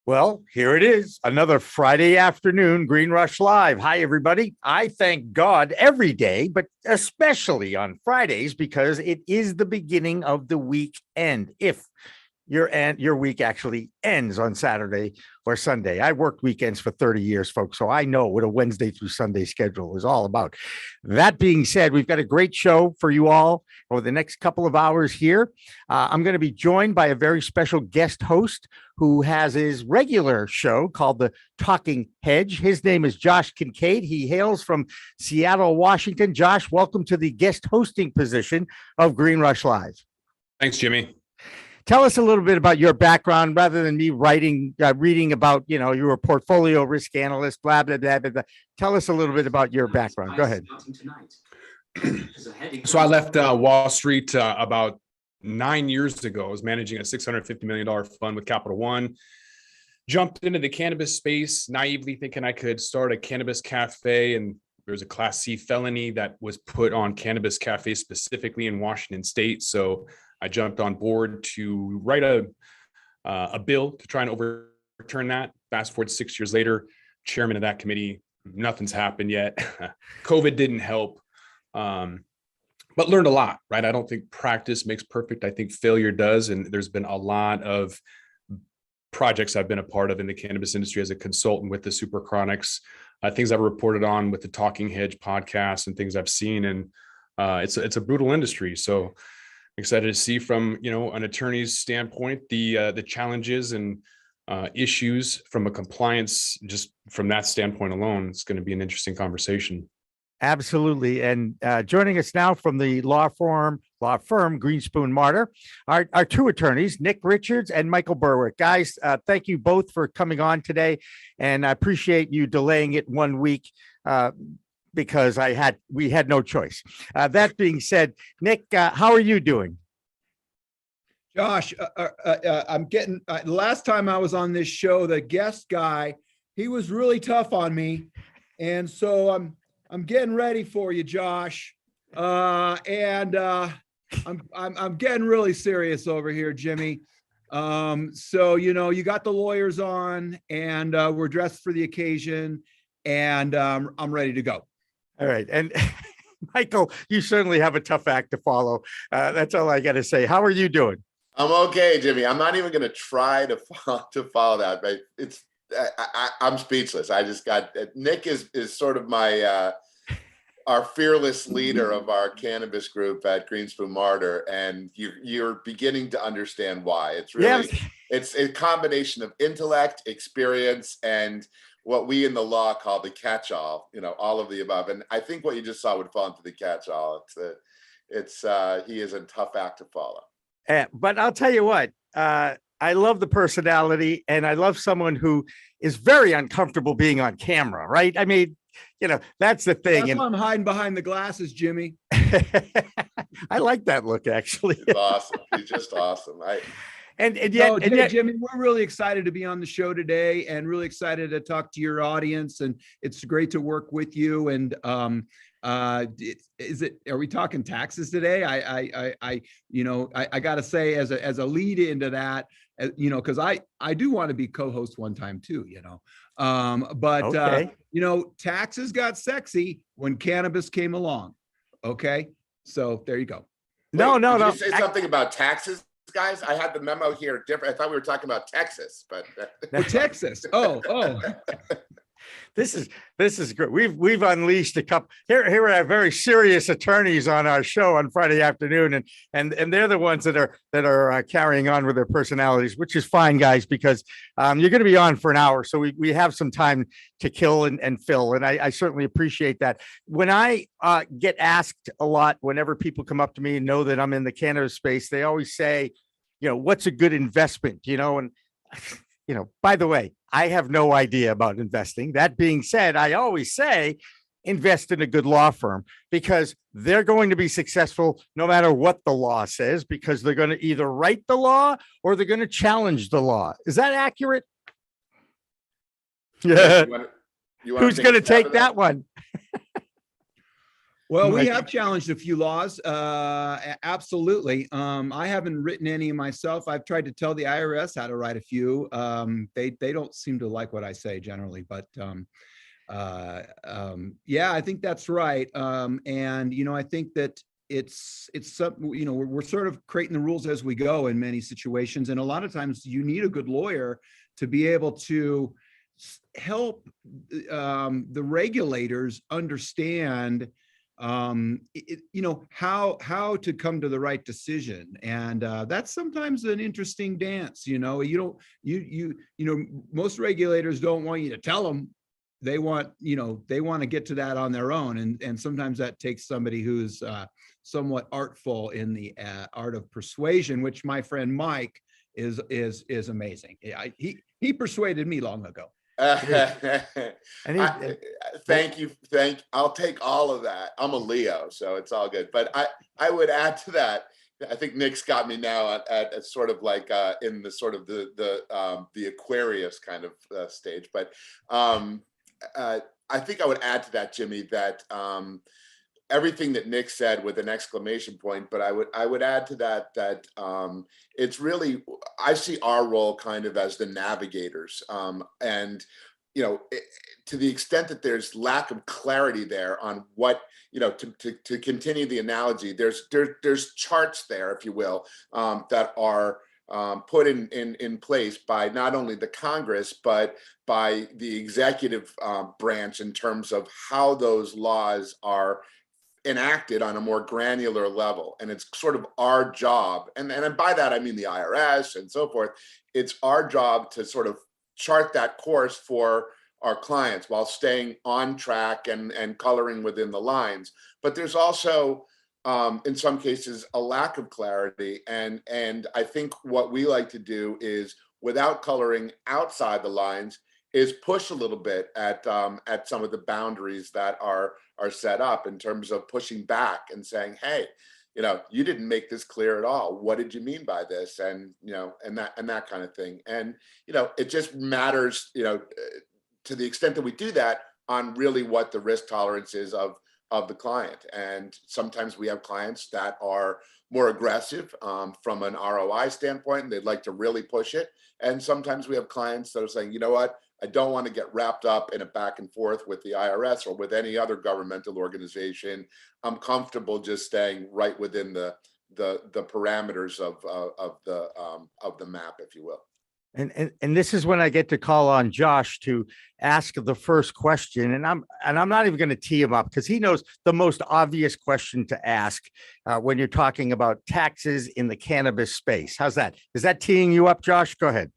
Well, here it is, another Friday afternoon Green Rush Live. Hi, everybody. I thank God every day, but especially on Fridays because it is the beginning of the weekend. If your week actually ends on Saturday or Sunday. I worked weekends for 30 years, folks, so I know what a Wednesday through Sunday schedule is all about. That being said, we've got a great show for you all over the next couple of hours here. I'm going to be joined by a very special guest host who has his regular show called the Talking Hedge. His name is Josh Kincaid. He hails from Seattle, Washington. Josh, welcome to the guest hosting position of Green Rush Live. Thanks, Jimmy. Tell us a little bit about your background rather than me reading about, you're a portfolio risk analyst, blah, blah, blah, blah, blah. Tell us a little bit about your background. Go ahead. So I left Wall Street about 9 years ago. I was managing a $650 million fund with Capital One. Jumped into the cannabis space, naively thinking I could start a cannabis cafe. And there was a Class C felony that was put on cannabis cafes specifically in Washington State. So I jumped on board to write a bill to try and overturn that. Fast forward 6 years later, chairman of that committee, nothing's happened yet. COVID didn't help, but learned a lot, right? I don't think practice makes perfect. I think failure does. And there's been a lot of projects I've been a part of in the cannabis industry as a consultant with the super chronics, things I've reported on with the Talking Hedge podcast and things I've seen. And it's a brutal industry. So excited to see from, an attorney's standpoint, the challenges and issues from a compliance, just from that standpoint alone. It's going to be an interesting conversation. Absolutely. And joining us now from the law firm Greenspoon Marder are two attorneys, Nick Richards and Michael Burwick. Guys, thank you both for coming on today. And I appreciate you delaying it 1 week because we had no choice. That being said, Nick, how are you doing? Josh, I'm getting, last time I was on this show, the guest guy, he was really tough on me. And so I'm getting ready for you, Josh. And I'm getting really serious over here, Jimmy. So, you got the lawyers on and we're dressed for the occasion and I'm ready to go. All right. And Michael, you certainly have a tough act to follow. That's all I got to say. How are you doing? I'm okay, Jimmy. I'm not even going to try to follow that, but I'm speechless. I just got Nick is sort of my our fearless leader of our cannabis group at Greenspoon Marder, and you're beginning to understand why. It's really it's a combination of intellect, experience, and what we in the law call the catch-all. All of the above. And I think what you just saw would fall into the catch-all. He is a tough act to follow. But I'll tell you what, I love the personality and I love someone who is very uncomfortable being on camera, right? I mean, that's the thing. That's why I'm hiding behind the glasses, Jimmy. I like that look, actually. He's awesome. He's just awesome. Jimmy, we're really excited to be on the show today and really excited to talk to your audience. And it's great to work with you. And are we talking taxes today? I got to say as a lead into that, because I do want to be co-host one time too, taxes got sexy when cannabis came along. Okay. So there you go. No. Did you say something about taxes, guys? I had the memo here different. I thought we were talking about Texas, but Texas. Oh. This is good. We've unleashed a couple. Here are very serious attorneys on our show on Friday afternoon, and they're the ones that are carrying on with their personalities, which is fine, guys, because you're going to be on for an hour, so we have some time to kill and fill, and I certainly appreciate that. When I get asked a lot, whenever people come up to me and know that I'm in the cannabis space, they always say, what's a good investment, and by the way, I have no idea about investing. That being said, I always say invest in a good law firm because they're going to be successful no matter what the law says, because they're going to either write the law or they're going to challenge the law. Is that accurate? Yeah. Who's going to take that one? Well, we Like- have challenged a few laws. Absolutely. I haven't written any myself. I've tried to tell the IRS how to write a few. They don't seem to like what I say generally, but yeah, I think that's right. And I think that it's something, we're sort of creating the rules as we go in many situations, and a lot of times you need a good lawyer to be able to help the regulators understand how to come to the right decision. And that's sometimes an interesting dance. Most regulators don't want you to tell them. They want to get to that on their own. And sometimes that takes somebody who's somewhat artful in the art of persuasion, which my friend Mike is amazing. He persuaded me long ago. And Thank you. I'll take all of that. I'm a Leo, so it's all good. But I would add to that. I think Nick's got me now at sort of like in the sort of the Aquarius kind of stage. But I think I would add to that, Jimmy, that everything that Nick said with an exclamation point, but I would add to that it's really, I see our role kind of as the navigators, and to the extent that there's lack of clarity there on what, to continue the analogy, there's charts there, if you will, that are put in place by not only the Congress, but by the executive branch in terms of how those laws are enacted on a more granular level. And it's sort of our job, and by that I mean the IRS and so forth, it's our job to sort of chart that course for our clients while staying on track and coloring within the lines. But there's also in some cases a lack of clarity, and I think what we like to do is, without coloring outside the lines, is push a little bit at some of the boundaries that are set up in terms of pushing back and saying, hey, you didn't make this clear at all. What did you mean by this? And and that kind of thing. And it just matters, to the extent that we do that, on really what the risk tolerance is of the client. And sometimes we have clients that are more aggressive from an ROI standpoint, and they'd like to really push it. And sometimes we have clients that are saying, you know what, I don't want to get wrapped up in a back and forth with the IRS or with any other governmental organization. I'm comfortable just staying right within the parameters of the map, if you will. And this is when I get to call on Josh to ask the first question, and I'm not even going to tee him up, because he knows the most obvious question to ask when you're talking about taxes in the cannabis space. How's that? Is that teeing you up, Josh? Go ahead.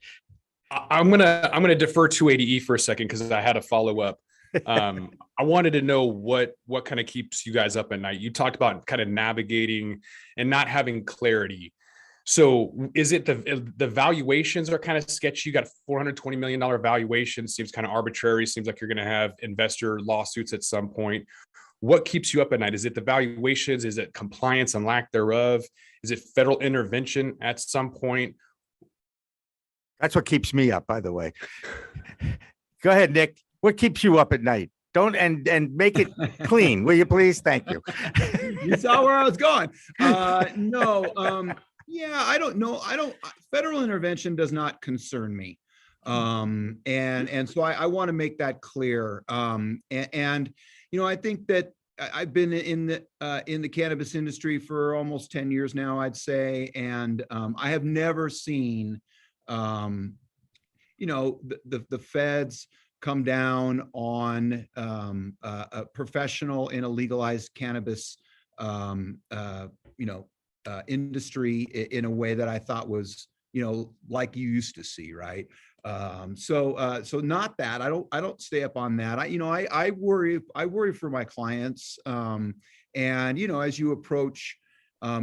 I'm gonna defer 280E for a second because I had a follow up. I wanted to know what kind of keeps you guys up at night. You talked about kind of navigating and not having clarity. So is it the valuations are kind of sketchy? You got a $420 million valuation, seems kind of arbitrary. Seems like you're going to have investor lawsuits at some point. What keeps you up at night? Is it the valuations? Is it compliance and lack thereof? Is it federal intervention at some point? That's what keeps me up, by the way. Go ahead, Nick. What keeps you up at night? Don't and make it clean, will you please? Thank you. You saw where I was going. No. Yeah, I don't know. Federal intervention does not concern me. And so I want to make that clear. And I think that I've been in the cannabis industry for almost 10 years now, I'd say. And I have never seen, the feds come down on a professional in a legalized cannabis, industry in a way that I thought was, like you used to see, right? So not that I don't stay up on that. I worry for my clients. And as you approach,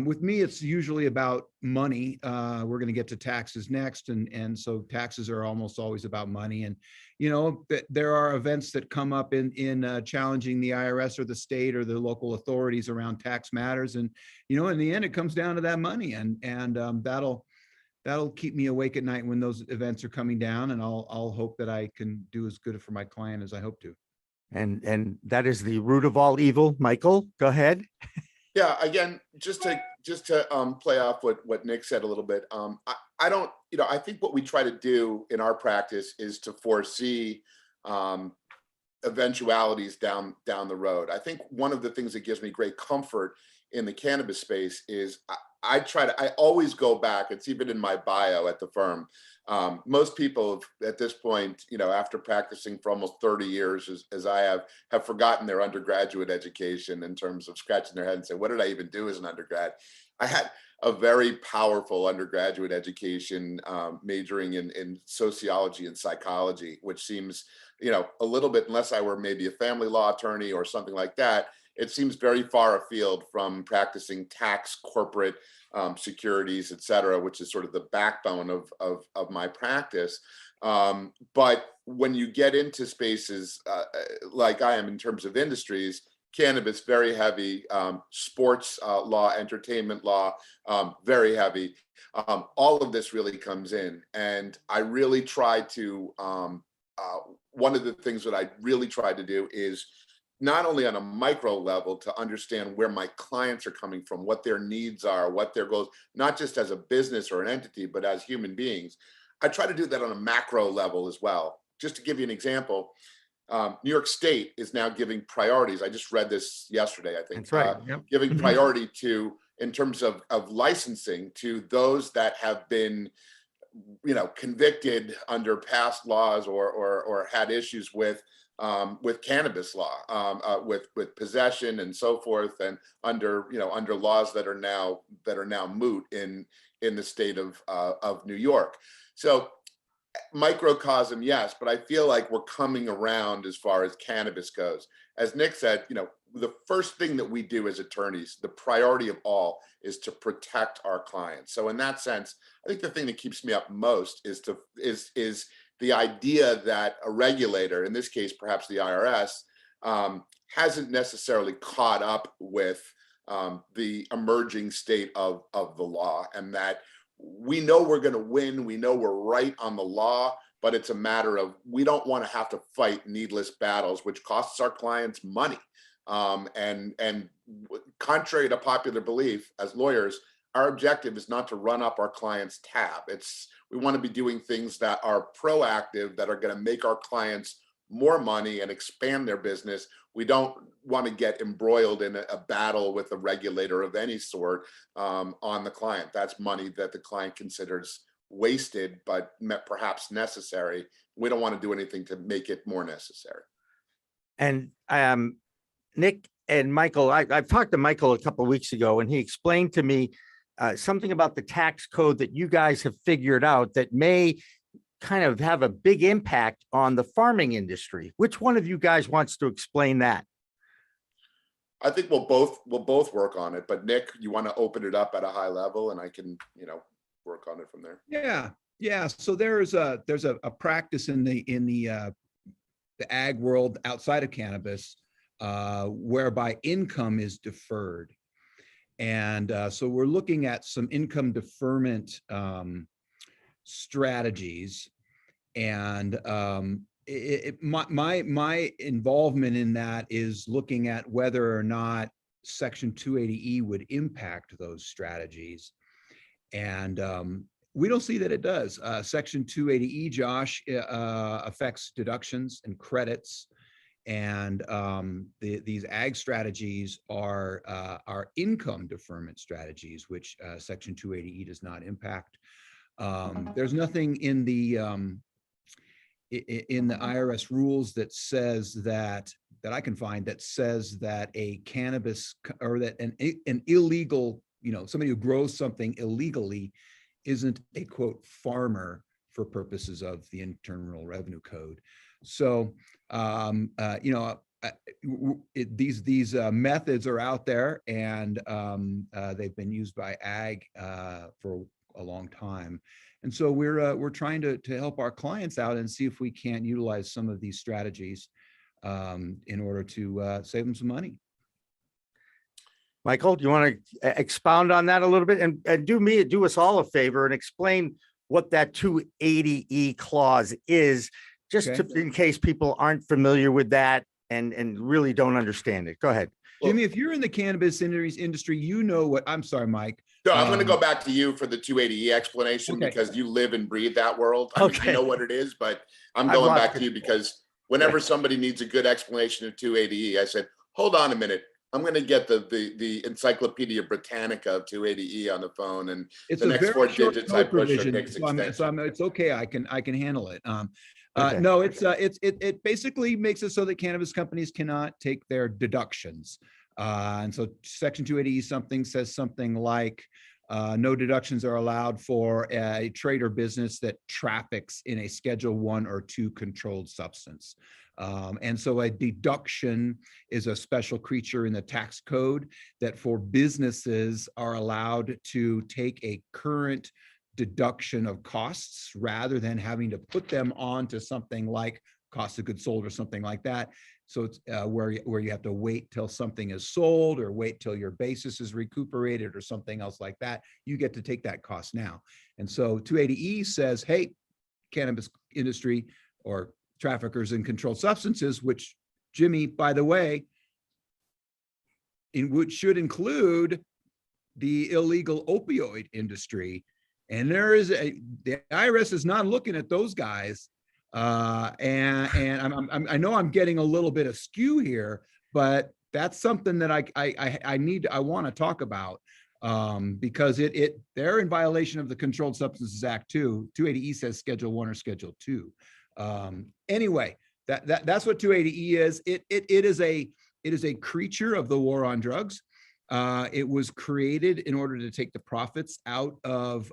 with me, it's usually about money. We're going to get to taxes next. And so taxes are almost always about money. And, there are events that come up in challenging the IRS or the state or the local authorities around tax matters. And, in the end, it comes down to that money. And that'll keep me awake at night when those events are coming down. And I'll hope that I can do as good for my client as I hope to. And that is the root of all evil. Michael, go ahead. Yeah, again, just to play off what Nick said a little bit. I don't, I think what we try to do in our practice is to foresee eventualities down the road. I think one of the things that gives me great comfort in the cannabis space is I always go back. It's even in my bio at the firm. Most people at this point, after practicing for almost 30 years, as I have forgotten their undergraduate education in terms of scratching their head and saying, what did I even do as an undergrad? I had a very powerful undergraduate education, majoring in sociology and psychology, which seems, a little bit, unless I were maybe a family law attorney or something like that, it seems very far afield from practicing tax, corporate, securities, et cetera, which is sort of the backbone of my practice. But when you get into spaces like I am in terms of industries, cannabis, very heavy, sports law, entertainment law, very heavy. All of this really comes in. And I really try to, one of the things that I really try to do is not only on a micro level to understand where my clients are coming from, what their needs are, what their goals, not just as a business or an entity, but as human beings. I try to do that on a macro level as well. Just to give you an example, New York State is now giving priorities. I just read this yesterday, I think. That's right. Yep. Giving priority to, in terms of licensing, to those that have been, convicted under past laws or had issues with cannabis law, with possession and so forth, and under laws that are now moot in the state of New York. So microcosm, yes, but I feel like we're coming around as far as cannabis goes. As Nick said, the first thing that we do as attorneys, the priority of all, is to protect our clients. So in that sense, I think the thing that keeps me up most is the idea that a regulator, in this case perhaps the IRS, hasn't necessarily caught up with the emerging state of the law, and that we know we're going to win, we know we're right on the law, but it's a matter of we don't want to have to fight needless battles, which costs our clients money. And contrary to popular belief, as lawyers, our objective is not to run up our clients' tab. We want to be doing things that are proactive, that are going to make our clients more money and expand their business. We don't want to get embroiled in a battle with a regulator of any sort on the client. That's money that the client considers wasted, but perhaps necessary. We don't want to do anything to make it more necessary. And Nick and Michael, I've talked to Michael a couple of weeks ago, and he explained to me something about the tax code that you guys have figured out that may kind of have a big impact on the farming industry. Which one of you guys wants to explain that? I think we'll both work on it, but Nick, you want to open it up at a high level, and I can, work on it from there. Yeah. So there's a practice in the ag world outside of cannabis, whereby income is deferred. And so we're looking at some income deferment strategies. And my involvement in that is looking at whether or not Section 280E would impact those strategies. And we don't see that it does. Section 280E, Josh, affects deductions and credits. And these ag strategies are income deferment strategies, which Section 280E does not impact. There's nothing in the IRS rules that says that I can find that says that a cannabis or that an illegal, somebody who grows something illegally isn't a quote farmer for purposes of the Internal Revenue Code. So these methods are out there, and they've been used by ag for a long time. And so we're trying to help our clients out and see if we can't utilize some of these strategies in order to save them some money. Michael, do you want to expound on that a little bit and do us all a favor and explain what that 280E clause is, just Okay. in case people aren't familiar with that, and really don't understand it. Go ahead. Jimmy, if you're in the cannabis industry, you know what, I'm sorry, Mike. No, I'm going to go back to you for the 280E explanation Okay. because you live and breathe that world. I mean, I know what it is, but I'm I've going watched back to you because whenever somebody needs a good explanation of 280E, I said, hold on a minute. I'm going to get the Encyclopedia Britannica of 280E on the phone, and It's the a next very 4 short digits I code push are provision, Nick's extension. it's okay. I can handle it. Okay. No, it basically makes it so that cannabis companies cannot take their deductions. And so Section 280E something says something like, no deductions are allowed for a trade or business that traffics in a Schedule 1 or 2 controlled substance. And so a deduction is a special creature in the tax code that for businesses are allowed to take a current deduction of costs rather than having to put them onto something like cost of goods sold or something like that. So it's where you have to wait till something is sold or wait till your basis is recuperated or something else like that. You get to take that cost now. And so 280E says, hey, cannabis industry or traffickers in controlled substances, which Jimmy, by the way, which should include the illegal opioid industry. And the IRS is not looking at those guys. And I know I'm getting a little bit askew here, but that's something that I want to talk about because they're in violation of the Controlled Substances Act too. 280E says Schedule 1 or Schedule 2. Anyway, that's what 280E is. It is a creature of the war on drugs. It was created in order to take the profits out of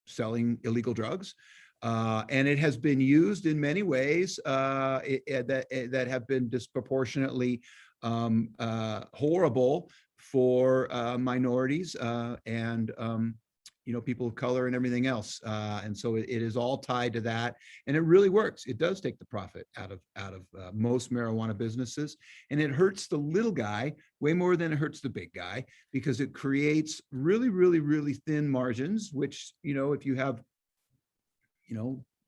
selling illegal drugs. And it has been used in many ways that have been disproportionately horrible for minorities and people of color and everything else. And so it is all tied to that, and it really works. It does take the profit out of most marijuana businesses, and it hurts the little guy way more than it hurts the big guy because it creates really, really, really thin margins. Which if you have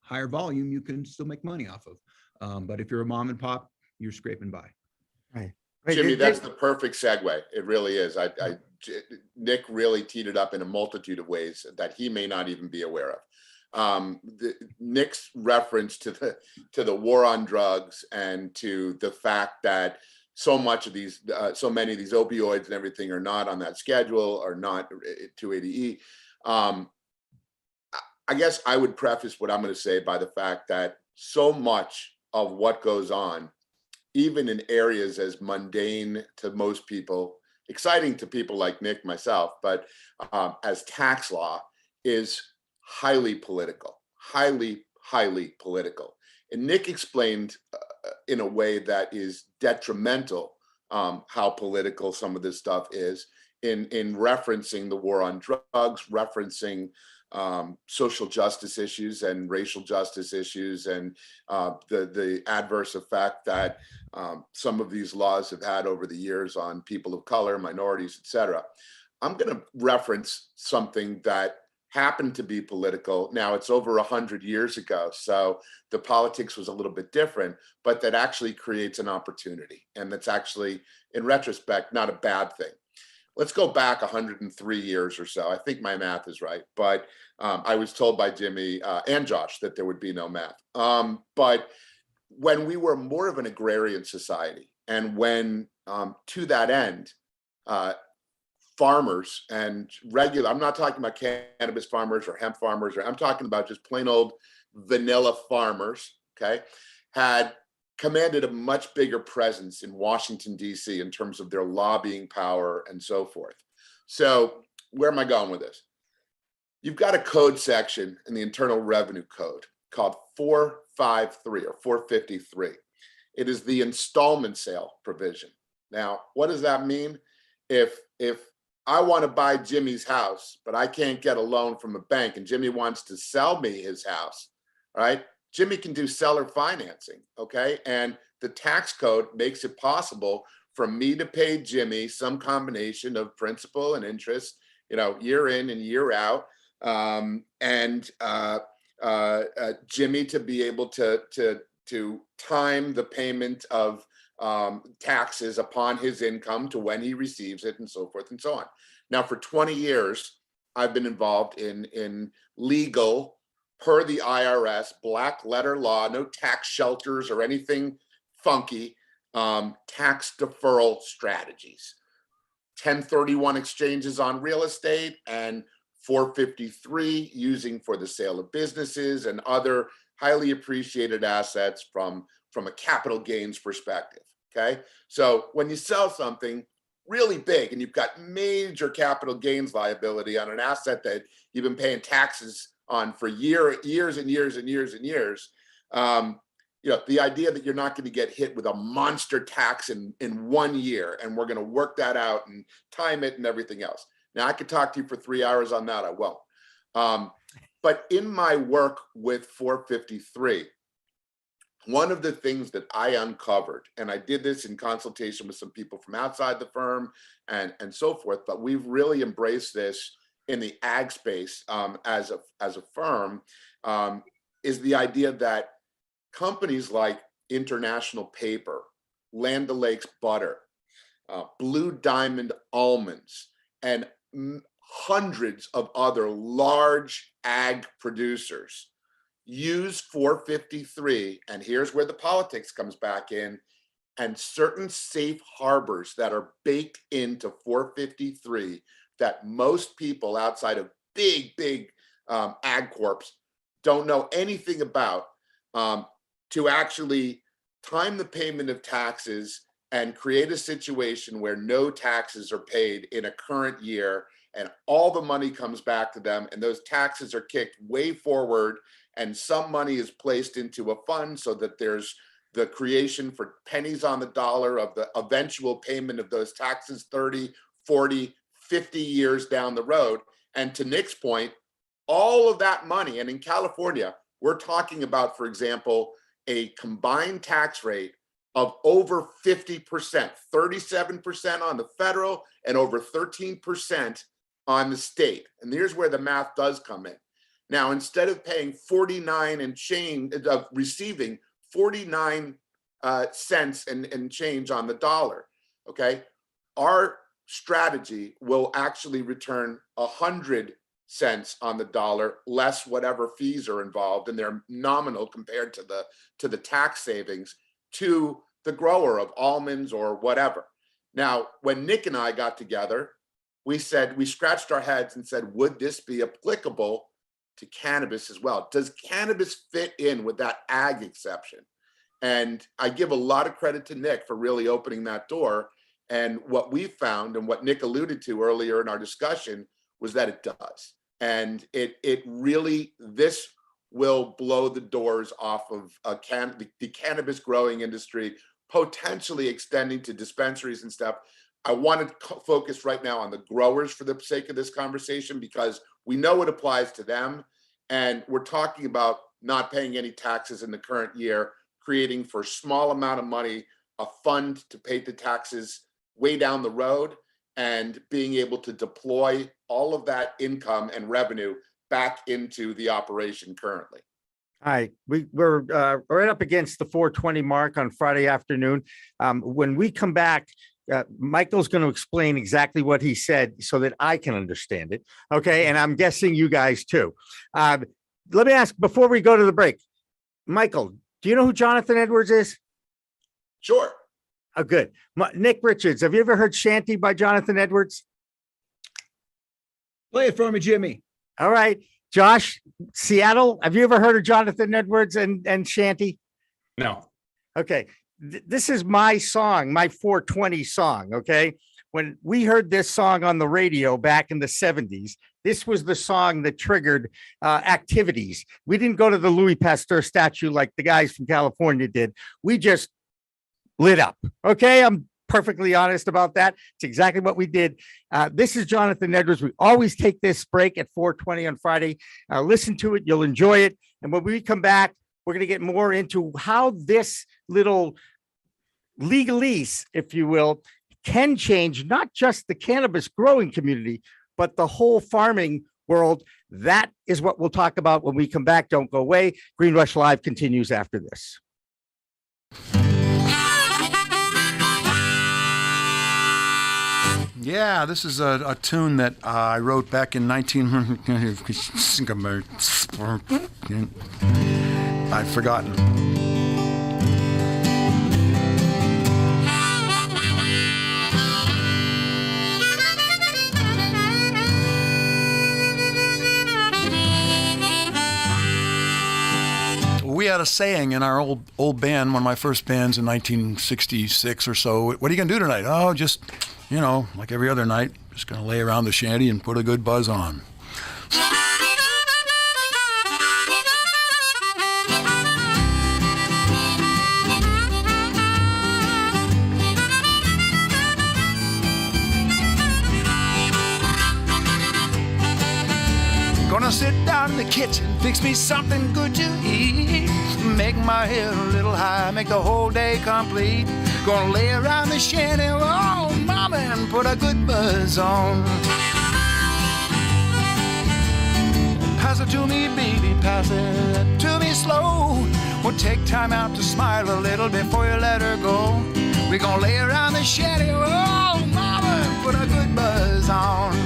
higher volume, you can still make money off of. But if you're a mom and pop, you're scraping by. Right. Jimmy, that's the perfect segue. It really is. Nick really teed it up in a multitude of ways that he may not even be aware of. Nick's reference to the war on drugs and to the fact that so many of these opioids and everything are not on that schedule or not 280E. I guess I would preface what I'm going to say by the fact that so much of what goes on, even in areas as mundane to most people, exciting to people like Nick, myself, but as tax law, is highly political, highly political. And Nick explained in a way that is detrimental how political some of this stuff is in referencing the war on drugs, referencing social justice issues and racial justice issues and the adverse effect that some of these laws have had over the years on people of color, minorities, etc. I'm going to reference something that happened to be political. Now it's over 100 years ago, so the politics was a little bit different, but that actually creates an opportunity. And that's actually, in retrospect, not a bad thing. Let's go back 103 years or so. I think my math is right, but I was told by Jimmy and Josh that there would be no math. But when we were more of an agrarian society, and when to that end, farmers and I'm not talking about cannabis farmers or hemp farmers, I'm talking about just plain old vanilla farmers, okay, had commanded a much bigger presence in Washington, D.C. in terms of their lobbying power and so forth. So where am I going with this? You've got a code section in the Internal Revenue Code called 453 or 453. It is the installment sale provision. Now, what does that mean? If I want to buy Jimmy's house, but I can't get a loan from a bank, and Jimmy wants to sell me his house, all right? Jimmy can do seller financing, okay? And the tax code makes it possible for me to pay Jimmy some combination of principal and interest, year in and year out, and Jimmy to be able to to time the payment of taxes upon his income to when he receives it, and so forth and so on. Now, for 20 years, I've been involved in legal, per the IRS, black letter law, no tax shelters or anything funky, tax deferral strategies, 1031 exchanges on real estate, and 453 using for the sale of businesses and other highly appreciated assets from a capital gains perspective. Okay, so when you sell something really big and you've got major capital gains liability on an asset that you've been paying taxes on for years and years and years and years, the idea that you're not going to get hit with a monster tax in 1 year, and we're going to work that out and time it and everything else. Now, I could talk to you for 3 hours on that. I won't. But in my work with 453, one of the things that I uncovered, and I did this in consultation with some people from outside the firm and so forth, but we've really embraced this in the ag space as a firm, is the idea that companies like International Paper, Land O'Lakes Butter, Blue Diamond Almonds, and hundreds of other large ag producers use 453, and here's where the politics comes back in, and certain safe harbors that are baked into 453 that most people outside of big ag corps don't know anything about, to actually time the payment of taxes and create a situation where no taxes are paid in a current year, and all the money comes back to them, and those taxes are kicked way forward, and some money is placed into a fund so that there's the creation for pennies on the dollar of the eventual payment of those taxes 30, 40, 50 years down the road. And to Nick's point, all of that money, and in California, we're talking about, for example, a combined tax rate of over 50%, 37% on the federal and over 13% on the state. And here's where the math does come in. Now, instead of paying 49 and change, receiving 49 cents and change on the dollar, okay, our strategy will actually return 100 cents on the dollar, less whatever fees are involved, and they're nominal compared to the tax savings to the grower of almonds or whatever. Now, when Nick and I got together, we scratched our heads and said, would this be applicable to cannabis as well? Does cannabis fit in with that ag exception? And I give a lot of credit to Nick for really opening that door. And what we found, and what Nick alluded to earlier in our discussion, was that it does. And it really, this will blow the doors off of the cannabis growing industry, potentially extending to dispensaries and stuff. I want to focus right now on the growers for the sake of this conversation, because we know it applies to them. And we're talking about not paying any taxes in the current year, creating for a small amount of money, a fund to pay the taxes way down the road, and being able to deploy all of that income and revenue back into the operation currently. All right, we're right up against the 4:20 mark on Friday afternoon. When we come back, Michael's going to explain exactly what he said so that I can understand it. Okay, and I'm guessing you guys too. Let me ask before we go to the break, Michael, do you know who Jonathan Edwards is? Sure. Oh, good. Nick Richards, have you ever heard Shanty by Jonathan Edwards? Play it for me, Jimmy. All right. Josh, Seattle, have you ever heard of Jonathan Edwards and Shanty? No. Okay. This is my song, my 420 song. Okay. When we heard this song on the radio back in the 70s, this was the song that triggered activities. We didn't go to the Louis Pasteur statue like the guys from California did. We just lit up. Okay. I'm perfectly honest about that. It's exactly what we did. This is Jonathan Edwards. We always take this break at 4:20 on Friday. Listen to it. You'll enjoy it. And when we come back, we're going to get more into how this little legalese, if you will, can change not just the cannabis growing community, but the whole farming world. That is what we'll talk about when we come back. Don't go away. Green Rush Live continues after this. Yeah, this is a tune that I wrote back in 19... I've forgotten. We had a saying in our old band, one of my first bands in 1966 or so. What are you going to do tonight? Oh, just, like every other night, just going to lay around the shanty and put a good buzz on. Gonna sit down in the kitchen, fix me something good to eat. Make my head a little high, make the whole day complete. Gonna lay around the shanty, oh mama, and put a good buzz on. Pass it to me, baby, pass it to me slow. We'll take time out to smile a little before you let her go. We're gonna lay around the shanty, oh mama, and put a good buzz on.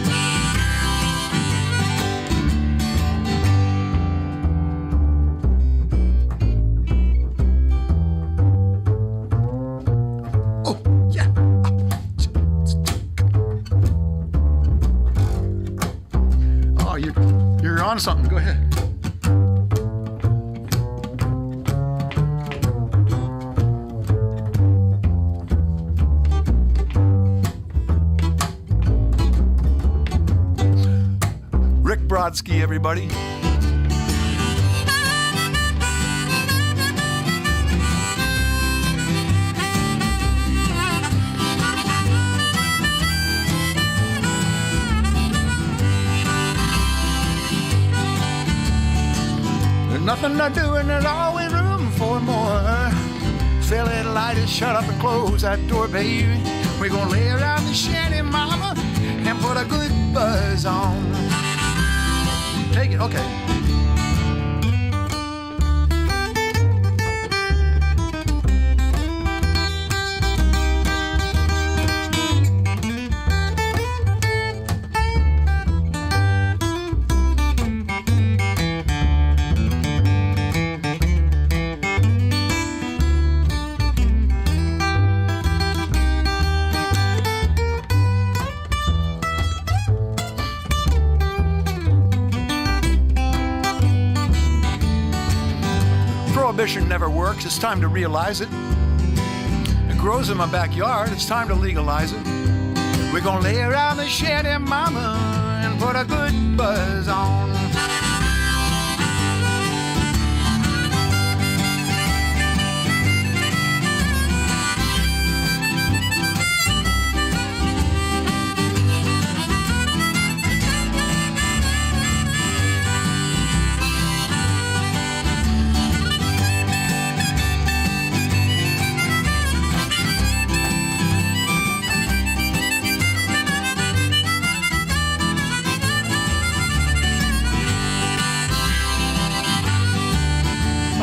You're on something. Go ahead. Rick Brodsky, everybody. Nothing to do and there's always room for more. Fill it, light it, shut up and close that door, baby. We're gonna lay around the shanty, mama, and put a good buzz on. Take it, okay. Prohibition never works, it's time to realize it. It grows in my backyard, it's time to legalize it. We're gonna lay around the shanty, mama, and put a good buzz on.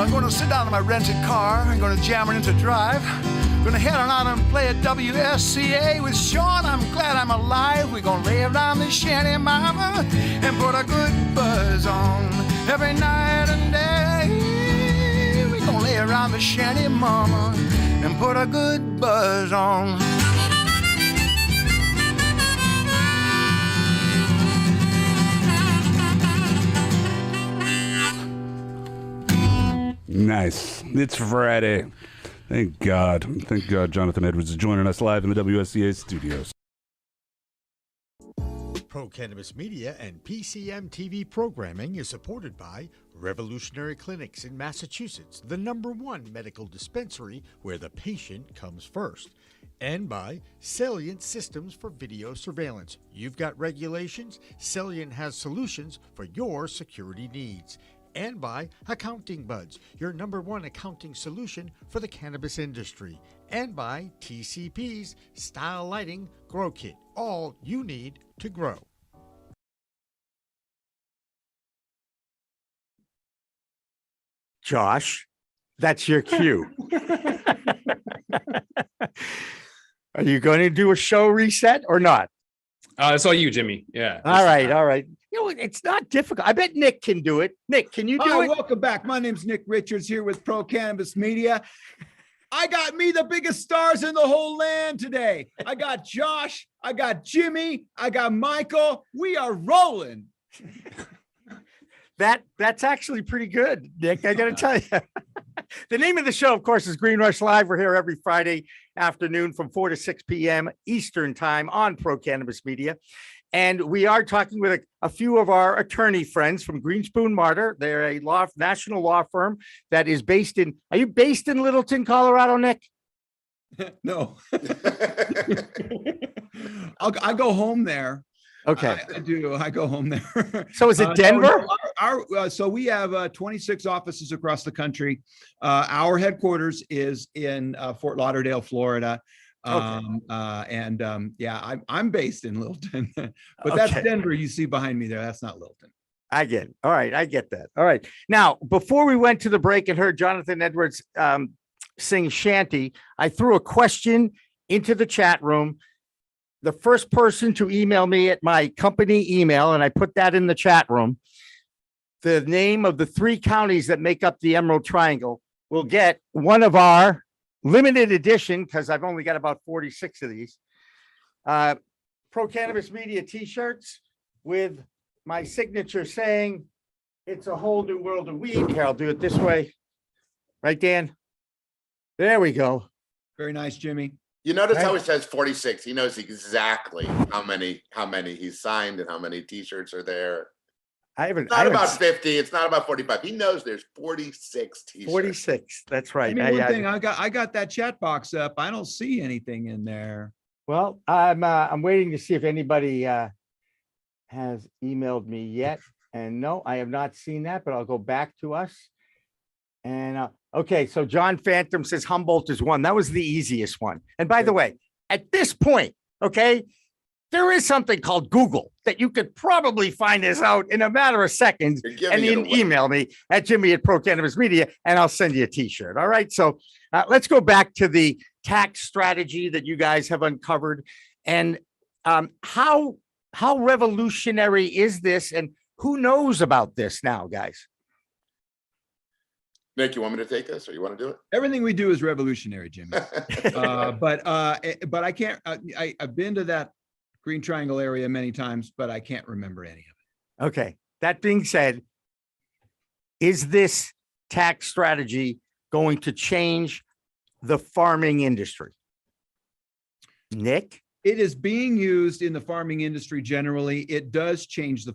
I'm gonna sit down in my rented car. I'm gonna jam it into drive. Gonna head on out and play at WSCA with Sean. I'm glad I'm alive. We're gonna lay around the shanty, mama, and put a good buzz on every night and day. We're gonna lay around the shanty, mama, and put a good buzz on. Nice. It's Friday. Thank God. Thank God Jonathan Edwards is joining us live in the WSCA studios. Pro Cannabis Media and PCM TV programming is supported by Revolutionary Clinics in Massachusetts, the #1 medical dispensary where the patient comes first. And by Salient Systems for Video Surveillance. You've got regulations, Salient has solutions for your security needs. And by Accounting Buds, your #1 accounting solution for the cannabis industry. And by TCP's Style Lighting Grow Kit, all you need to grow. Josh, that's your cue. Are you going to do a show reset or not? It's all you, Jimmy. Yeah. All right, all right. You know, it's not difficult. I bet Nick can do it. Nick, can you do Hi, it? welcome back. My name's Nick Richards here with Pro Cannabis Media. I got me the biggest stars in the whole land today. I got Josh, I got Jimmy, I got Michael. We are rolling. That's actually pretty good, Nick. I got to tell you. The name of the show, of course, is Green Rush Live. We're here every Friday afternoon from 4 to 6 p.m. Eastern Time on Pro Cannabis Media. And we are talking with a few of our attorney friends from Greenspoon Marder. They're a national law firm that is based in, are you based in Littleton, Colorado, Nick? No. I go home there. Okay. I do. I go home there. So is it Denver? So we have 26 offices across the country. Our headquarters is in Fort Lauderdale, Florida. I'm based in Littleton, but that's Denver you see behind me there. That's not Littleton. I get it. All right. I get that. All right. Now, before we went to the break and heard Jonathan Edwards sing Shanty, I threw a question into the chat room. The first person to email me at my company email, and I put that in the chat room, the name of the 3 counties that make up the Emerald Triangle will get one of our limited edition, because I've only got about 46 of these, Pro Cannabis Media t-shirts with my signature saying, "It's a whole new world of weed." Here, I'll do it this way. Right, Dan? There we go. Very nice, Jimmy. You notice how he says 46. He knows exactly how many he's signed and how many t-shirts are there. It's not about 50. It's not about 45. He knows there's 46 t-shirts. 46. That's right. I mean, one thing, I got that chat box up. I don't see anything in there. Well, I'm waiting to see if anybody has emailed me yet. And no, I have not seen that, but I'll go back to us. And okay, so John Phantom says Humboldt is one. That was the easiest one. And by the way, at this point, okay, there is something called Google that you could probably find this out in a matter of seconds, and you can email me at Jimmy@Pro Cannabis Media, and I'll send you a t-shirt. All right. So let's go back to the tax strategy that you guys have uncovered, and how revolutionary is this, and who knows about this now, guys? Nick, you want me to take this, or you want to do it? Everything we do is revolutionary, Jimmy. But I can't. I've been to that Green Triangle area many times, but I can't remember any of it. Okay. That being said, is this tax strategy going to change the farming industry? Nick? It is being used in the farming industry generally. It does change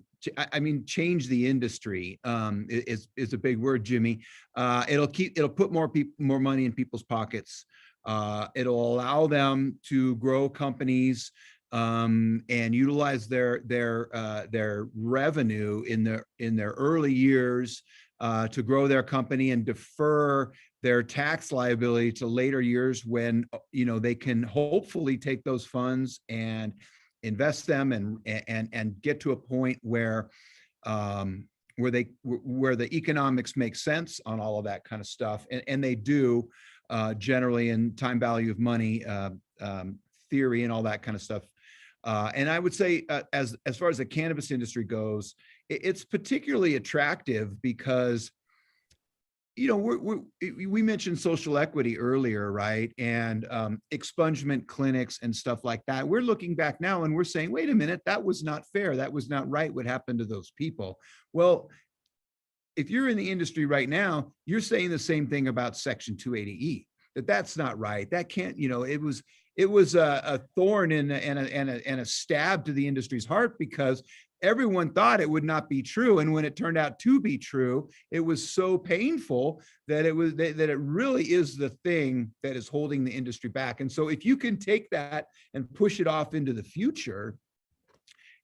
change the industry is a big word, Jimmy. It'll put more money in people's pockets. It'll allow them to grow companies and utilize their revenue in their early years to grow their company and defer their tax liability to later years when they can hopefully take those funds and invest them and get to a point where the economics make sense on all of that kind of stuff, and they do generally in time value of money theory and all that kind of stuff. And I would say as far as the cannabis industry goes, it's particularly attractive because we mentioned social equity earlier, right? And expungement clinics and stuff like that. We're looking back now and we're saying, wait a minute, that was not fair. That was not right. What happened to those people? Well, if you're in the industry right now, you're saying the same thing about Section 280E, that's not right. That can't, it was a thorn and a stab to the industry's heart because everyone thought it would not be true. And when it turned out to be true, it was so painful that it really is the thing that is holding the industry back. And so if you can take that and push it off into the future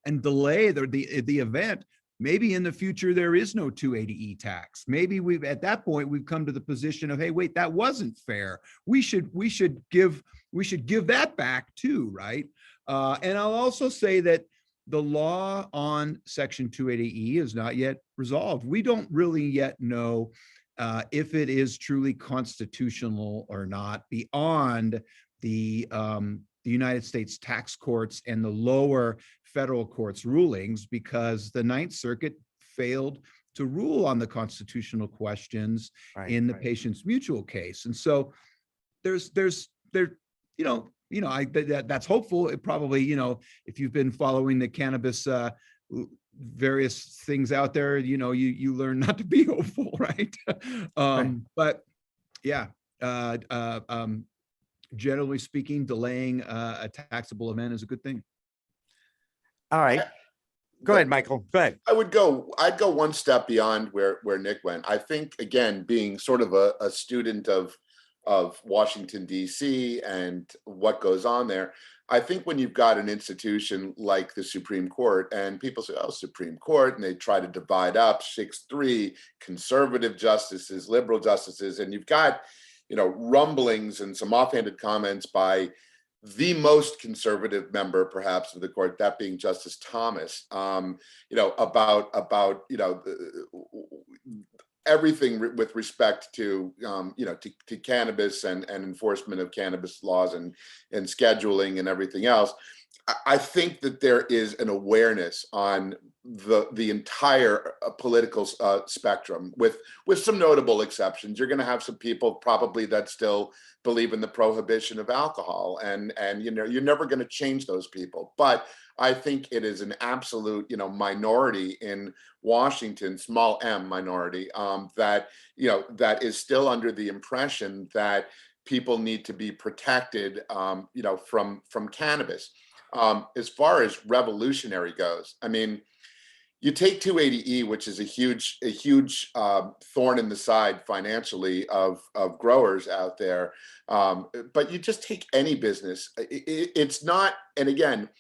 and delay the event, maybe in the future there is no 280E tax. Maybe at that point we've come to the position of, hey, wait, that wasn't fair. We should give that back too, right? And I'll also say that the law on Section 280E is not yet resolved. We don't really yet know if it is truly constitutional or not beyond the United States tax courts and the lower federal court's rulings because the Ninth Circuit failed to rule on the constitutional questions in the patient's mutual case. And so that's hopeful. It probably, if you've been following the cannabis various things out there, you learn not to be hopeful, right? But yeah, generally speaking, delaying a taxable event is a good thing. All right. Go ahead, Michael. Go ahead. I'd go one step beyond where Nick went. I think, again, being sort of a student of Washington, D.C. and what goes on there, I think when you've got an institution like the Supreme Court and people say, oh, Supreme Court, and they try to divide up 6-3 conservative justices, liberal justices, and you've got, rumblings and some offhanded comments by the most conservative member, perhaps, of the court, that being Justice Thomas, about everything with respect to, to cannabis and enforcement of cannabis laws and scheduling and everything else. I think that there is an awareness on the entire political spectrum, with some notable exceptions. You're going to have some people probably that still believe in the prohibition of alcohol, and you're never going to change those people. But I think it is an absolute minority in Washington, small m minority, that is still under the impression that people need to be protected from cannabis. As far as revolutionary goes, I mean, you take 280E, which is a huge thorn in the side financially of growers out there. But you just take any business. It's not, and again,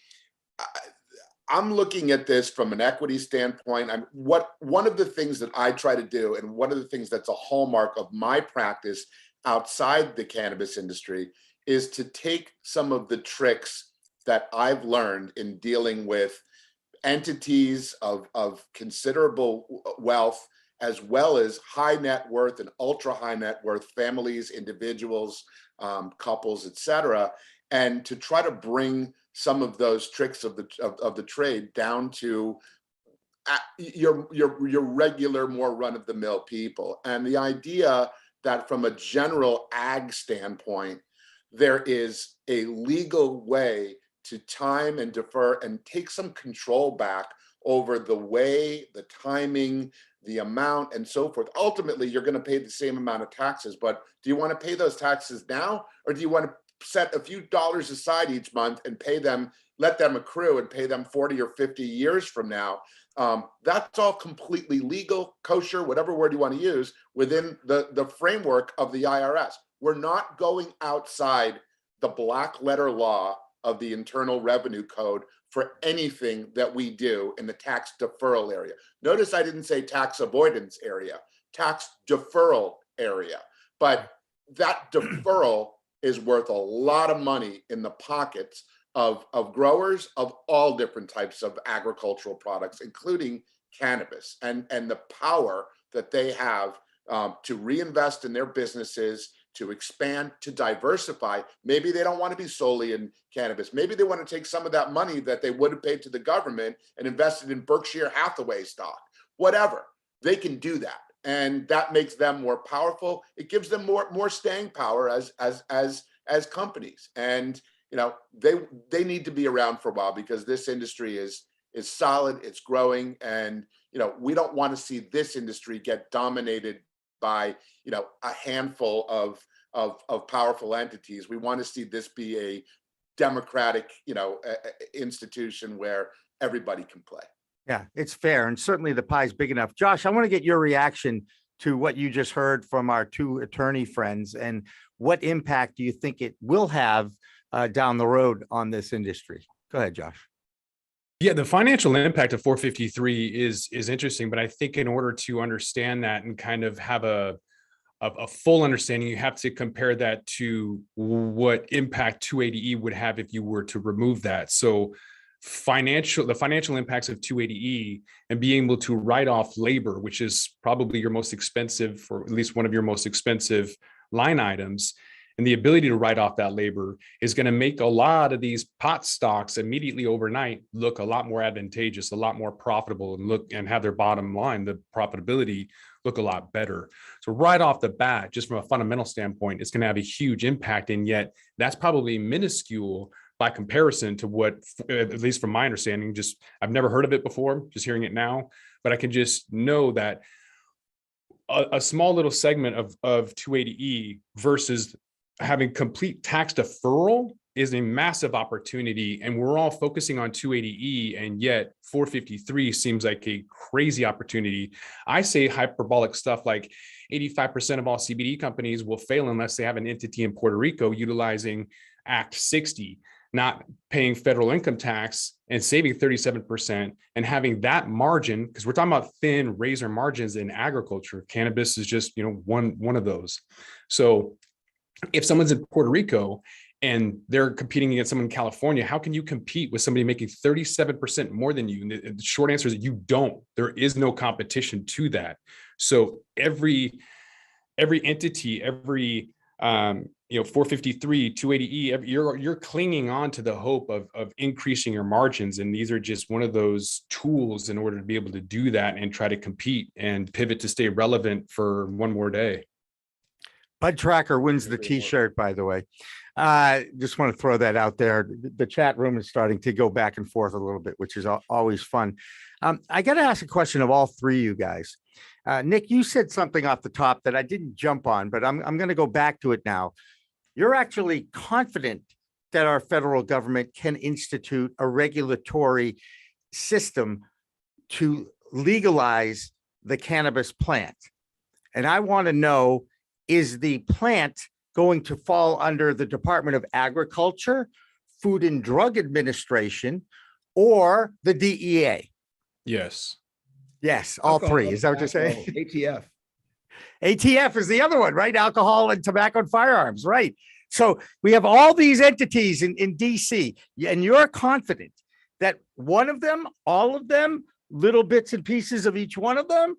I'm looking at this from an equity standpoint. One of the things that I try to do, and one of the things that's a hallmark of my practice outside the cannabis industry, is to take some of the tricks that I've learned in dealing with entities of considerable wealth, as well as high net worth and ultra high net worth families, individuals, couples, etc., and to try to bring some of those tricks of the trade down to your regular, more run-of-the-mill people. And the idea that from a general ag standpoint, there is a legal way to time and defer and take some control back over the way, the timing, the amount, and so forth. Ultimately, you're going to pay the same amount of taxes, but do you want to pay those taxes now, or do you want to set a few dollars aside each month and pay them, let them accrue and pay them 40 or 50 years from now? That's all completely legal, kosher, whatever word you want to use, within the framework of the IRS. We're not going outside the black letter law of the Internal Revenue Code for anything that we do in the tax deferral area. Notice I didn't say tax avoidance area, tax deferral area. But that deferral is worth a lot of money in the pockets of growers of all different types of agricultural products, including cannabis, and the power that they have to reinvest in their businesses, to expand, to diversify. Maybe they don't want to be solely in cannabis. Maybe they want to take some of that money that they would have paid to the government and invest it in Berkshire Hathaway stock. Whatever, they can do that, and that makes them more powerful. It gives them more staying power as companies, and they need to be around for a while, because this industry is solid, it's growing, and we don't want to see this industry get dominated by a handful of powerful entities. We want to see this be a democratic institution where everybody can play. Yeah, it's fair, and certainly the pie is big enough. Josh, I want to get your reaction to what you just heard from our two attorney friends, and what impact do you think it will have down the road on this industry? Go ahead, Josh. Yeah, the financial impact of 453 is interesting, but I think in order to understand that and kind of have a full understanding, you have to compare that to what impact 280E would have if you were to remove that. So the financial impacts of 280E and being able to write off labor, which is probably your most expensive, or at least one of your most expensive line items, And the ability to write off that labor is going to make a lot of these pot stocks immediately overnight look a lot more advantageous, a lot more profitable, and have their bottom line, the profitability, look a lot better. So right off the bat, just from a fundamental standpoint, it's going to have a huge impact. And yet that's probably minuscule by comparison to what, at least from my understanding, just I've never heard of it before, just hearing it now, but I can just know that a small little segment of 280E versus having complete tax deferral is a massive opportunity. And we're all focusing on 280E, and yet 453 seems like a crazy opportunity. I say hyperbolic stuff like 85% of all CBD companies will fail unless they have an entity in Puerto Rico utilizing Act 60, not paying federal income tax and saving 37% and having that margin, because we're talking about thin razor margins in agriculture. Cannabis is just, one of those. So if someone's in Puerto Rico and they're competing against someone in California, how can you compete with somebody making 37% more than you? And the short answer is that you don't. There is no competition to that. So every entity, every 453, 280E, you're clinging on to the hope of increasing your margins. And these are just one of those tools in order to be able to do that and try to compete and pivot to stay relevant for one more day. Bud Tracker wins the t-shirt, by the way. Just want to throw that out there. The chat room is starting to go back and forth a little bit, which is always fun. I got to ask a question of all three of you guys. Nick, you said something off the top that I didn't jump on, but I'm going to go back to it now. You're actually confident that our federal government can institute a regulatory system to legalize the cannabis plant. And I want to know, is the plant going to fall under the Department of Agriculture, Food and Drug Administration, or the DEA? Yes. Yes, all three. Is that what you're saying? ATF. ATF is the other one, right? Alcohol and tobacco and firearms, right? So we have all these entities in DC, and you're confident that one of them, all of them, little bits and pieces of each one of them.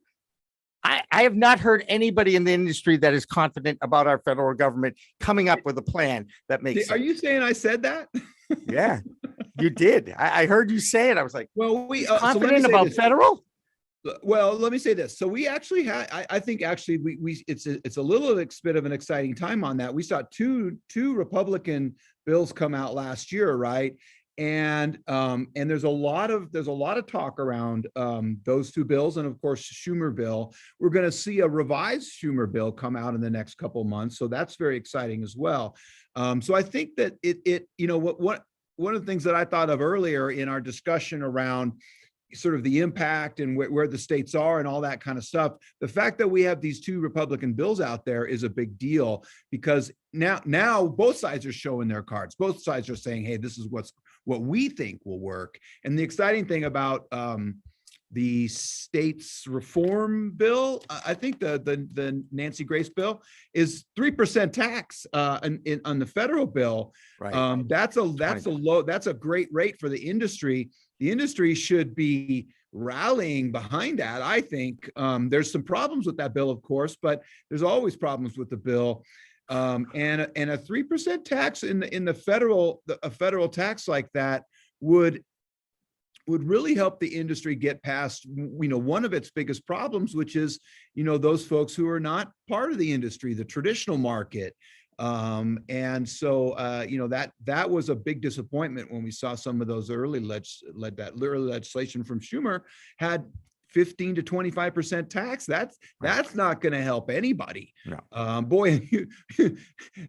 I have not heard anybody in the industry that is confident about our federal government coming up with a plan that makes sense. Are you saying I said that? Yeah, you did. I heard you say it. I was like, well, confident about federal? Well, let me say this. So we actually had, I think actually it's a little bit of an exciting time on that. We saw two Republican bills come out last year, right? And there's a lot of talk around those two bills, and of course Schumer bill. We're going to see a revised Schumer bill come out in the next couple of months, so that's very exciting as well. So I think that one of the things that I thought of earlier in our discussion around sort of the impact and where the states are and all that kind of stuff, the fact that we have these two Republican bills out there is a big deal, because now both sides are showing their cards. Both sides are saying, hey, this is what we think will work. And the exciting thing about the states reform bill, I think the Nancy Grace bill is 3% tax on the federal bill. Right. That's a great rate for the industry. The industry should be rallying behind that. I think there's some problems with that bill, of course, but there's always problems with the bill. And a 3% tax in the federal tax like that would really help the industry get past, one of its biggest problems, which is, those folks who are not part of the industry, the traditional market. And so, that was a big disappointment when we saw some of those early legislation from Schumer had 15 to 25% tax. That's not going to help anybody. No. Boy,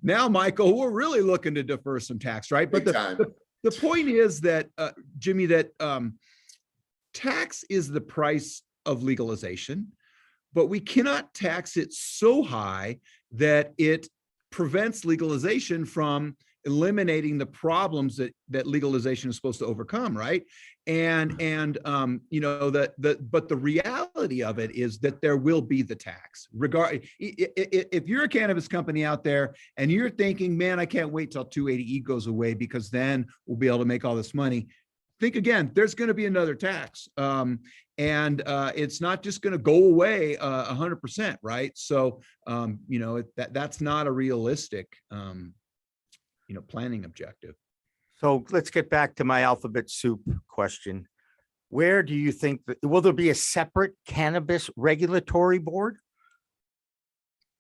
now, Michael, we're really looking to defer some tax, right? But the point is that, Jimmy, that tax is the price of legalization, but we cannot tax it so high that it prevents legalization from eliminating the problems that legalization is supposed to overcome, right? But the reality of it is that there will be the tax. If you're a cannabis company out there and you're thinking, man, I can't wait till 280E goes away because then we'll be able to make all this money. Think again, there's going to be another tax. And and it's not just going to go away 100%, right? So, that's not a realistic, planning objective. So let's get back to my alphabet soup question. Where do you think that, will there be a separate cannabis regulatory board?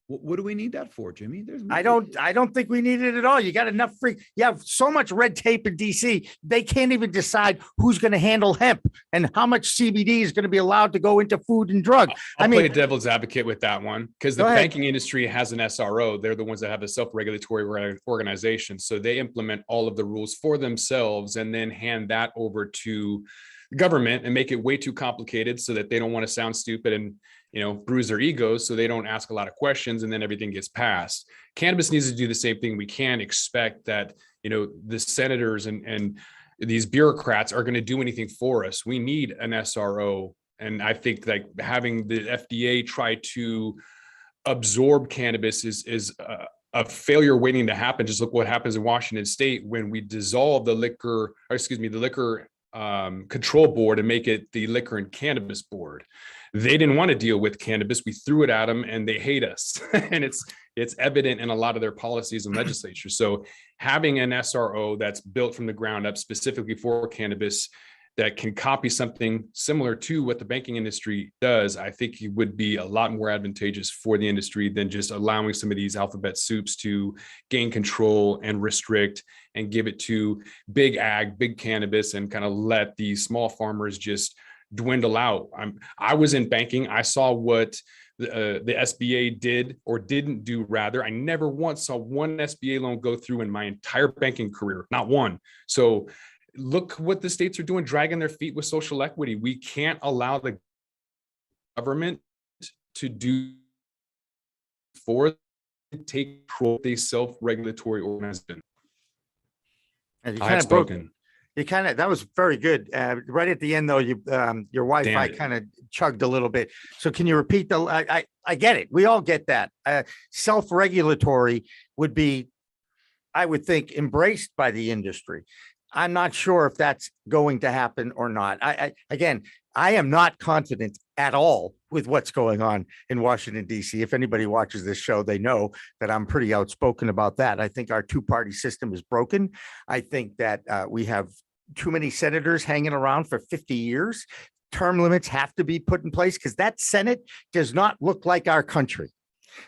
What do we need that for, Jimmy? I don't think we need it at all. You got enough you have so much red tape in DC. They can't even decide who's going to handle hemp and how much CBD is going to be allowed to go into food and drug. I'll play devil's advocate with that one, because the Go ahead. banking industry has an SRO. They're the ones that have a self-regulatory organization. So they implement all of the rules for themselves and then hand that over to the government and make it way too complicated so that they don't want to sound stupid and bruise their egos, so they don't ask a lot of questions and then everything gets passed. Cannabis needs to do the same thing. We can't expect that, the senators and these bureaucrats are going to do anything for us. We need an SRO. And I think like having the FDA try to absorb cannabis is a failure waiting to happen. Just look what happens in Washington State when we dissolve the liquor control board and make it the liquor and cannabis board. They didn't want to deal with cannabis. We threw it at them and they hate us. And it's evident in a lot of their policies and legislature. So having an SRO that's built from the ground up specifically for cannabis that can copy something similar to what the banking industry does, I think it would be a lot more advantageous for the industry than just allowing some of these alphabet soups to gain control and restrict and give it to big ag, big cannabis, and kind of let these small farmers just dwindle out. I was in banking. I saw what the SBA did or didn't do, rather. I never once saw one SBA loan go through in my entire banking career, not one. So look what the states are doing, dragging their feet with social equity. We can't allow the government to do for take control of a self-regulatory organization. And you I kind have of broke. spoken. That was very good. Right at the end, though, your Wi-Fi Damn it. kind of chugged a little bit. So can you repeat I get it. We all get that. Self-regulatory would be, I would think, embraced by the industry. I'm not sure if that's going to happen or not. I am not confident at all with what's going on in Washington, D.C. If anybody watches this show, they know that I'm pretty outspoken about that. I think our two-party system is broken. I think that we have too many senators hanging around for 50 years. Term limits have to be put in place because that Senate does not look like our country.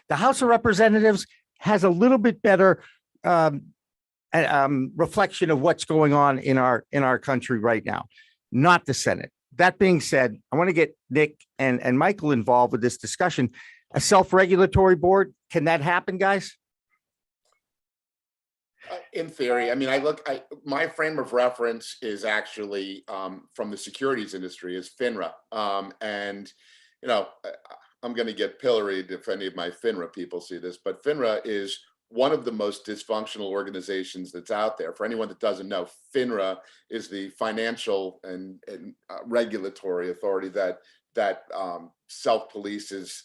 The House of Representatives has a little bit better reflection of what's going on in our country right now, not the Senate. That being said, I want to get Nick and Michael involved with this discussion. A self-regulatory board, can that happen, guys? In theory, I mean, my frame of reference is actually from the securities industry, is FINRA. And, I'm going to get pilloried if any of my FINRA people see this, but FINRA is one of the most dysfunctional organizations that's out there. For anyone that doesn't know, FINRA is the financial and regulatory authority that self-polices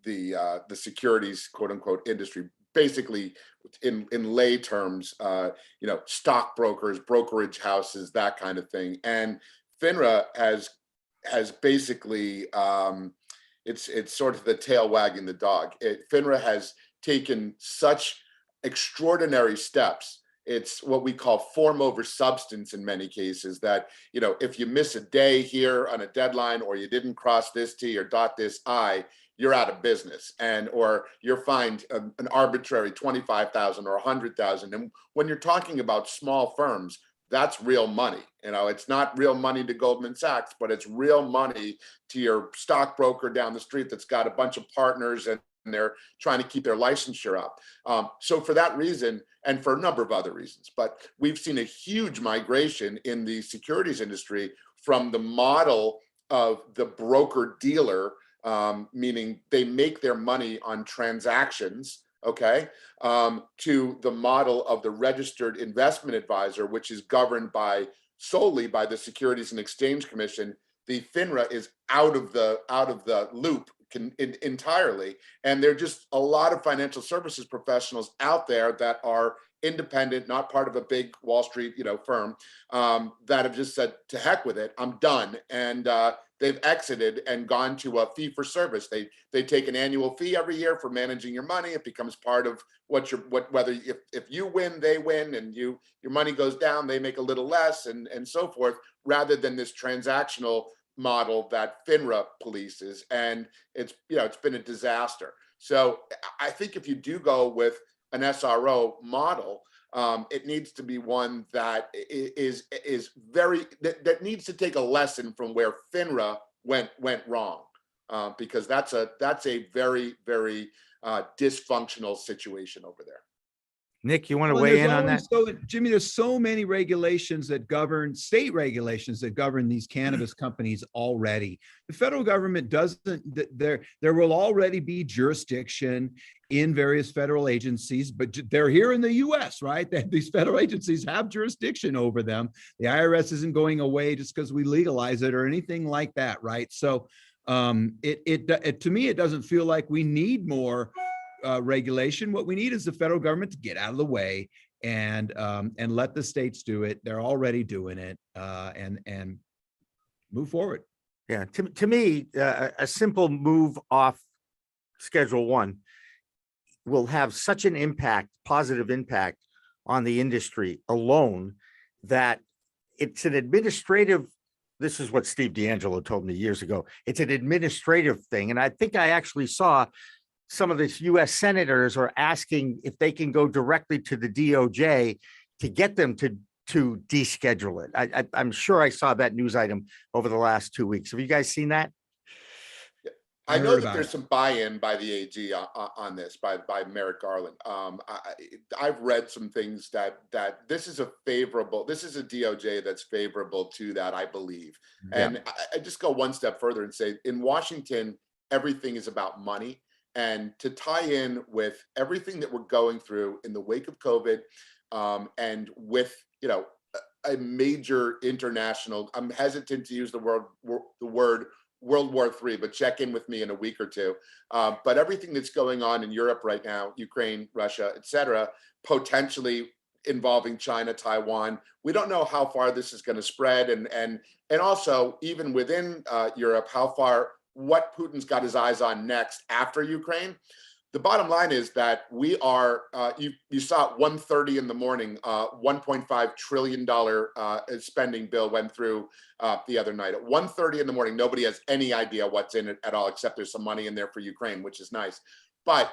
the securities, quote unquote, industry. Basically, in lay terms, stockbrokers, brokerage houses, that kind of thing. And FINRA has basically it's sort of the tail wagging the dog. FINRA has taken such extraordinary steps. It's what we call form over substance in many cases, that, if you miss a day here on a deadline, or you didn't cross this T or dot this I, you're out of business, or you're fined an arbitrary $25,000 or $100,000. And when you're talking about small firms, that's real money. It's not real money to Goldman Sachs, but it's real money to your stockbroker down the street that's got a bunch of partners and they're trying to keep their licensure up. So for that reason, and for a number of other reasons, but we've seen a huge migration in the securities industry from the model of the broker dealer, meaning they make their money on transactions, to the model of the registered investment advisor, which is governed solely by the Securities and Exchange Commission. The FINRA is out of the loop entirely, and there are just a lot of financial services professionals out there that are independent, not part of a big Wall Street, firm, that have just said, to heck with it, I'm done. And they've exited and gone to a fee for service. They take an annual fee every year for managing your money. It becomes part of whether if you win, they win, and your money goes down, they make a little less, and so forth, rather than this transactional model that FINRA polices. And it's been a disaster. So I think if you do go with an SRO model, it needs to be one that is very that needs to take a lesson from where FINRA went wrong, because that's a very, very dysfunctional situation over there. Nick, you want to Well, weigh in on that? So, Jimmy, there's so many regulations that govern, state regulations that govern these cannabis companies already. The federal government doesn't, there will already be jurisdiction in various federal agencies, but they're here in the US, right? These federal agencies have jurisdiction over them. The IRS isn't going away just because we legalize it or anything like that, right? So to me, it doesn't feel like we need more regulation. What we need is the federal government to get out of the way and let the states do it. They're already doing it, and move forward. Yeah, to me, a simple move off Schedule 1 will have such an impact, positive impact on the industry alone, that it's an administrative. This is what Steve D'Angelo told me years ago. It's an administrative thing, and I think I actually saw some of these U.S. senators are asking if they can go directly to the DOJ to get them to deschedule it. I'm sure I saw that news item over the last 2 weeks. Have you guys seen that? I know that there's some buy-in by the AG on this, by Merrick Garland. I've read some things that this is a DOJ that's favorable to that, I believe. Yeah. And I just go one step further and say, in Washington, everything is about money. And to tie in with everything that we're going through in the wake of COVID, and with a major international, I'm hesitant to use the word World War III, but check in with me in a week or two. But everything that's going on in Europe right now, Ukraine, Russia, etc., potentially involving China, Taiwan, we don't know how far this is going to spread, and also even within Europe, what Putin's got his eyes on next after Ukraine. The bottom line is that we are, you saw at 1:30 in the morning, $1.5 trillion spending bill went through the other night. At 1:30 in the morning, nobody has any idea what's in it at all, except there's some money in there for Ukraine, which is nice. But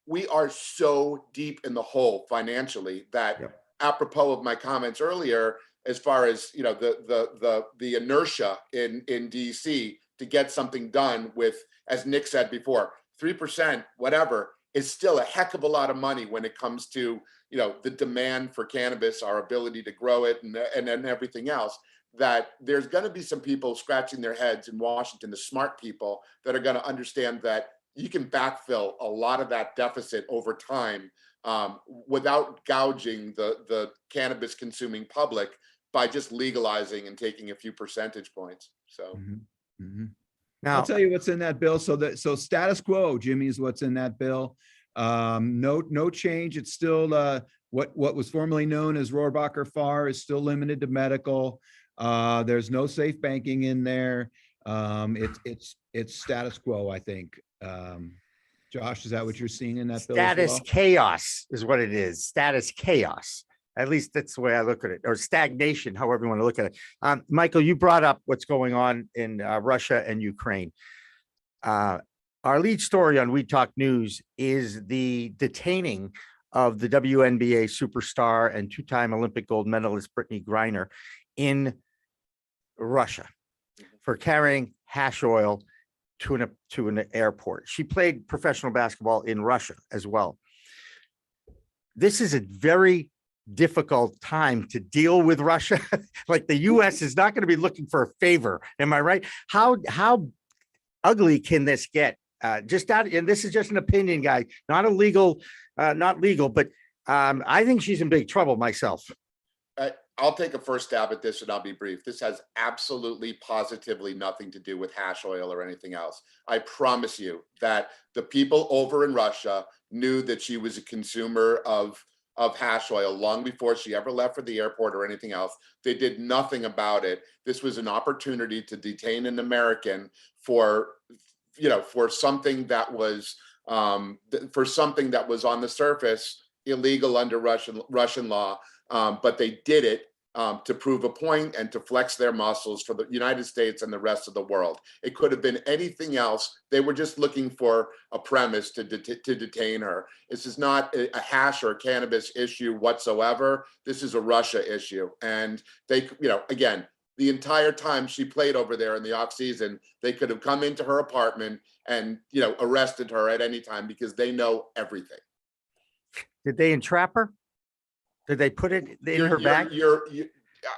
we are so deep in the hole financially that, apropos of my comments earlier, as far as the inertia in DC to get something done with, as Nick said before, 3%, whatever, is still a heck of a lot of money when it comes to, the demand for cannabis, our ability to grow it, and everything else. That there's going to be some people scratching their heads in Washington, the smart people, that are going to understand that you can backfill a lot of that deficit over time, without gouging the cannabis consuming public by just legalizing and taking a few percentage points. So. Now, I'll tell you what's in that bill. So status quo, Jimmy, is what's in that bill. No change. It's still what was formerly known as Rohrabacher Farr is still limited to medical. There's no safe banking in there. It's status quo, I think. Josh, is that what you're seeing in that bill? Status chaos is what it is. Status chaos. At least that's the way I look at it, or stagnation, however you want to look at it. Michael, you brought up what's going on in Russia and Ukraine. Our lead story on We Talk News is the detaining of the WNBA superstar and two-time Olympic gold medalist Brittany Griner in Russia for carrying hash oil to an airport. She played professional basketball in Russia as well. This is a very difficult time to deal with Russia. Like, the US is not going to be looking for a favor. Am I right? How ugly can this get? And this is just an opinion, guy, not legal, but I think she's in big trouble myself. I'll take a first stab at this, and I'll be brief. This has absolutely, positively nothing to do with hash oil or anything else. I promise you that the people over in Russia knew that she was a consumer of of hash oil long before she ever left for the airport or anything else. They did nothing about it. This was an opportunity to detain an American for, for something that was on the surface illegal under Russian law, but they did it to prove a point and to flex their muscles for the United States and the rest of the world. It could have been anything else. They were just looking for a premise to detain her. This is not a hash or a cannabis issue whatsoever. This is a Russia issue. And they, again, the entire time she played over there in the off season, they could have come into her apartment and, arrested her at any time because they know everything. Did they entrap her? Did they put it in her bag?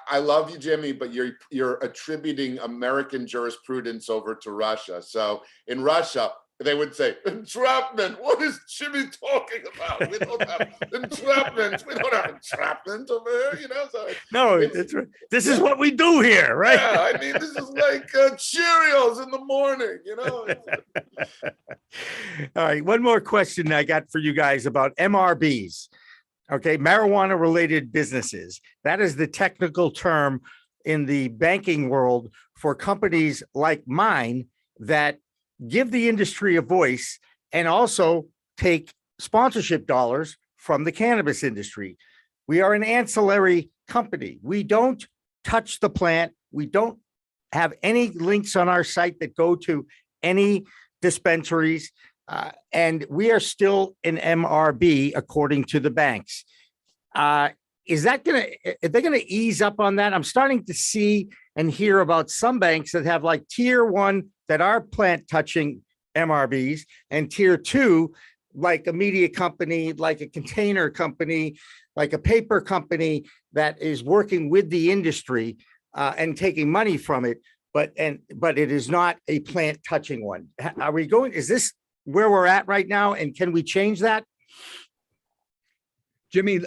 I love you, Jimmy, but you're attributing American jurisprudence over to Russia. So in Russia, they would say, entrapment. What is Jimmy talking about? We don't have entrapment. We don't have entrapment over here, So No, it's right. This is what we do here, right? Yeah, I mean, this is like Cheerios in the morning, All right, one more question I got for you guys about MRBs. Okay, marijuana related businesses. That is the technical term in the banking world for companies like mine that give the industry a voice and also take sponsorship dollars from the cannabis industry. We are an ancillary company. We don't touch the plant. We don't have any links on our site that go to any dispensaries. And we are still an MRB according to the banks. Is that are they going to ease up on that? I'm starting to see and hear about some banks that have like tier 1 that are plant touching MRBs, and tier 2, like a media company, like a container company, like a paper company that is working with the industry and taking money from it. But it is not a plant touching one. Is this where we're at right now? And can we change that? Jimmy,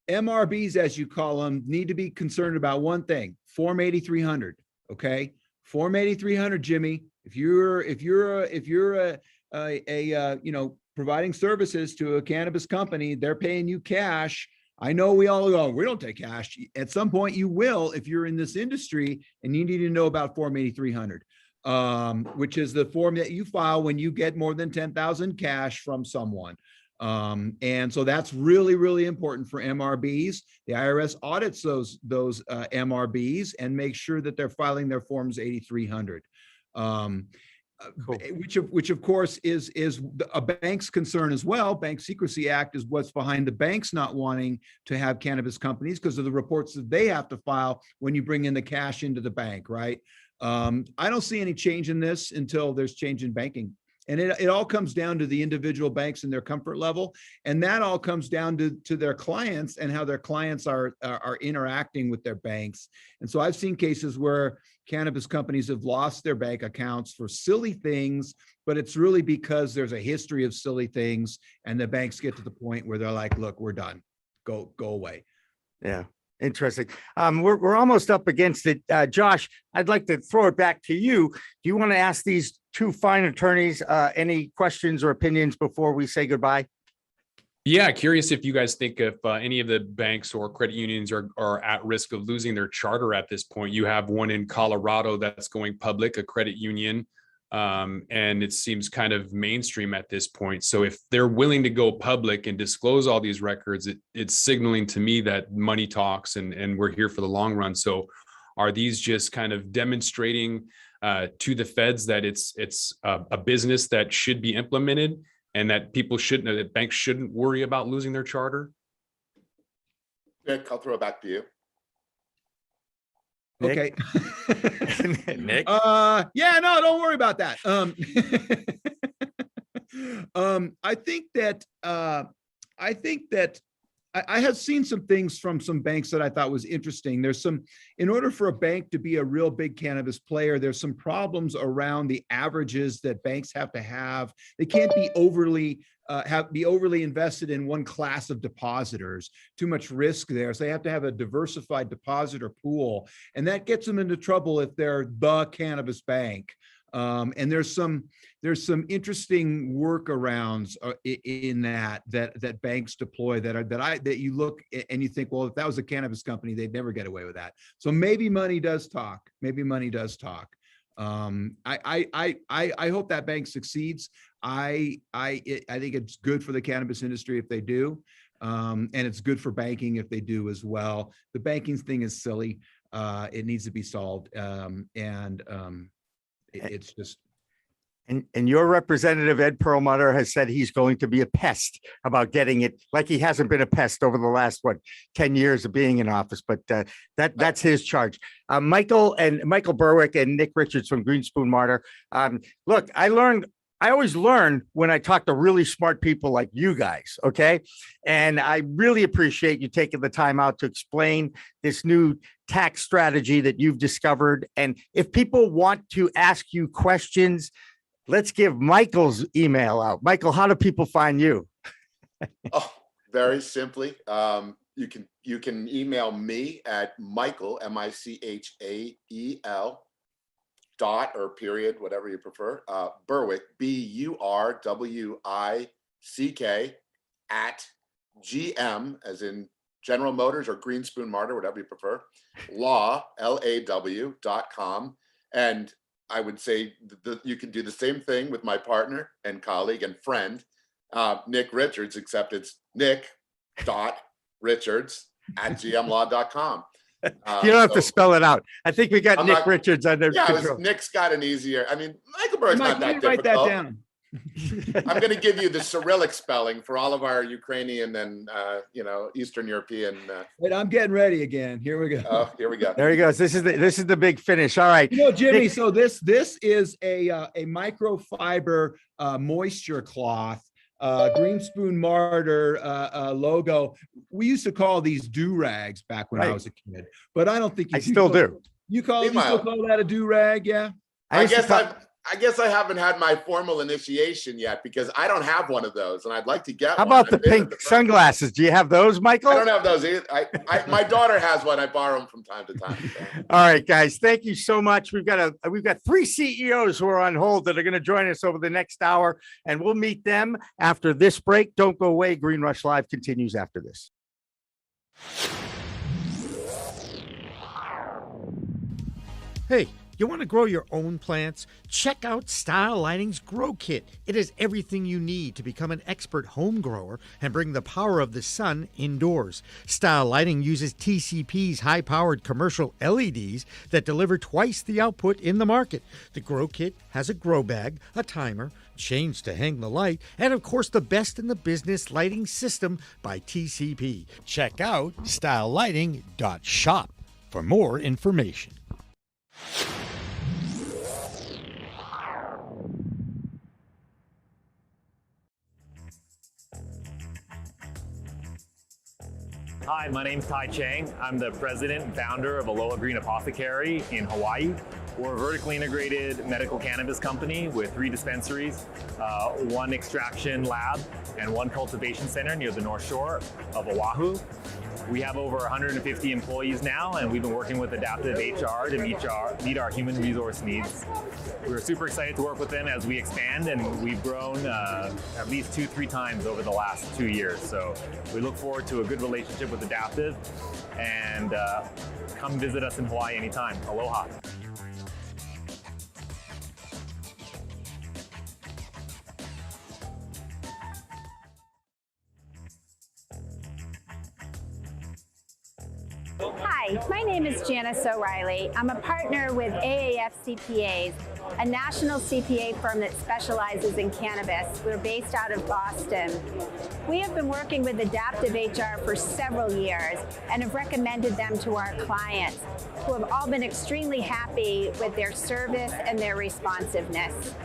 MRBs, as you call them, need to be concerned about one thing: Form 8300. Okay, Form 8300, Jimmy. If you're providing services to a cannabis company, they're paying you cash. I know we all go, we don't take cash. At some point, you will if you're in this industry, and you need to know about Form 8300. Which is the form that you file when you get more than 10,000 cash from someone. And so that's really, really important for MRBs. The IRS audits those MRBs and makes sure that they're filing their forms 8300. Cool. Which of course is a bank's concern as well. Bank Secrecy Act is what's behind the banks not wanting to have cannabis companies because of the reports that they have to file when you bring in the cash into the bank, right? I don't see any change in this until there's change in banking. And it all comes down to the individual banks and their comfort level. And that all comes down to their clients and how their clients are interacting with their banks. And so I've seen cases where cannabis companies have lost their bank accounts for silly things, but it's really because there's a history of silly things. And the banks get to the point where they're like, look, we're done. Go away. Yeah. Interesting. We're almost up against it. Josh, I'd like to throw it back to you. Do you want to ask these two fine attorneys any questions or opinions before we say goodbye? Yeah, curious if you guys think if any of the banks or credit unions are at risk of losing their charter at this point. You have one in Colorado that's going public, a credit union, and it seems kind of mainstream at this point. So if they're willing to go public and disclose all these records, it's signaling to me that money talks and we're here for the long run. So are these just kind of demonstrating to the feds that it's a business that should be implemented and that that banks shouldn't worry about losing their charter? Nick, I'll throw it back to you. Okay. Nick? Yeah, no, don't worry about that. I think that I have seen some things from some banks that I thought was interesting. In order for a bank to be a real big cannabis player, there's some problems around the averages that banks have to have. They can't be overly invested in one class of depositors. Too much risk there. So they have to have a diversified depositor pool. And that gets them into trouble if they're the cannabis bank. And there's some interesting workarounds in that banks deploy that you look and you think, well, if that was a cannabis company, they'd never get away with that. So maybe money does talk. Maybe money does talk. I hope that bank succeeds. I think it's good for the cannabis industry if they do. And it's good for banking if they do as well. The banking thing is silly. It needs to be solved. It's just. And your representative, Ed Perlmutter, has said he's going to be a pest about getting it, like he hasn't been a pest over the last, 10 years of being in office, but that's his charge. Michael Burwick and Nick Richards from Greenspoon Marder. Look, I always learn when I talk to really smart people like you guys, okay? And I really appreciate you taking the time out to explain this new tax strategy that you've discovered. And if people want to ask you questions, let's give Michael's email out. Michael, how do people find you? Oh, very simply. You can email me at Michael, Michael, dot or period, whatever you prefer, Burwick, Burwick, at GM, as in General Motors or Greenspoon Marder, whatever you prefer, law.com. And I would say you can do the same thing with my partner and colleague and friend, Nick Richards, except it's nick.richards@gmlaw.com. You don't have to spell it out. I think we got Nick Richards under control. Nick's got an easier. I mean, Michael Burr's not that write difficult. that down. I'm going to give you the Cyrillic spelling for all of our Ukrainian and Eastern European. Wait, I'm getting ready again. Here we go. Oh, here we go. There he goes. This is the big finish. All right, Jimmy. Nick, So this is a microfiber moisture cloth. Greenspoon Marder logo. We used to call these do-rags back when I was a kid, but I don't think I still do. You still call that a do-rag? Yeah. I guess I haven't had my formal initiation yet because I don't have one of those, and I'd like to get. How about the pink sunglasses? Do you have those, Michael? I don't have those either. My daughter has one. I borrow them from time to time. So. All right, guys. Thank you so much. We've got 3 CEOs who are on hold that are going to join us over the next hour, and we'll meet them after this break. Don't go away. Green Rush Live continues after this. Hey, you want to grow your own plants? Check out Style Lighting's Grow Kit. It has everything you need to become an expert home grower and bring the power of the sun indoors. Style Lighting uses TCP's high-powered commercial LEDs that deliver twice the output in the market. The Grow Kit has a grow bag, a timer, chains to hang the light, and of course the best in the business lighting system by TCP. Check out stylelighting.shop for more information. Hi, my name's Tai Chang. I'm the president and founder of Aloha Green Apothecary in Hawaii. We're a vertically integrated medical cannabis company with 3 dispensaries, 1 extraction lab, and 1 cultivation center near the North Shore of Oahu. We have over 150 employees now, and we've been working with Adaptive HR to meet our human resource needs. We're super excited to work with them as we expand, and we've grown at least 2-3 times over the last 2 years. So we look forward to a good relationship with Adaptive, and come visit us in Hawaii anytime. Aloha. Hi, my name is Janice O'Reilly. I'm a partner with AAF CPAs, a national CPA firm that specializes in cannabis. We're based out of Boston. We have been working with Adaptive HR for several years and have recommended them to our clients, who have all been extremely happy with their service and their responsiveness.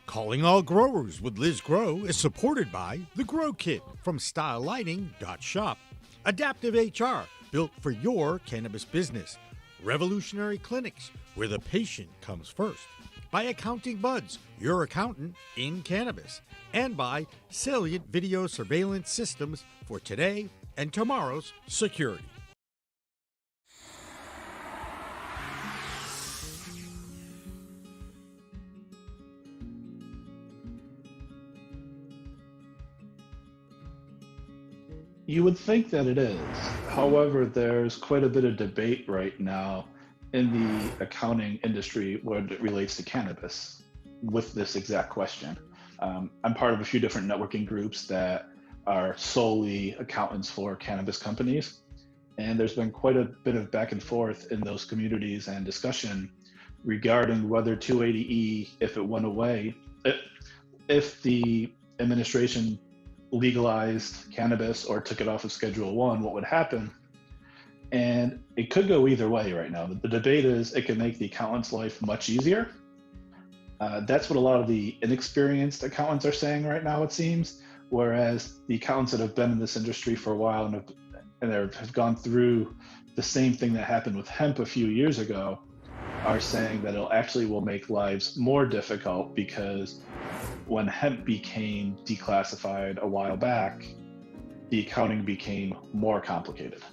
Calling All Growers with Liz Grow is supported by The Grow Kit from stylelighting.shop, Adaptive HR, built for your cannabis business, Revolutionary Clinics, where the patient comes first, by Accounting Buds, your accountant in cannabis, and by Salient Video Surveillance Systems for today and tomorrow's security. You would think that it is. However, there's quite a bit of debate right now in the accounting industry when it relates to cannabis with this exact question. I'm part of a few different networking groups that are solely accountants for cannabis companies. And there's been quite a bit of back and forth in those communities and discussion regarding whether 280E, if it went away, if the administration legalized cannabis or took it off of Schedule 1, what would happen? And it could go either way right now. The debate is it could make the accountant's life much easier. That's what a lot of the inexperienced accountants are saying right now, it seems. Whereas the accountants that have been in this industry for a while and have gone through the same thing that happened with hemp a few years ago are saying that it actually will make lives more difficult, because when hemp became declassified a while back, the accounting became more complicated.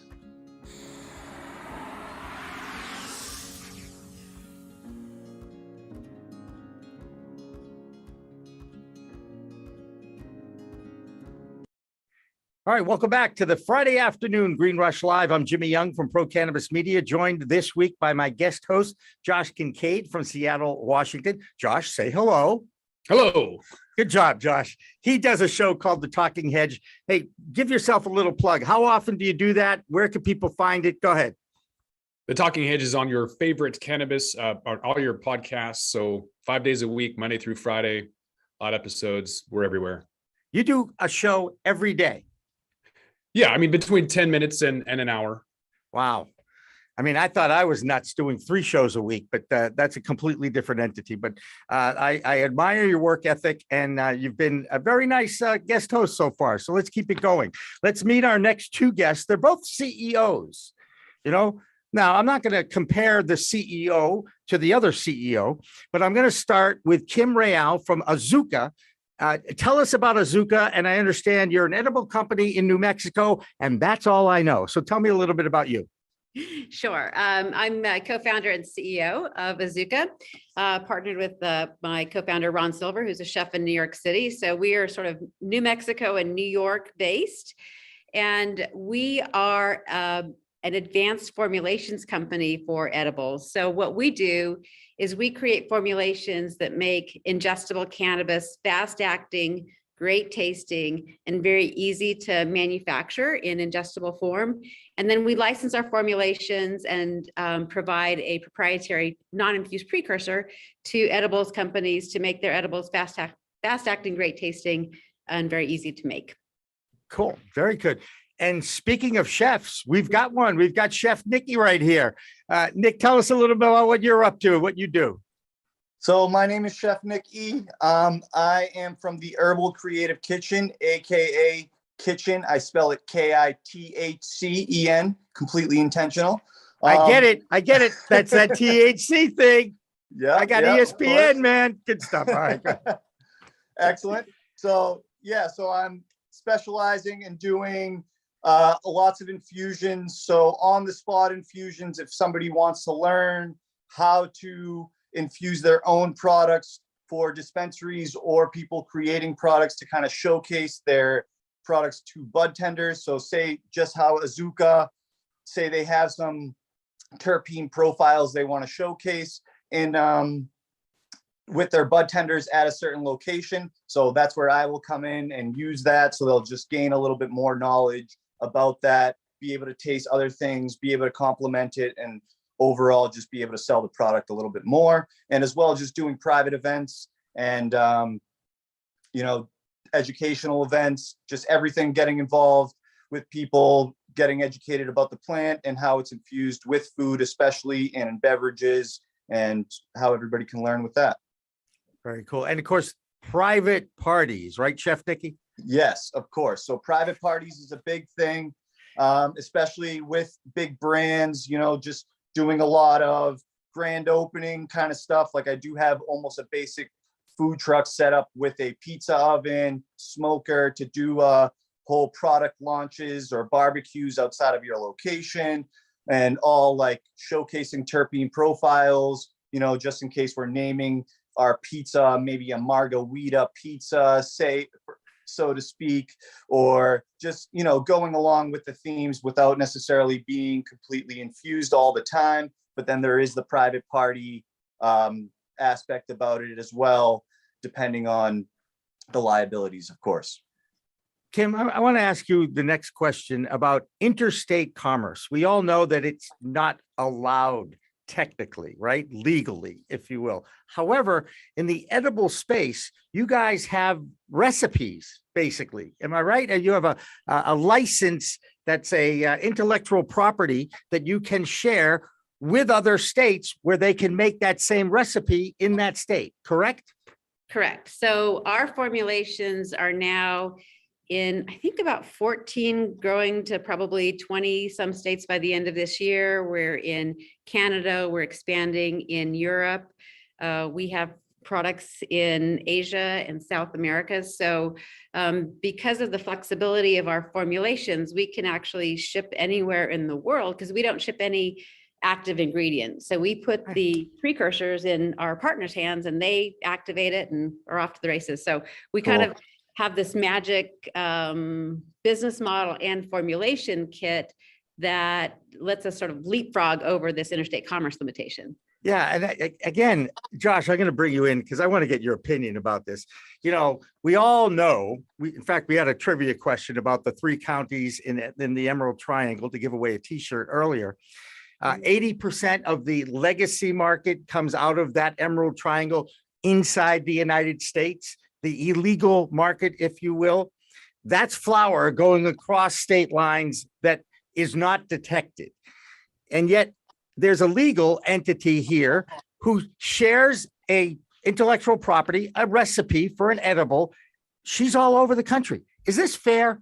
All right, welcome back to the Friday afternoon Green Rush Live. I'm Jimmy Young from Pro Cannabis Media, joined this week by my guest host, Josh Kincaid from Seattle, Washington. Josh, say hello. Hello. Good job, Josh. He does a show called The Talking Hedge. Hey, give yourself a little plug. How often do you do that? Where can people find it? Go ahead. The Talking Hedge is on your favorite cannabis, on all your podcasts. So 5 days a week, Monday through Friday, odd episodes. We're everywhere. You do a show every day. Yeah, I mean, between 10 minutes and an hour. Wow. I mean, I thought I was nuts doing 3 shows a week, but that's a completely different entity. But I admire your work ethic, and you've been a very nice guest host so far. So let's keep it going. Let's meet our next 2 guests. They're both CEOs. You know, now I'm not going to compare the CEO to the other CEO, but I'm going to start with Kim Rael from Azuca. Tell us about Azuca, and I understand you're an edible company in New Mexico, and that's all I know. So tell me a little bit about you. Sure. I'm a co-founder and CEO of Azuca, partnered with my co-founder, Ron Silver, who's a chef in New York City. So we are sort of New Mexico and New York based, and we are an advanced formulations company for edibles. So what we do is we create formulations that make ingestible cannabis fast acting, great tasting, and very easy to manufacture in ingestible form. And then we license our formulations and provide a proprietary non-infused precursor to edibles companies to make their edibles fast acting, great tasting, and very easy to make. Cool. Very good. And speaking of chefs, we've got one. We've got Chef Nickie right here. Nick, tell us a little bit about what you're up to, what you do. So my name is Chef Nickie. I am from the Herbal Creative Kitchen, aka kitchen. I spell it KITHCEN, completely intentional. I get it. That's that THC thing. Yeah, I got ESPN, man. Good stuff. All right. Excellent. So I'm specializing in doing lots of infusions. So on the spot infusions, if somebody wants to learn how to infuse their own products for dispensaries or people creating products to kind of showcase their products to bud tenders. So say just how Azuca, say they have some terpene profiles they want to showcase and with their bud tenders at a certain location. So that's where I will come in and use that. So they'll just gain a little bit more knowledge about that, be able to taste other things, be able to complement it, and overall just be able to sell the product a little bit more. And as well, just doing private events and, educational events, just everything, getting involved with people, getting educated about the plant and how it's infused with food, especially, and in beverages, and how everybody can learn with that. Very cool. And of course, private parties, right, Chef Nickie? Yes, of course. So private parties is a big thing, especially with big brands, just doing a lot of grand opening kind of stuff. Like I do have almost a basic food truck set up with a pizza oven, smoker to do whole product launches or barbecues outside of your location, and all like showcasing terpene profiles, you know, just in case we're naming our pizza, maybe a margarita pizza, say, so to speak, or just, you know, going along with the themes without necessarily being completely infused all the time. But then there is the private party aspect about it as well, depending on the liabilities, of course. Kim, I want to ask you the next question about interstate commerce. We all know that it's not allowed technically, right? Legally, if you will. However, in the edible space, you guys have recipes, basically. Am I right? You have a license that's a intellectual property that you can share with other states where they can make that same recipe in that state, correct? Correct. So our formulations are now in, I think, about 14, growing to probably 20 some states by the end of this year. We're in Canada, we're expanding in Europe. We have products in Asia and South America. So because of the flexibility of our formulations, we can actually ship anywhere in the world because we don't ship any active ingredients. So we put the precursors in our partners' hands and they activate it and are off to the races. So we kind of have this magic business model and formulation kit that lets us sort of leapfrog over this interstate commerce limitation. Yeah. And again, Josh, I'm going to bring you in because I want to get your opinion about this. You know, we all know, in fact, we had a trivia question about the 3 counties in the Emerald Triangle to give away a t-shirt earlier. 80% of the legacy market comes out of that Emerald Triangle inside the United States. The illegal market, if you will, that's flower going across state lines that is not detected. And yet there's a legal entity here who shares a intellectual property, a recipe for an edible. She's all over the country. Is this fair?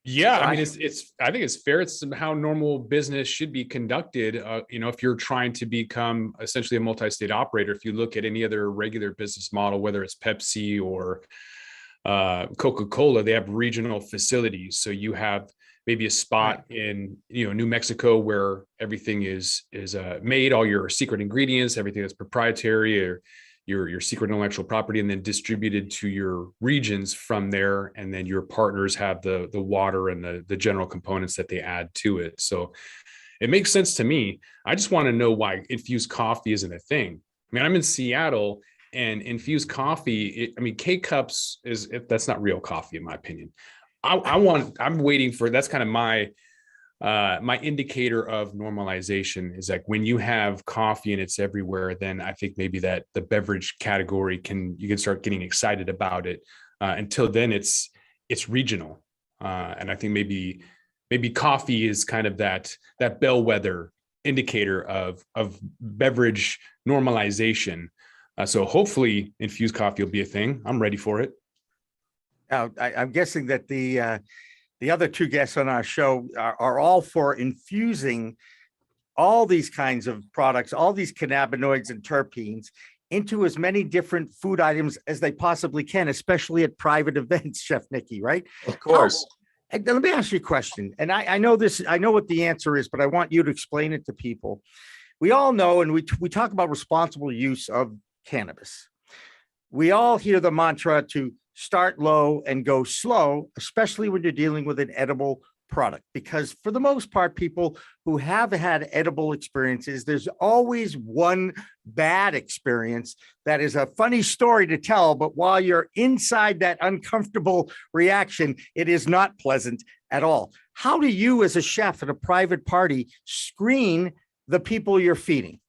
Yeah, I mean, I think it's fair. It's how normal business should be conducted. You know, if you're trying to become essentially a multi-state operator, if you look at any other regular business model, whether it's Pepsi or Coca-Cola, they have regional facilities. So you have maybe a spot in, you know, New Mexico where everything is made, all your secret ingredients, everything that's proprietary, or your secret intellectual property, and then distributed to your regions from there. And then your partners have the water and the general components that they add to it. So it makes sense to me. I just want to know why infused coffee isn't a thing. I mean, I'm in Seattle and infused coffee, I mean, K-Cups that's not real coffee, in my opinion. I'm waiting for, that's kind of my indicator of normalization is like when you have coffee and it's everywhere, then I think maybe that the beverage category you can start getting excited about it. Until then it's regional. And I think maybe coffee is kind of that bellwether indicator of beverage normalization. So hopefully infused coffee will be a thing. I'm ready for it. Now, I'm guessing that the other 2 guests on our show are all for infusing all these kinds of products, all these cannabinoids and terpenes into as many different food items as they possibly can, especially at private events, Chef Nickie, right? Of course. Let me ask you a question. And I know what the answer is, but I want you to explain it to people. We all know, and we talk about responsible use of cannabis. We all hear the mantra to start low and go slow, especially when you're dealing with an edible product, because for the most part, people who have had edible experiences, there's always one bad experience that is a funny story to tell, but while you're inside that uncomfortable reaction, it is not pleasant at all. How do you, as a chef at a private party, screen the people you're feeding?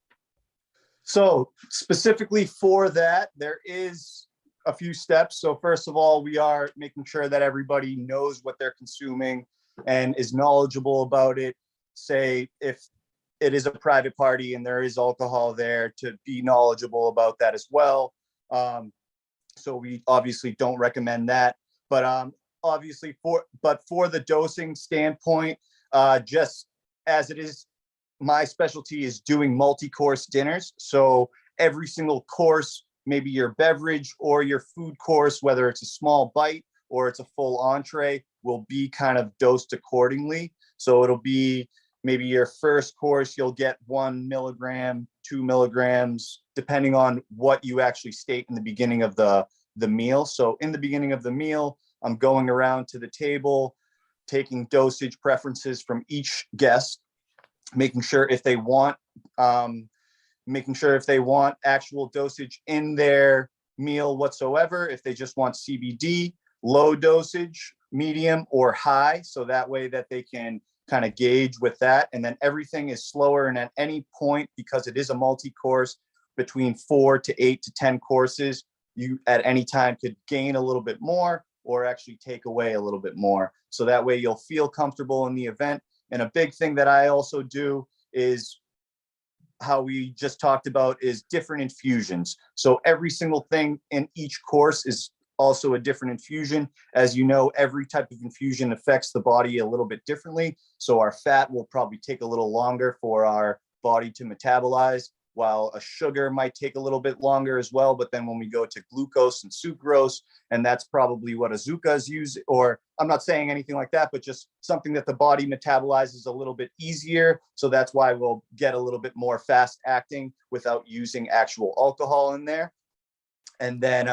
So specifically for that, there is a few steps. So first of all, we are making sure that everybody knows what they're consuming and is knowledgeable about it. Say if it is a private party and there is alcohol there, to be knowledgeable about that as well. So we obviously don't recommend that, but obviously for the dosing standpoint, just as it is, my specialty is doing multi-course dinners. So every single course maybe your beverage or your food course, whether it's a small bite or it's a full entree, will be kind of dosed accordingly. So it'll be maybe your first course, you'll get 1 milligram, 2 milligrams, depending on what you actually state in the beginning of the meal. So in the beginning of the meal, I'm going around to the table, taking dosage preferences from each guest, making sure if they want actual dosage in their meal whatsoever, if they just want CBD, low dosage, medium, or high, so that way that they can kind of gauge with that. And then everything is slower, and at any point, because it is a multi-course, between 4 to 8 to 10 courses, you at any time could gain a little bit more or actually take away a little bit more. So that way you'll feel comfortable in the event. And a big thing that I also do is how we just talked about is different infusions. So every single thing in each course is also a different infusion. As you know, every type of infusion affects the body a little bit differently. So our fat will probably take a little longer for our body to metabolize, while a sugar might take a little bit longer as well. But then when we go to glucose and sucrose, and that's probably what Azuca is using, or I'm not saying anything like that, but just something that the body metabolizes a little bit easier. So that's why we'll get a little bit more fast acting without using actual alcohol in there. And then,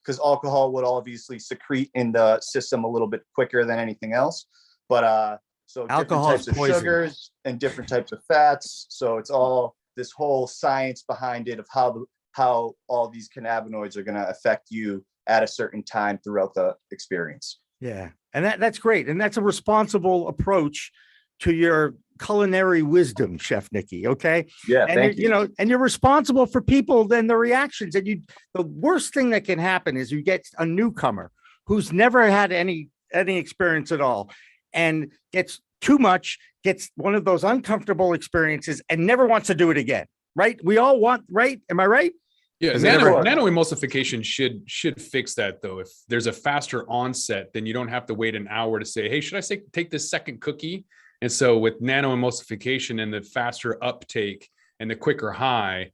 because alcohol would obviously secrete in the system a little bit quicker than anything else. But so Alcohol different is types of poison. sugars and different types of fats. So it's all this whole science behind it of how all these cannabinoids are going to affect you at a certain time throughout the experience. Yeah. And that's great. And that's a responsible approach to your culinary wisdom, Chef Nickie. Okay. Yeah. And Thank you. you know, and you're responsible for people, then the reactions. And the worst thing that can happen is you get a newcomer who's never had any experience at all and gets too much, gets one of those uncomfortable experiences and never wants to do it again. Right. We all want, right? Am I right? Yeah, nano emulsification should fix that though. If there's a faster onset, then you don't have to wait an hour to say, hey, should I take this second cookie? And so with nano emulsification and the faster uptake and the quicker high,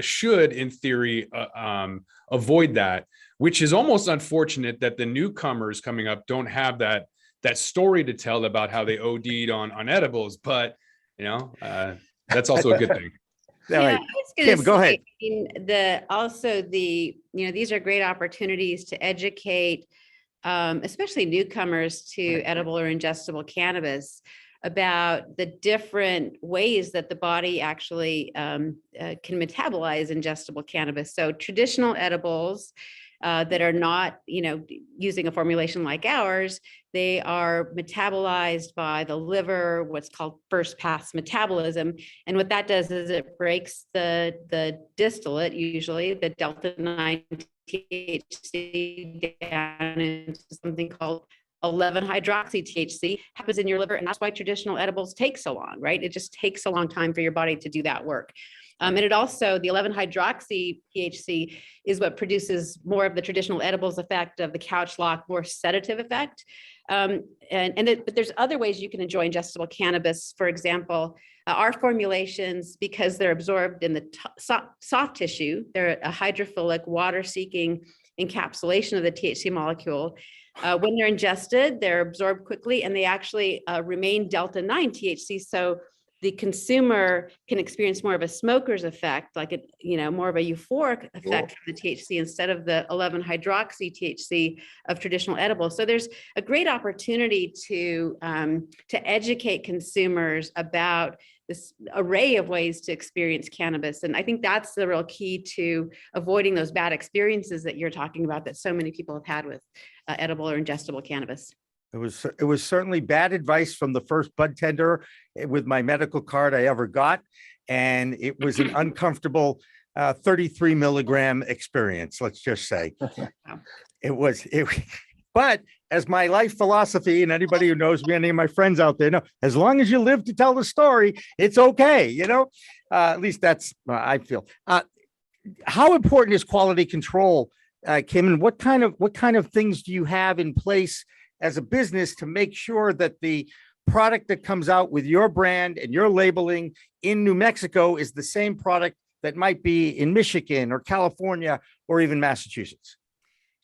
should in theory avoid that, which is almost unfortunate that the newcomers coming up don't have that story to tell about how they OD'd on edibles. But you know, that's also a good thing. Yeah, Right. I was gonna Kim, go say, ahead. I mean, these are great opportunities to educate, especially newcomers to edible or ingestible cannabis, about the different ways that the body actually can metabolize ingestible cannabis. So traditional edibles that are not, using a formulation like ours, they are metabolized by the liver, what's called first pass metabolism. And what that does is it breaks the distillate, usually the delta 9 THC, down into something called 11-hydroxy THC, happens in your liver. And that's why traditional edibles take so long, right? It just takes a long time for your body to do that work. And it also, the 11-hydroxy THC is what produces more of the traditional edibles effect of the couch lock, more sedative effect. But there's other ways you can enjoy ingestible cannabis. For example, our formulations, because they're absorbed in the soft tissue, they're a hydrophilic, water-seeking encapsulation of the THC molecule. When they're ingested, they're absorbed quickly, and they actually remain delta 9 THC. So the consumer can experience more of a smoker's effect, like more of a euphoric effect from the THC instead of the 11-hydroxy THC of traditional edibles. So there's a great opportunity to educate consumers about this array of ways to experience cannabis. And I think that's the real key to avoiding those bad experiences that you're talking about that so many people have had with edible or ingestible cannabis. It was certainly bad advice from the first bud tender with my medical card I ever got. And it was an uncomfortable 33 milligram experience, let's just say. But as my life philosophy, and anybody who knows me, any of my friends out there know, as long as you live to tell the story, it's okay. At least that's I feel. How important is quality control, Kim? And what kind of things do you have in place as a business to make sure that the product that comes out with your brand and your labeling in New Mexico is the same product that might be in Michigan or California or even Massachusetts?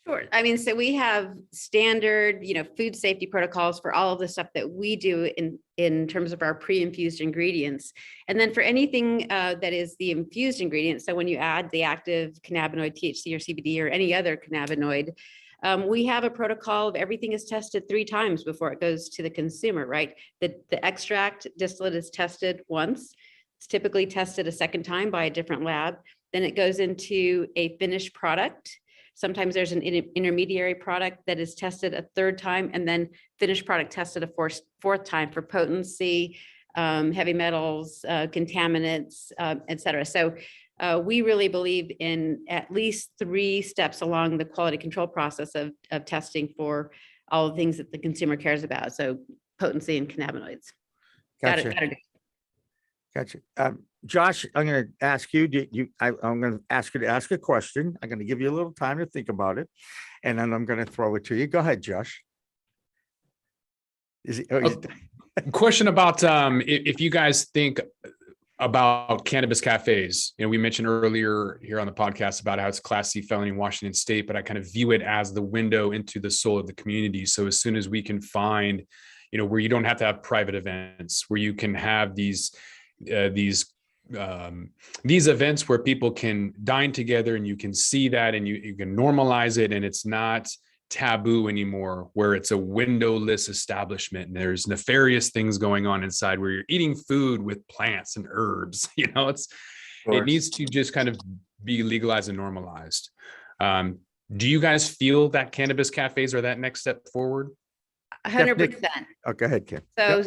Sure. I mean, so we have standard, food safety protocols for all of the stuff that we do in terms of our pre-infused ingredients. And then for anything that is the infused ingredient, so when you add the active cannabinoid, THC or CBD or any other cannabinoid, we have a protocol of everything is tested 3 times before it goes to the consumer, right? The extract distillate is tested once. It's typically tested a second time by a different lab. Then it goes into a finished product. Sometimes there's an intermediary product that is tested a 3rd time, and then finished product tested a 4th time for potency, heavy metals, contaminants, et cetera. So we really believe in at least 3 steps along the quality control process of testing for all the things that the consumer cares about. So potency and cannabinoids. Gotcha. Got it. Gotcha. Josh, I'm going to ask you, I'm going to ask you to ask a question. I'm going to give you a little time to think about it, and then I'm going to throw it to you. Go ahead, Josh. Question about if you guys think about cannabis cafes. We mentioned earlier here on the podcast about how it's Class C felony in Washington State, but I kind of view it as the window into the soul of the community. So as soon as we can find, where you don't have to have private events, where you can have these events where people can dine together and you can see that and you can normalize it, and it's not taboo anymore, where it's a windowless establishment and there's nefarious things going on inside where you're eating food with plants and herbs. It needs to just kind of be legalized and normalized. Do you guys feel that cannabis cafes are that next step forward? 100%. Oh, go ahead, Kim. So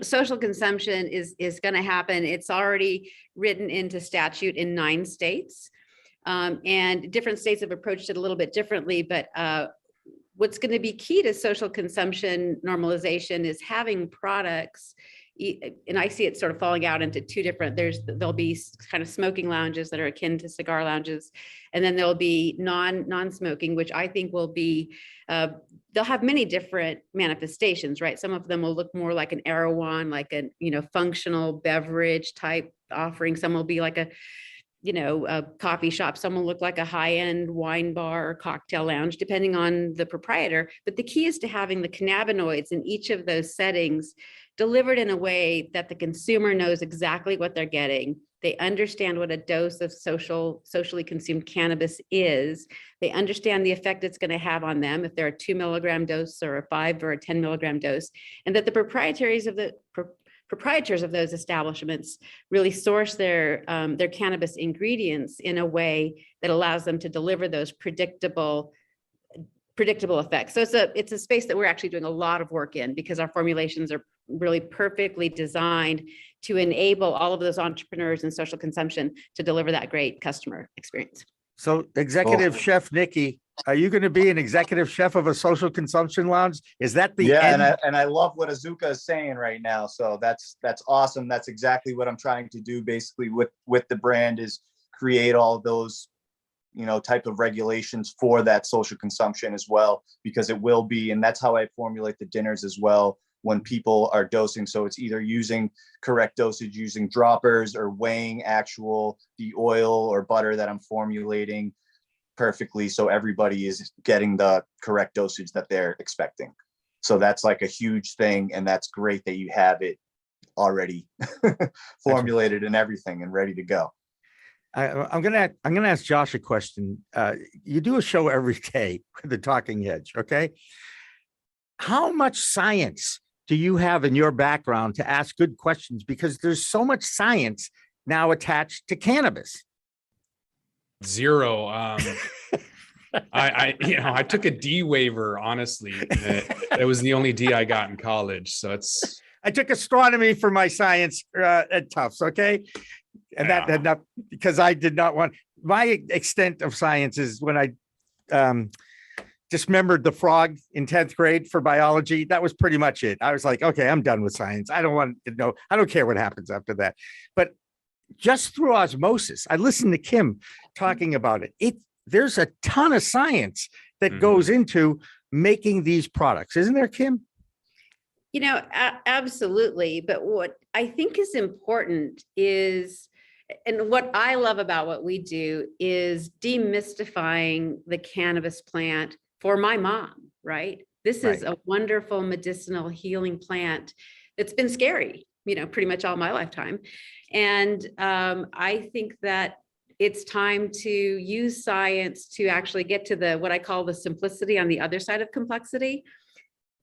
social consumption is going to happen. It's already written into statute in 9 states. And different states have approached it a little bit differently, but what's going to be key to social consumption normalization is having products, and I see it sort of falling out into 2 different, there'll be kind of smoking lounges that are akin to cigar lounges, and then there'll be non-smoking, which I think will be, they'll have many different manifestations, right? Some of them will look more like an Erewhon, like a, functional beverage type offering. Some will be like a coffee shop. Some will look like a high-end wine bar or cocktail lounge, depending on the proprietor. But the key is to having the cannabinoids in each of those settings delivered in a way that the consumer knows exactly what they're getting. They understand what a dose of socially consumed cannabis is. They understand the effect it's going to have on them if they're a 2 milligram dose or a 5 or a 10 milligram dose, and that the proprietors of those establishments really source their cannabis ingredients in a way that allows them to deliver those predictable effects. So it's a space that we're actually doing a lot of work in, because our formulations are really perfectly designed to enable all of those entrepreneurs and social consumption to deliver that great customer experience. So Executive Chef Nickie, are you going to be an executive chef of a social consumption lounge? Is that the end? And I love what Azuca is saying right now. So that's awesome. That's exactly what I'm trying to do basically with the brand, is create all those, type of regulations for that social consumption as well, because it will be, and that's how I formulate the dinners as well when people are dosing. So it's either using correct dosage, using droppers, or weighing the oil or butter that I'm formulating perfectly, so everybody is getting the correct dosage that they're expecting. So that's like a huge thing, and that's great that you have it already formulated and everything and ready to go. I'm gonna ask Josh a question. You do a show every day with the Talking Hedge, okay? How much science do you have in your background to ask good questions? Because there's so much science now attached to cannabis. 0. I took a D waiver, honestly. It was the only D I got in college. So I took astronomy for my science at Tufts, okay? And that had not, because I did not want, my extent of science is when I dismembered the frog in 10th grade for biology. That was pretty much it. I was like, okay, I'm done with science. I don't want to know. I don't care what happens after that. But just through osmosis, I listened to Kim talking about it. There's a ton of science that goes into making these products. Isn't there, Kim? Absolutely. But what I think is important is, and what I love about what we do is demystifying the cannabis plant for my mom, right? This is a wonderful medicinal healing plant that's been scary, pretty much all my lifetime. And I think that it's time to use science to actually get to what I call the simplicity on the other side of complexity.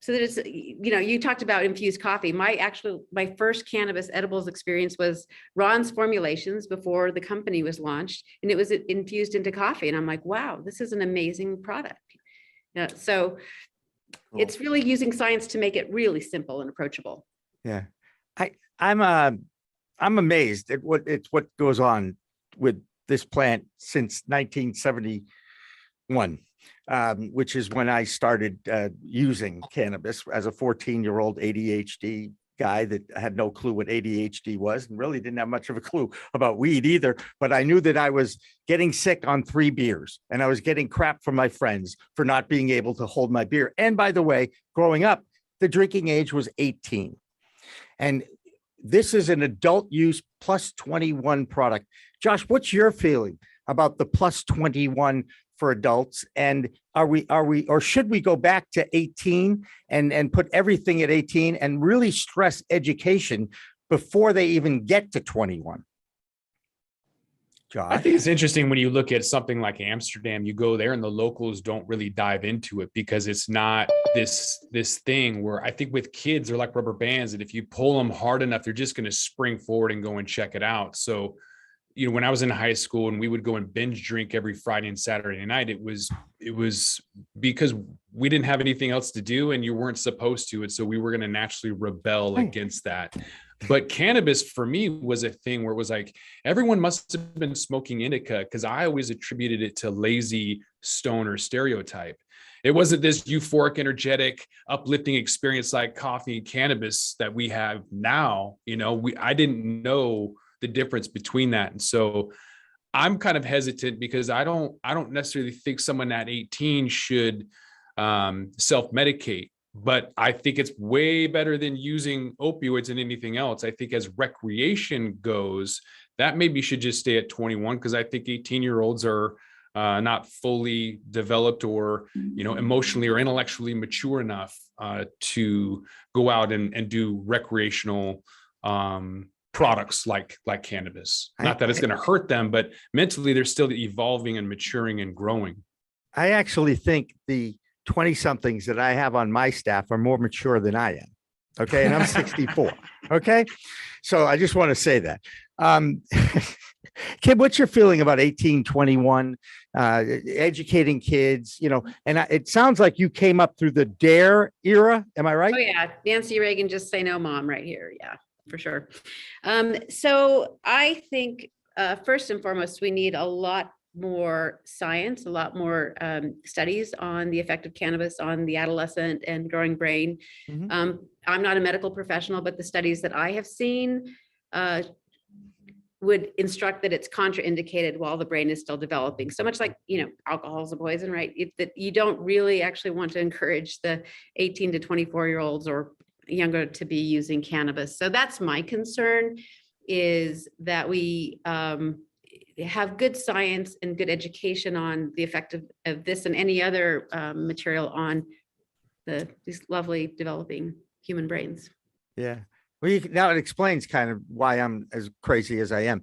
So that it's, you talked about infused coffee. My first cannabis edibles experience was Ron's formulations before the company was launched, and it was infused into coffee. And I'm like, wow, this is an amazing product. So it's really using science to make it really simple and approachable. Yeah. I'm amazed at what goes on with this plant since 1971. Which is when I started using cannabis as a 14-year-old ADHD guy that had no clue what ADHD was and really didn't have much of a clue about weed either. But I knew that I was getting sick on 3 beers and I was getting crap from my friends for not being able to hold my beer. And by the way, growing up, the drinking age was 18. And this is an adult use plus 21 product. Josh, what's your feeling about the plus 21 for adults? And or should we go back to 18 and put everything at 18 and really stress education before they even get to 21? Josh? I think it's interesting when you look at something like Amsterdam, you go there and the locals don't really dive into it because it's not this thing where I think with kids, they're like rubber bands, and if you pull them hard enough, they're just going to spring forward and go and check it out. So when I was in high school and we would go and binge drink every Friday and Saturday night, it was because we didn't have anything else to do and you weren't supposed to. And so we were going to naturally rebel against that. But cannabis for me was a thing where it was like, everyone must have been smoking indica because I always attributed it to lazy stoner stereotype. It wasn't this euphoric, energetic, uplifting experience like coffee and cannabis that we have now. I didn't know the difference between that. And so I'm kind of hesitant because I don't necessarily think someone at 18 should self-medicate, but I think it's way better than using opioids and anything else. I think as recreation goes, that maybe should just stay at 21 because I think 18-year-olds are not fully developed or, emotionally or intellectually mature enough to go out and do recreational products like cannabis. Not that it's going to hurt them, but mentally they're still evolving and maturing and growing. I actually think the 20-somethings that I have on my staff are more mature than I am. Okay. And I'm 64. Okay. So I just want to say that. Kid, what's your feeling about 18, 21, educating kids, and it sounds like you came up through the DARE era. Am I right? Oh yeah. Nancy Reagan, just say no, mom, right here. Yeah, for sure. So I think first and foremost, we need a lot more science, a lot more studies on the effect of cannabis on the adolescent and growing brain. I'm not a medical professional, but the studies that I have seen would instruct that it's contraindicated while the brain is still developing. So much like, alcohol is a poison, right? That you don't really actually want to encourage the 18 to 24-year-olds or younger to be using cannabis. So that's my concern, is that we have good science and good education on the effect of this and any other material on these lovely developing human brains. Yeah. Well, now it explains kind of why I'm as crazy as I am.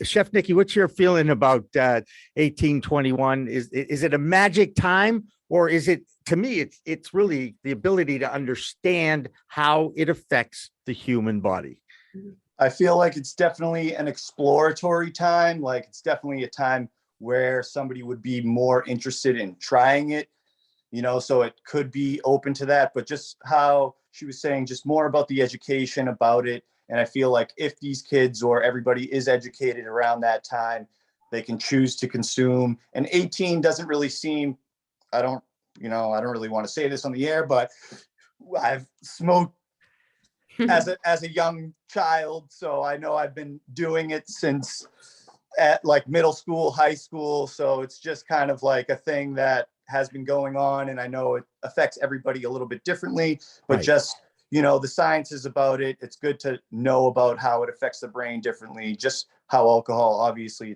Chef Nickie, what's your feeling about 1821? Is it a magic time, or is it, to me, it's really the ability to understand how it affects the human body? I feel like it's definitely an exploratory time. Like it's definitely a time where somebody would be more interested in trying it, so it could be open to that. But just how she was saying, just more about the education about it. And I feel like if these kids or everybody is educated around that time, they can choose to consume. And 18 doesn't really seem, I don't really want to say this on the air, but I've smoked as a young child. So I know I've been doing it since at like middle school, high school. So it's just kind of like a thing that has been going on. And I know it affects everybody a little bit differently, but Right. Just, the science is about it. It's good to know about how it affects the brain differently, just how alcohol, obviously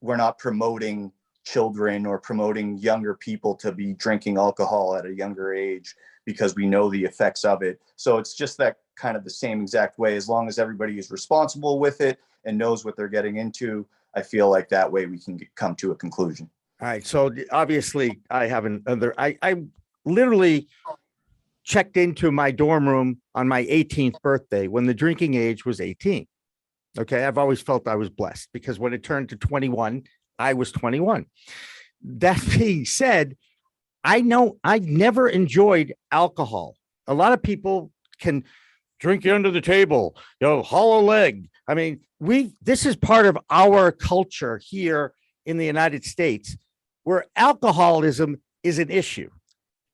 we're not promoting children or promoting younger people to be drinking alcohol at a younger age because we know the effects of it. So it's just that kind of the same exact way. As long as everybody is responsible with it and knows what they're getting into, I feel like that way we can come to a conclusion. All right. So obviously I have I literally checked into my dorm room on my 18th birthday when the drinking age was 18. Okay. I've always felt I was blessed because when it turned to 21, I was 21. That being said, I know I've never enjoyed alcohol. A lot of people can drink you under the table, hollow leg. I mean, this is part of our culture here in the United States where alcoholism is an issue.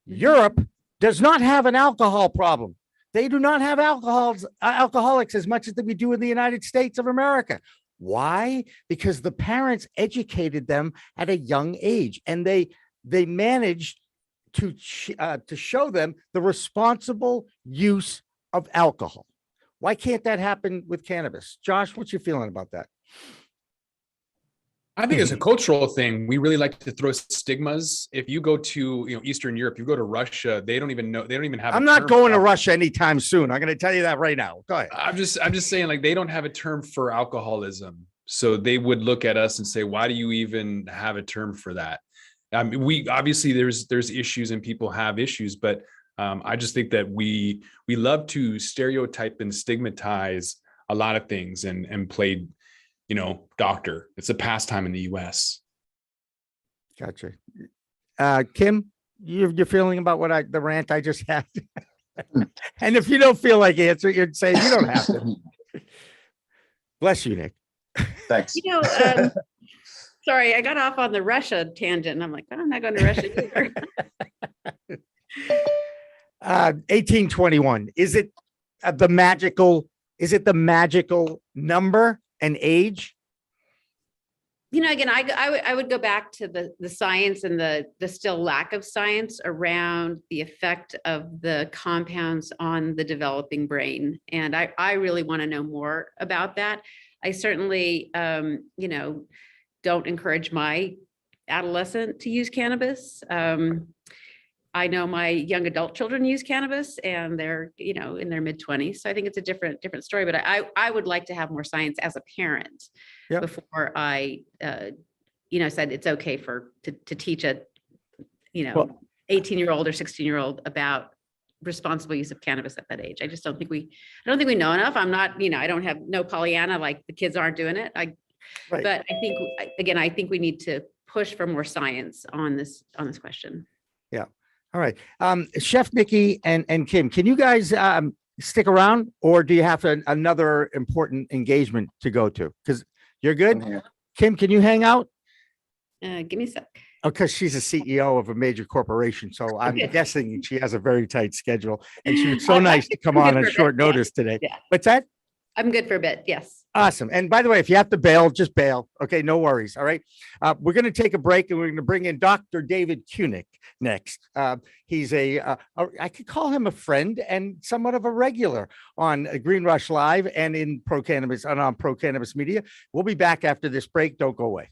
Europe does not have an alcohol problem. They do not have alcoholics as much as we do in the United States of America. Why? Because the parents educated them at a young age, and they managed to show them the responsible use of alcohol. Why can't that happen with cannabis? Josh, what's your feeling about that? I think it's a cultural thing. We really like to throw stigmas. If you go to Eastern Europe, you go to Russia, they don't even know. They don't even have. I'm not going to Russia anytime soon. I'm going to tell you that right now. Go ahead. I'm just saying, like, they don't have a term for alcoholism, so they would look at us and say, "Why do you even have a term for that?" We obviously there's issues and people have issues, but I just think that we love to stereotype and stigmatize a lot of things and play. Doctor. It's a pastime in the U.S. Gotcha. Kim, you're feeling about the rant I just had? And if you don't feel like answering, you'd say you don't have to. Bless you, Nick. Thanks. Sorry, I got off on the Russia tangent, and I'm like, I'm not going to Russia either. 1821. Is it the magical number and age? Again, I would go back to the science and the still lack of science around the effect of the compounds on the developing brain. And I really want to know more about that. I certainly, don't encourage my adolescent to use cannabis. I know my young adult children use cannabis and they're, in their mid-20s. So I think it's a different story, but I would like to have more science as a parent before I, said it's okay to teach a, 18-year-old or 16-year-old about responsible use of cannabis at that age. I don't think we know enough. I'm not, I don't have no Pollyanna, like the kids aren't doing it. But I think we need to push for more science on this question. Yeah. All right. Chef Nickie and Kim, can you guys stick around, or do you have another important engagement to go to? Because you're good. Kim, can you hang out? Give me a sec. Because she's a CEO of a major corporation. So I'm guessing she has a very tight schedule. And she was so nice to come on short notice today. Yeah. What's that? I'm good for a bit. Yes. Awesome. And by the way, if you have to bail, just bail. Okay. No worries. All right. We're going to take a break and we're going to bring in Dr. David Cunic next. He's I could call him a friend and somewhat of a regular on Green Rush Live and in Pro Cannabis and on Pro Cannabis Media. We'll be back after this break. Don't go away.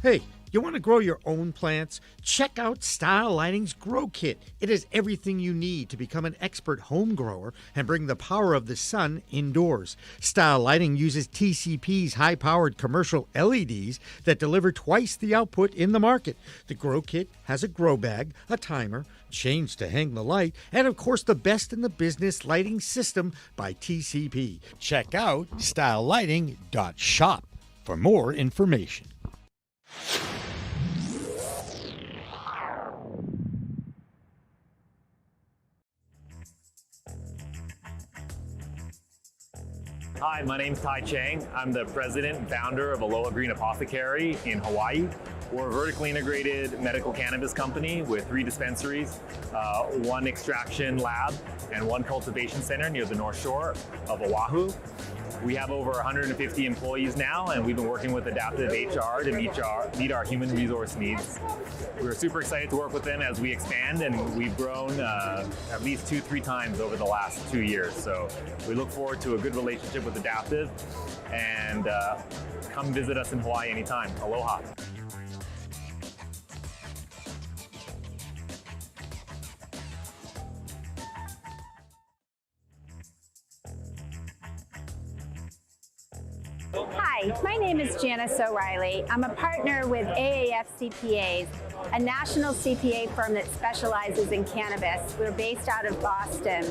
Hey, you want to grow your own plants? Check out Style Lighting's Grow Kit. It has everything you need to become an expert home grower and bring the power of the sun indoors. Style Lighting uses TCP's high-powered commercial LEDs that deliver twice the output in the market. The Grow Kit has a grow bag, a timer, chains to hang the light, and of course the best in the business lighting system by TCP. Check out stylelighting.shop for more information. Hi, my name's Tai Chang. I'm the president and founder of Aloha Green Apothecary in Hawaii. We're a vertically integrated medical cannabis company with 3 dispensaries, 1 extraction lab, and 1 cultivation center near the North Shore of Oahu. We have over 150 employees now, and we've been working with Adaptive HR to meet our human resource needs. We're super excited to work with them as we expand, and we've grown at least 2-3 times over the last 2 years. So we look forward to a good relationship with Adaptive, and come visit us in Hawaii anytime. Aloha. Hi, my name is Janice O'Reilly. I'm a partner with AAF CPAs, a national CPA firm that specializes in cannabis. We're based out of Boston.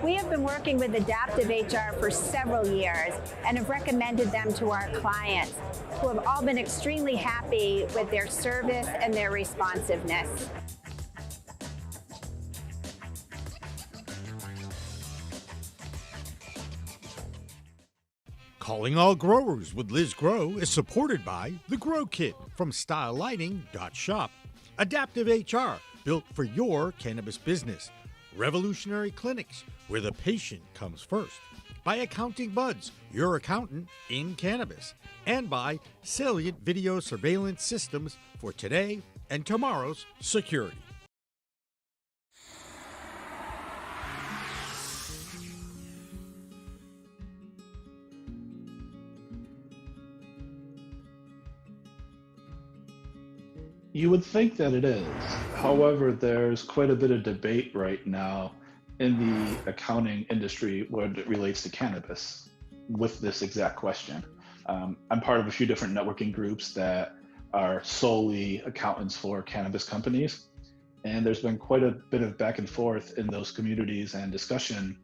We have been working with Adaptive HR for several years and have recommended them to our clients, who have all been extremely happy with their service and their responsiveness. Calling All Growers with Liz Grow is supported by The Grow Kit from StyleLighting.shop, Adaptive HR, built for your cannabis business, Revolutionary Clinics, where the patient comes first, by Accounting Buds, your accountant in cannabis, and by Salient Video Surveillance Systems for today and tomorrow's security. You would think that it is. However, there's quite a bit of debate right now in the accounting industry when it relates to cannabis with this exact question. I'm part of a few different networking groups that are solely accountants for cannabis companies. And there's been quite a bit of back and forth in those communities and discussion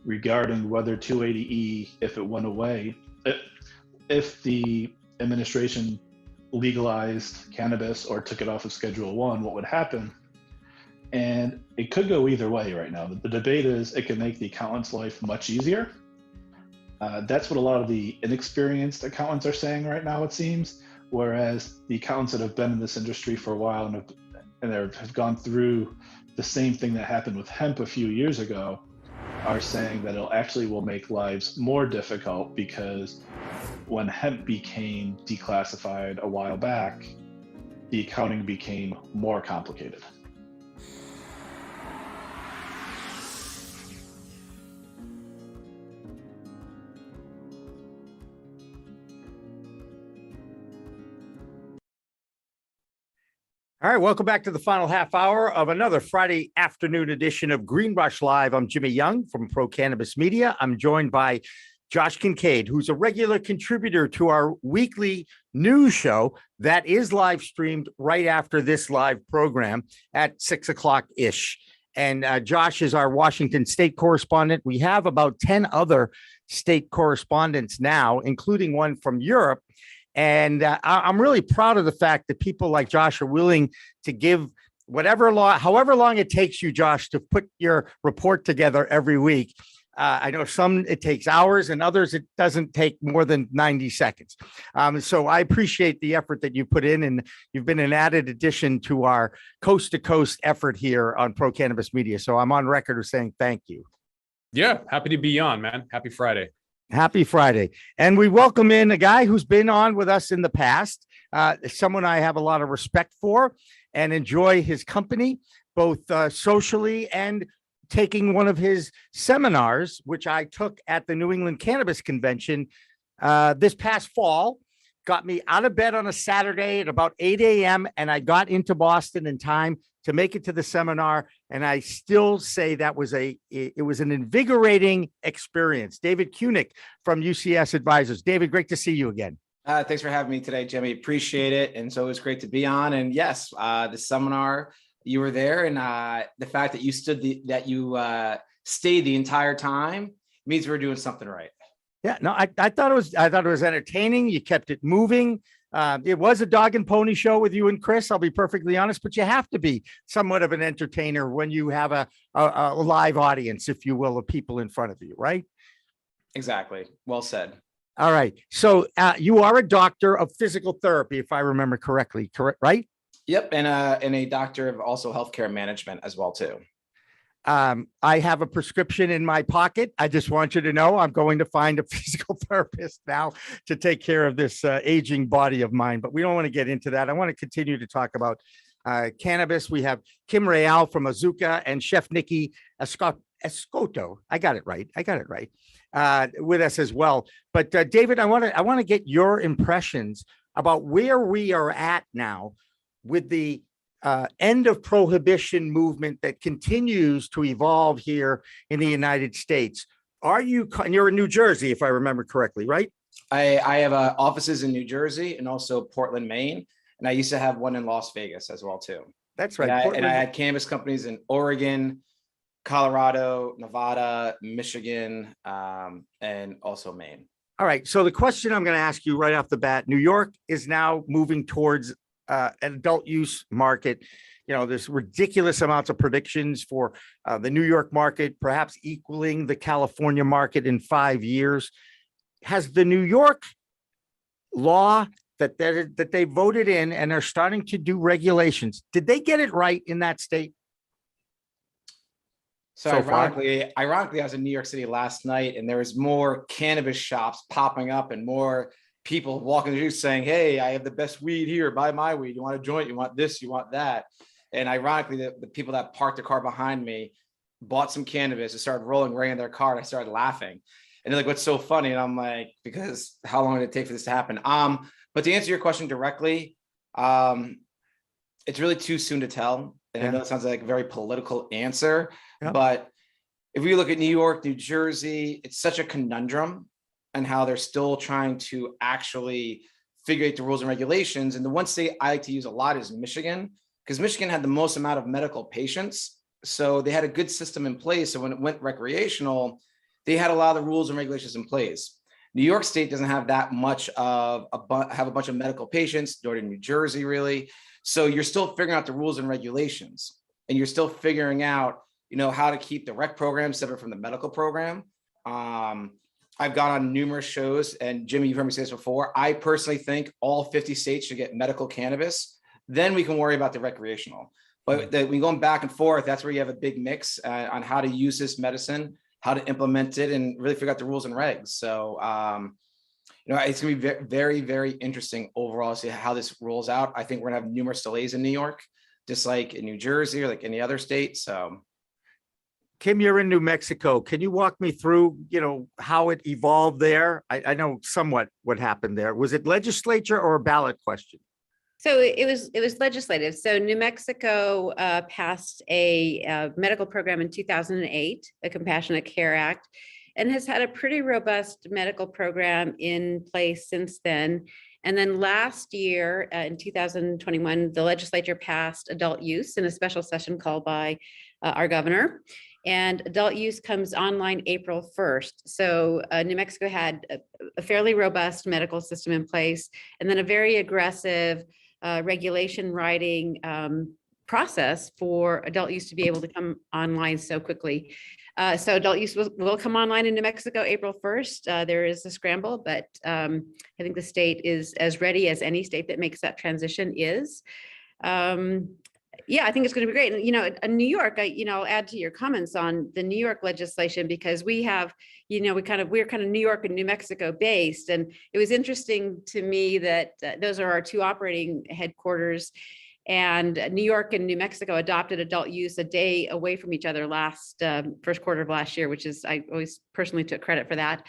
regarding whether 280E, if it went away, if the administration legalized cannabis or took it off of Schedule 1, what would happen? And it could go either way right now. The debate is it can make the accountant's life much easier. That's what a lot of the inexperienced accountants are saying right now, it seems, whereas the accountants that have been in this industry for a while and have gone through the same thing that happened with hemp a few years ago are saying that will make lives more difficult, because when hemp became declassified a while back, the accounting became more complicated. All right, welcome back to the final half hour of another Friday afternoon edition of Green Rush Live. I'm Jimmy Young from Pro Cannabis Media. I'm joined by Josh Kincaid, who's a regular contributor to our weekly news show that is live streamed right after this live program at 6 o'clock-ish. And Josh is our Washington state correspondent. We have about 10 other state correspondents now, including one from Europe. And I'm really proud of the fact that people like Josh are willing to give however long it takes you, Josh, to put your report together every week. I know some it takes hours, and others it doesn't take more than 90 seconds. So I appreciate the effort that you put in, and you've been an added addition to our coast to coast effort here on Pro Cannabis Media. So I'm on record of saying thank you. Yeah, happy to be on, man. Happy Friday. Happy Friday. And we welcome in a guy who's been on with us in the past, someone I have a lot of respect for and enjoy his company, both socially and taking one of his seminars, which I took at the New England Cannabis Convention this past fall. Got me out of bed on a Saturday at about 8 a.m. and I got into Boston in time to make it to the seminar. And I still say that it was an invigorating experience. David Cunic from UCS Advisors. David, great to see you again. Thanks for having me today, Jimmy. Appreciate it. And so it was great to be on. And yes, the seminar, you were there, and the fact that you stayed the entire time means we're doing something right. Yeah, no, I thought it was entertaining. You kept it moving. It was a dog and pony show with you and Chris, I'll be perfectly honest, but you have to be somewhat of an entertainer when you have a live audience, if you will, of people in front of you, right? Exactly. Well said. All right. So you are a doctor of physical therapy, if I remember correctly, right? Yep. And a doctor of also healthcare management as well, too. I have a prescription in my pocket. I just want you to know I'm going to find a physical therapist now to take care of this aging body of mine. But we don't want to get into that. I want to continue to talk about cannabis. We have Kim Rael from Azuca and Chef Nickie Escoto. I got it right. With us as well. But David, I want to get your impressions about where we are at now with the end of prohibition movement that continues to evolve here in the United States. And you're in New Jersey, if I remember correctly, right? I have offices in New Jersey and also Portland, Maine. And I used to have one in Las Vegas as well, too. That's right. And I had cannabis companies in Oregon, Colorado, Nevada, Michigan, and also Maine. All right. So the question I'm going to ask you right off the bat, New York is now moving towards an adult use market. You know, there's ridiculous amounts of predictions for the New York market, perhaps equaling the California market in 5 years. Has the New York law that they voted in and are starting to do regulations, did they get it right in that state? So ironically, I was in New York City last night, and there was more cannabis shops popping up and more people walking the streets saying, "Hey, I have the best weed here. Buy my weed. You want a joint? You want this? You want that?" And ironically, the people that parked the car behind me bought some cannabis and started rolling right in their car. And I started laughing. And they're like, "What's so funny?" And I'm like, "Because how long did it take for this to happen?" But to answer your question directly, it's really too soon to tell. And I know it sounds like a very political answer, but if we look at New York, New Jersey, it's such a conundrum and how they're still trying to actually figure out the rules and regulations. And the one state I like to use a lot is Michigan, because Michigan had the most amount of medical patients. So they had a good system in place. So when it went recreational, they had a lot of the rules and regulations in place. New York State doesn't have that much of have a bunch of medical patients, nor did New Jersey really. So you're still figuring out the rules and regulations, and you're still figuring out, you know, how to keep the rec program separate from the medical program. I've gone on numerous shows, and Jimmy, you've heard me say this before. I personally think all 50 states should get medical cannabis. Then we can worry about the recreational. But we going back and forth, that's where you have a big mix on how to use this medicine, how to implement it, and really figure out the rules and regs. So, you know, it's gonna be very, very interesting overall to see how this rolls out. I think we're gonna have numerous delays in New York, just like in New Jersey or like any other state. So, Kim, you're in New Mexico. Can you walk me through, you know, how it evolved there? I know somewhat what happened there. Was it legislature or a ballot question? So it was legislative. So New Mexico passed a medical program in 2008, a Compassionate Care Act, and has had a pretty robust medical program in place since then. And then last year, in 2021, the legislature passed adult use in a special session called by our governor. And adult use comes online April 1st. So New Mexico had a fairly robust medical system in place, and then a very aggressive regulation writing process for adult use to be able to come online so quickly. So adult use will come online in New Mexico April 1st. There is a scramble, but I think the state is as ready as any state that makes that transition is. Yeah, I think it's going to be great. And, you know, in New York, I'll add to your comments on the New York legislation, because we have, you know, we're kind of New York and New Mexico based. And it was interesting to me that those are our two operating headquarters. And New York and New Mexico adopted adult use a day away from each other last first quarter of last year, which is, I always personally took credit for that.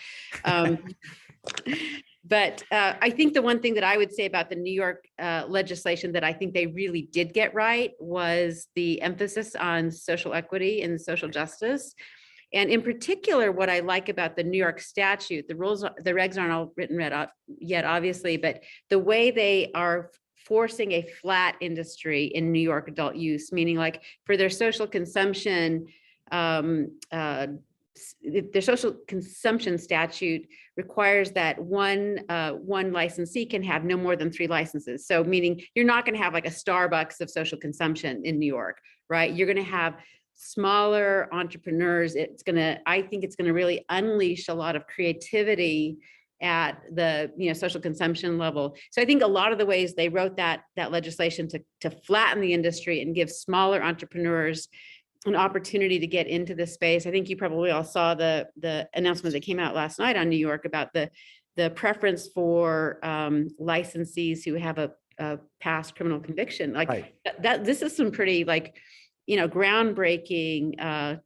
But I think the one thing that I would say about the New York legislation that I think they really did get right was the emphasis on social equity and social justice. And in particular, what I like about the New York statute, the rules, the regs aren't all written yet, obviously, but the way they are forcing a flat industry in New York adult use, meaning like for their social consumption, their social consumption statute requires that one licensee can have no more than 3 licenses. So meaning you're not going to have like a Starbucks of social consumption in New York, right? You're going to have smaller entrepreneurs. I think it's going to really unleash a lot of creativity at the social consumption level. So I think a lot of the ways they wrote that legislation to flatten the industry and give smaller entrepreneurs an opportunity to get into this space. I think you probably all saw the announcement that came out last night on New York about the preference for licensees who have a past criminal conviction. Like Right. that, this is some pretty groundbreaking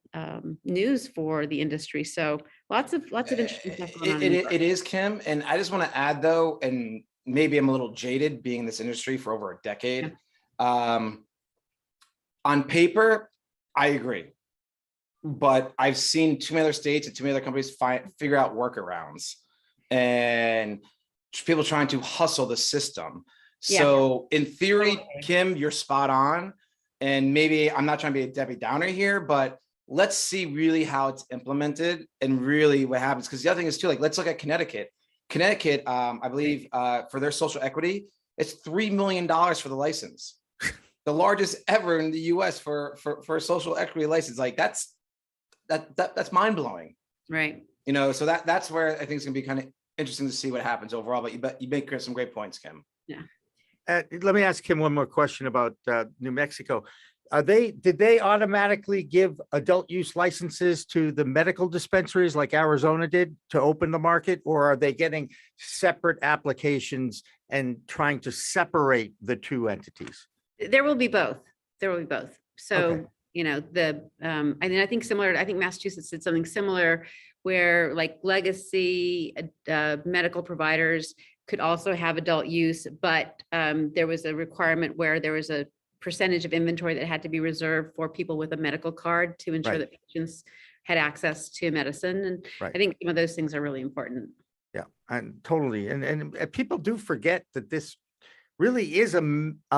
news for the industry. So lots of interesting stuff going on. It is, Kim. And I just want to add though, and maybe I'm a little jaded being in this industry for over a decade. On paper, I agree. But I've seen too many other states and too many other companies figure out workarounds and people trying to hustle the system. Yeah. So in theory, Kim, you're spot on. And maybe I'm not trying to be a Debbie Downer here, but let's see really how it's implemented and really what happens. Because the other thing is too, like, let's look at Connecticut. Connecticut, I believe for their social equity, it's $3 million for the license. The largest ever in the US for a social equity license. Like that's mind blowing. Right. So that's where I think it's gonna be kind of interesting to see what happens overall, but you make some great points, Kim. Yeah. Let me ask Kim one more question about New Mexico. Did they automatically give adult use licenses to the medical dispensaries like Arizona did to open the market, or are they getting separate applications and trying to separate the two entities? There will be both. There will be both. So, Okay. I think similar, I think Massachusetts did something similar where like legacy medical providers could also have adult use, but there was a requirement where there was a percentage of inventory that had to be reserved for people with a medical card to ensure Right. that patients had access to medicine. And Right. I think some of those things are really important. Yeah, and totally. And people do forget that this really is a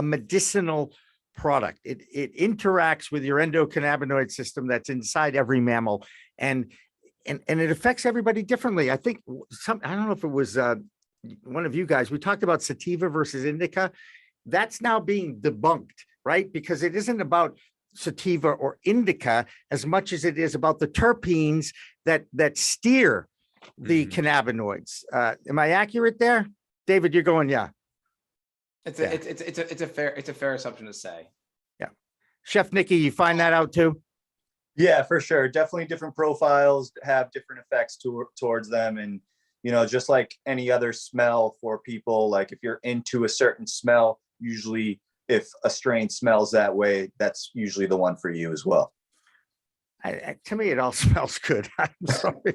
medicinal product. It interacts with your endocannabinoid system that's inside every mammal, and it affects everybody differently. I think I don't know if it was one of you guys, we talked about sativa versus indica. That's now being debunked, right? Because it isn't about sativa or indica as much as it is about the terpenes that steer the cannabinoids. Am I accurate there? David, you're going, yeah. It's a fair assumption to say. Yeah. Chef Nickie, you find that out too? Yeah, for sure. Definitely different profiles have different effects towards them. And, just like any other smell for people, like if you're into a certain smell, usually if a strain smells that way, that's usually the one for you as well. To me, it all smells good. I'm sorry.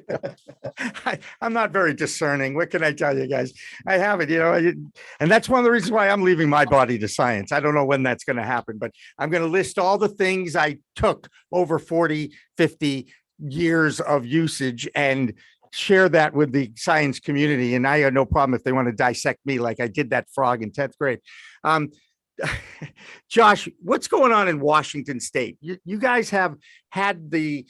I'm not very discerning. What can I tell you guys? I have it, and that's one of the reasons why I'm leaving my body to science. I don't know when that's going to happen, but I'm going to list all the things I took over 40, 50 years of usage and share that with the science community. And I have no problem if they want to dissect me like I did that frog in 10th grade. Josh, what's going on in Washington State? You guys have had the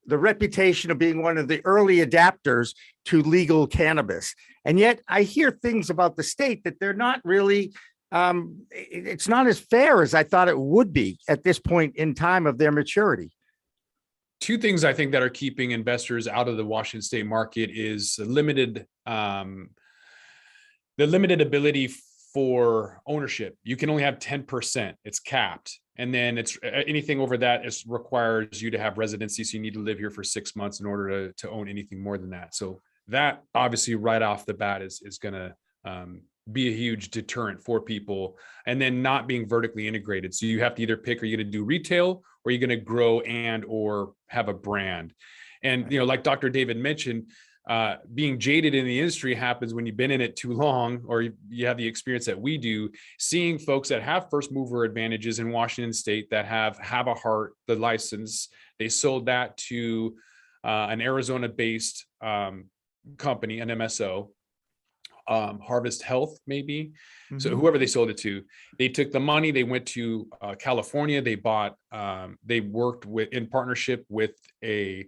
reputation of being one of the early adapters to legal cannabis. And yet I hear things about the state that they're not really, it's not as fair as I thought it would be at this point in time of their maturity. Two things I think that are keeping investors out of the Washington State market is the limited ability for ownership. You can only have 10%. It's capped. And then it's anything over that requires you to have residency. So you need to live here for 6 months in order to own anything more than that. So that obviously right off the bat is going to be a huge deterrent for people. And then not being vertically integrated. So you have to either pick, are you going to do retail or are you going to grow or have a brand? And, like Dr. David mentioned, being jaded in the industry happens when you've been in it too long, or you have the experience that we do, seeing folks that have first mover advantages in Washington State that have a heart, the license, they sold that to an Arizona based company, an MSO, Harvest Health, maybe. Mm-hmm. So whoever they sold it to, they took the money, they went to California, they worked in partnership with a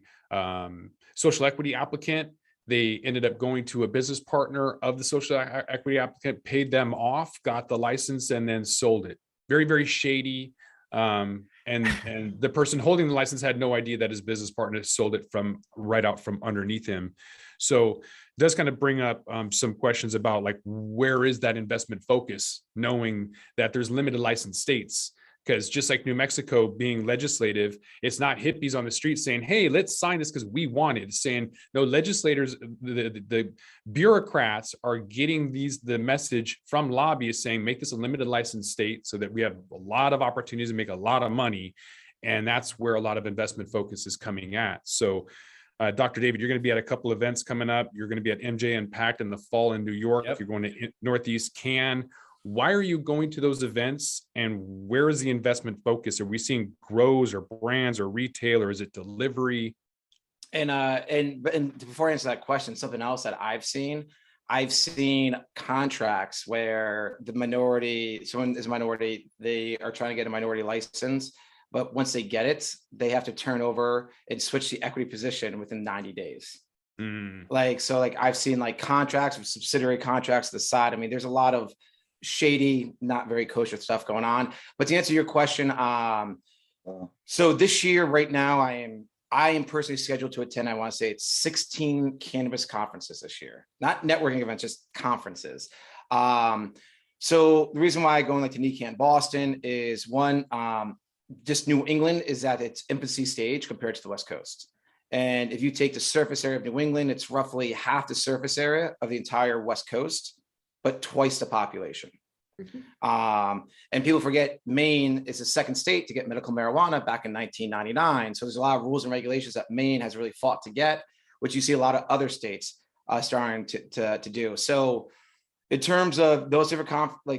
social equity applicant. They ended up going to a business partner of the social equity applicant, paid them off, got the license, and then sold it. Very, very shady. And the person holding the license had no idea that his business partner sold it right out from underneath him. So it does kind of bring up some questions about like, where is that investment focus, knowing that there's limited licensed states. Because just like New Mexico being legislative, it's not hippies on the street saying, hey, let's sign this because we want it. It's saying, no, legislators, the bureaucrats are getting the message from lobbyists saying, make this a limited license state so that we have a lot of opportunities to make a lot of money. And that's where a lot of investment focus is coming at. So Dr. David, you're going to be at a couple events coming up. You're going to be at MJ Impact in the fall in New York. You're going to Northeast Cannes. Why are you going to those events, and where is the investment focus? Are we seeing grows or brands or retail, or is it delivery? And before I answer that question, something else that I've seen contracts where someone is a minority, they are trying to get a minority license, but once they get it, they have to turn over and switch the equity position within 90 days. Like I've seen like contracts with subsidiary contracts to the side. I mean, there's a lot of shady, not very kosher stuff going on. But to answer your question, so this year, right now, I am personally scheduled to attend, I want to say it's 16 cannabis conferences this year, not networking events, just conferences. So the reason why I go in like to NECANN Boston is one, just New England is at its infancy stage compared to the West Coast. And if you take the surface area of New England, it's roughly half the surface area of the entire West Coast, but twice the population. And people forget Maine is the second state to get medical marijuana back in 1999. So there's a lot of rules and regulations that Maine has really fought to get, which you see a lot of other states starting to do. So in terms of those different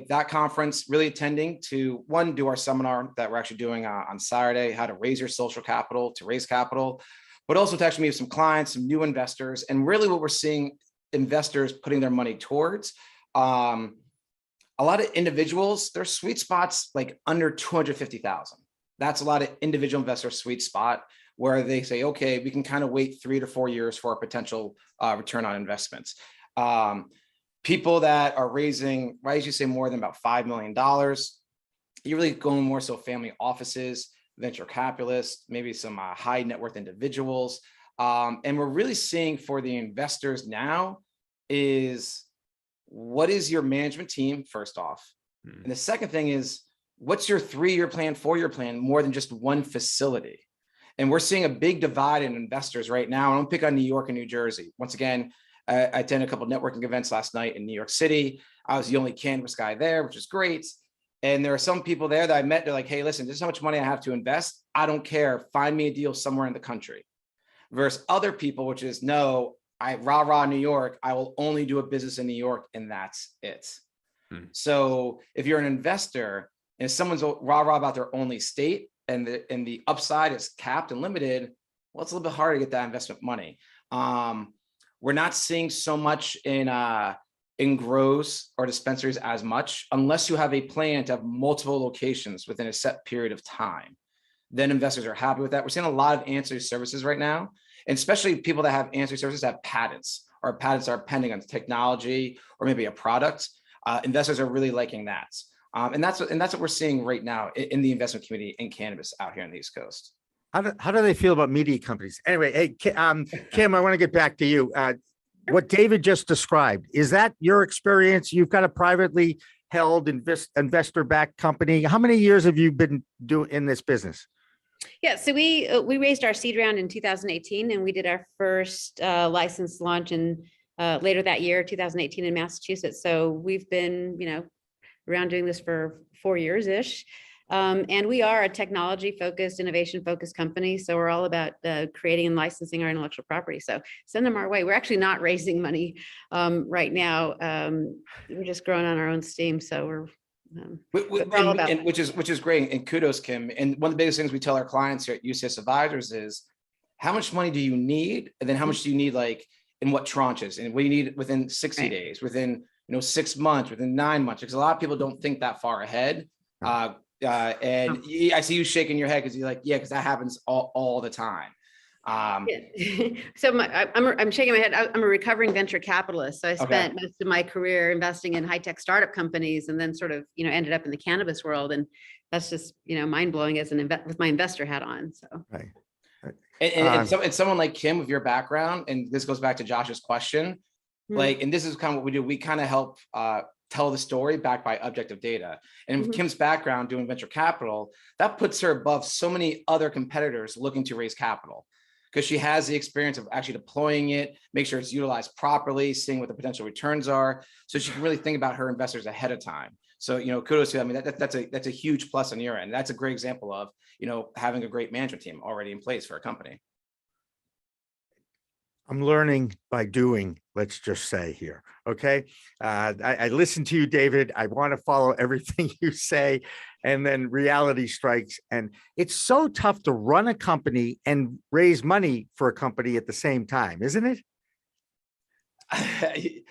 that conference, really attending to one, do our seminar that we're actually doing on Saturday, how to raise your social capital, to raise capital, but also to actually meet some clients, some new investors, and really what we're seeing investors putting their money towards. A lot of individuals, their sweet spots like under 250,000. That's a lot of individual investor sweet spot where they say, okay, we can kind of wait 3 to 4 years for a potential return on investments. People that are raising, right, as you say, more than about $5 million, you're really going more so family offices, venture capitalists, maybe some high net worth individuals. And we're really seeing for the investors now is, what is your management team, first off? And the second thing is, what's your 3-year plan, 4-year plan, more than just one facility? And we're seeing a big divide in investors right now. I don't pick on New York and New Jersey. Once again, I attended a couple of networking events last night in New York City. I was the only cannabis guy there, which is great. And there are some people there that I met. They're like, hey, listen, this is how much money I have to invest. I don't care. Find me a deal somewhere in the country. Versus other people, which is, no, rah New York, I will only do a business in New York, and that's it. So if you're an investor and if someone's rah about their only state and the upside is capped and limited, well, it's a little bit harder to get that investment money. We're not seeing so much in grows or dispensaries as much unless you have a plan to have multiple locations within a set period of time. Then investors are happy with that. We're seeing a lot of ancillary services right now, and especially people that have ancillary services that have patents, or patents are pending on technology or maybe a product. Investors are really liking that. And that's what we're seeing right now in the investment community in cannabis out here on the East Coast. How do they feel about media companies? Anyway, hey, Kim, I want to get back to you. What David just described, is that your experience? You've got a privately held investor-backed company. How many years have you been doing in this business? Yeah, so we raised our seed round in 2018, and we did our first license launch in later that year, 2018, in Massachusetts. So we've been, around doing this for 4 years-ish. And we are a technology-focused, innovation-focused company. So we're all about creating and licensing our intellectual property. So send them our way. We're actually not raising money right now. We're just growing on our own steam. So we're all about, which is great. And kudos, Kim. And one of the biggest things we tell our clients here at UCS Advisors is, how much money do you need? And then how much do you need, like, in what tranches? And what do you need within 60 days, within 6 months, within 9 months? Because a lot of people don't think that far ahead. And I see you shaking your head because you're like, yeah, because that happens all the time. So I'm shaking my head. I'm a recovering venture capitalist. So I spent most of my career investing in high-tech startup companies, and then sort of, ended up in the cannabis world. And that's just, mind blowing as with my investor hat on. So. Right. And someone like Kim with your background, and this goes back to Josh's question, like, and this is kind of what we do. We kind of help tell the story backed by objective data. And with Mhm. Kim's background doing venture capital, that puts her above so many other competitors looking to raise capital, because she has the experience of actually deploying it, make sure it's utilized properly, seeing what the potential returns are. So she can really think about her investors ahead of time. So, kudos to you. I mean, that's a huge plus on your end. That's a great example of, having a great management team already in place for a company. I'm learning by doing, let's just say here. Okay. I listen to you, David. I want to follow everything you say. And then reality strikes. And it's so tough to run a company and raise money for a company at the same time, isn't it?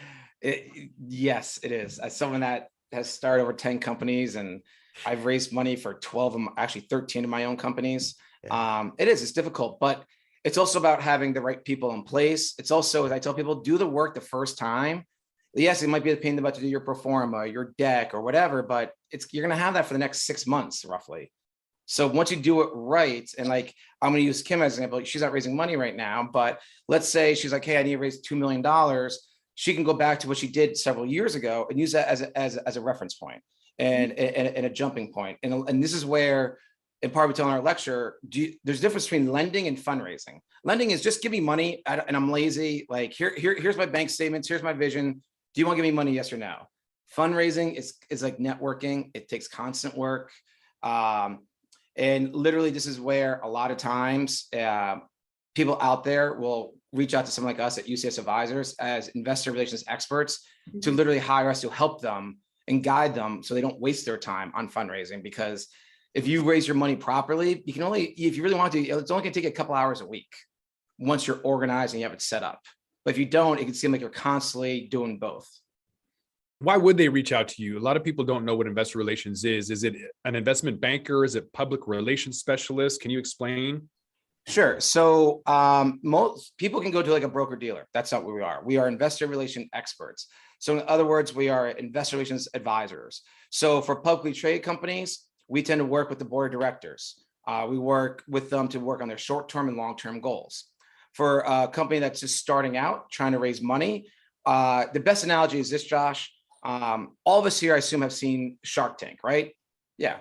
Yes, it is. As someone that has started over 10 companies, and I've raised money for 12 of them, actually 13 of my own companies. It's difficult, but it's also about having the right people in place. It's also, as I tell people, do the work the first time. Yes, it might be a pain in the butt to do your pro forma, your deck or whatever, but you're going to have that for the next 6 months, roughly. So once you do it right, and like, I'm going to use Kim as an example. She's not raising money right now, but let's say she's like, hey, I need to raise $2 million. She can go back to what she did several years ago and use that as a reference point and a jumping point. And this is where, in part, we tell in our lecture, there's a difference between lending and fundraising. Lending is just give me money and I'm lazy. Like here's my bank statements. Here's my vision. Do you want to give me money? Yes or no? Fundraising is like networking. It takes constant work. And literally this is where a lot of times people out there will reach out to someone like us at UCS Advisors as investor relations experts to literally hire us to help them and guide them so they don't waste their time on fundraising. Because if you raise your money properly, you can only, if you really want to, it's only going to take a couple hours a week once you're organized and you have it set up. But if you don't, it can seem like you're constantly doing both. Why would they reach out to you? A lot of people don't know what investor relations is. Is it an investment banker? Is it public relations specialist? Can you explain? Sure. So most people can go to like a broker dealer. That's not what we are. We are investor relation experts. So in other words, we are investor relations advisors. So for publicly traded companies, we tend to work with the board of directors. We work with them to work on their short-term and long-term goals. For a company that's just starting out, trying to raise money, the best analogy is this, Josh. All of us here, I assume, have seen Shark Tank, right? Yeah.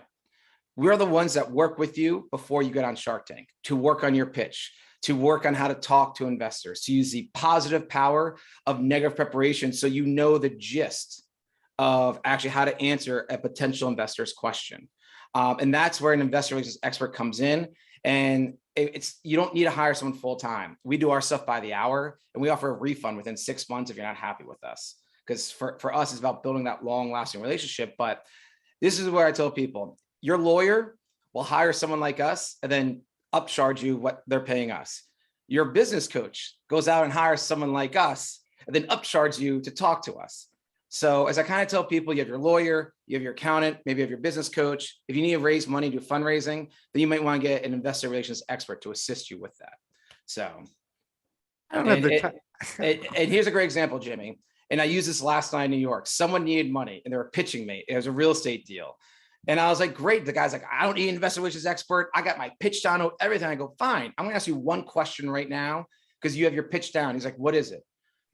We're the ones that work with you before you get on Shark Tank, to work on your pitch, to work on how to talk to investors, to use the positive power of negative preparation so you know the gist of actually how to answer a potential investor's question. And that's where an investor relations expert comes in. And you don't need to hire someone full time. We do our stuff by the hour, and we offer a refund within 6 months if you're not happy with us. Because for us, it's about building that long lasting relationship. But this is where I tell people, your lawyer will hire someone like us and then upcharge you what they're paying us. Your business coach goes out and hires someone like us and then upcharge you to talk to us. So as I kind of tell people, you have your lawyer, you have your accountant, maybe you have your business coach. If you need to raise money, do fundraising, then you might want to get an investor relations expert to assist you with that. So, I don't have the time. And here's a great example, Jimmy. And I used this last night in New York. Someone needed money and they were pitching me. It was a real estate deal. And I was like, great. The guy's like, I don't need an investor relations expert. I got my pitch down, everything. I go, fine. I'm going to ask you one question right now because you have your pitch down. He's like, what is it?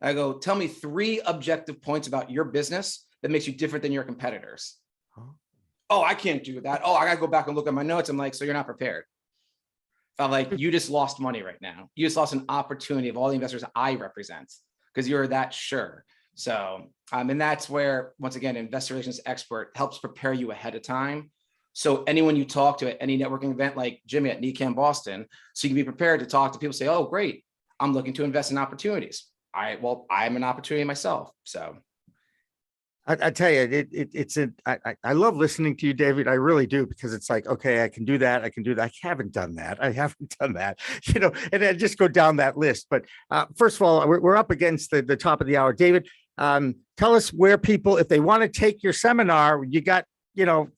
I go, tell me 3 objective points about your business that makes you different than your competitors. Oh, I can't do that. Oh, I got to go back and look at my notes. I'm like, so you're not prepared. I'm like, you just lost money right now. You just lost an opportunity of all the investors I represent because you're that sure. So, and that's where, once again, investor relations expert helps prepare you ahead of time. So anyone you talk to at any networking event, like Jimmy at NECANN Boston, so you can be prepared to talk to people, say, oh, great, I'm looking to invest in opportunities. I'm an opportunity myself. So I tell you, I love listening to you, David. I really do, because it's like, okay, I can do that. I can do that. I haven't done that. And I just go down that list. But first of all, we're up against the top of the hour. David, tell us where people, if they want to take your seminar, you got,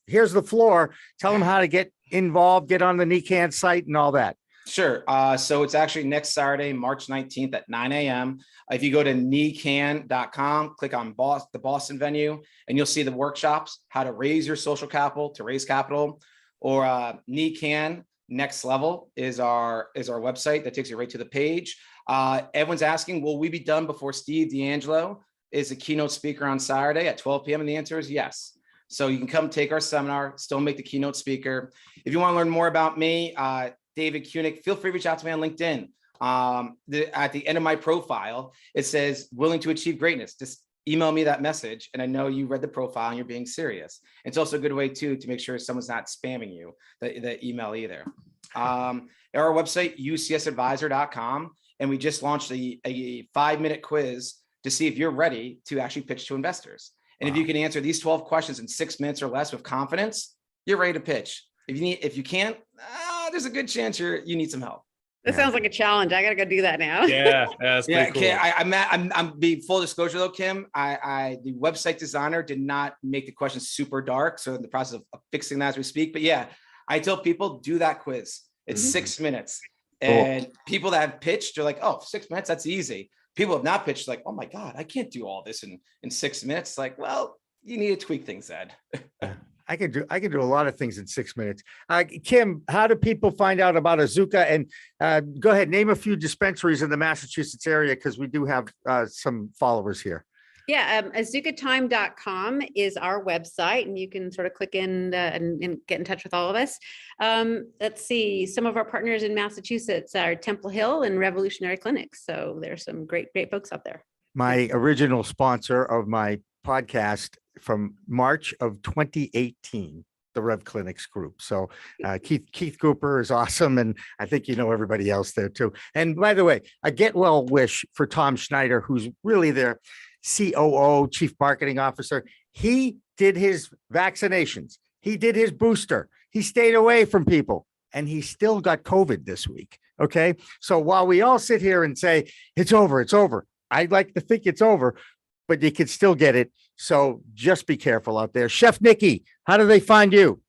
here's the floor. Tell them how to get involved, get on the NECANN site and all that. Sure. So it's actually next Saturday, March 19th at 9 a.m. If you go to NECANN.com, click on the Boston venue, and you'll see the workshops, how to raise your social capital, to raise capital, or NECANN Next Level is our website that takes you right to the page. Everyone's asking, will we be done before Steve D'Angelo is a keynote speaker on Saturday at 12 p.m. And the answer is yes. So you can come take our seminar, still make the keynote speaker. If you want to learn more about me, David Cunic, feel free to reach out to me on LinkedIn. At the end of my profile, it says willing to achieve greatness. Just email me that message, and I know you read the profile and you're being serious. It's also a good way too to make sure someone's not spamming you the email either. Our website, ucsadvisor.com, and we just launched a 5-minute quiz to see if you're ready to actually pitch to investors. And if you can answer these 12 questions in 6 minutes or less with confidence, you're ready to pitch. If you can't, there's a good chance you need some help. That sounds like a challenge. I gotta go do that now. Yeah, that's pretty cool. Kim, I'm being full disclosure though, Kim. The website designer did not make the questions super dark, so in the process of fixing that as we speak. But yeah, I tell people do that quiz. It's 6 minutes, and people that have pitched are like, "Oh, 6 minutes, that's easy." People have not pitched, like, "Oh my God, I can't do all this in 6 minutes." Like, well, you need to tweak things, Ed. I could do a lot of things in 6 minutes. Kim, how do people find out about Azuca? And go ahead, name a few dispensaries in the Massachusetts area, because we do have some followers here. Yeah, azucatime.com is our website, and you can sort of click in and get in touch with all of us. Let's see, some of our partners in Massachusetts are Temple Hill and Revolutionary Clinics. So there's some great folks out there. My original sponsor of my podcast from March of 2018, the Rev Clinics group. So Keith Cooper is awesome. And I think you know everybody else there too. And by the way, a get well wish for Tom Schneider, who's really their COO, Chief Marketing Officer. He did his vaccinations. He did his booster. He stayed away from people, and he still got COVID this week. Okay. So while we all sit here and say, it's over, I'd like to think it's over, but you can still get it. So just be careful out there. Chef Nickie, how do they find you?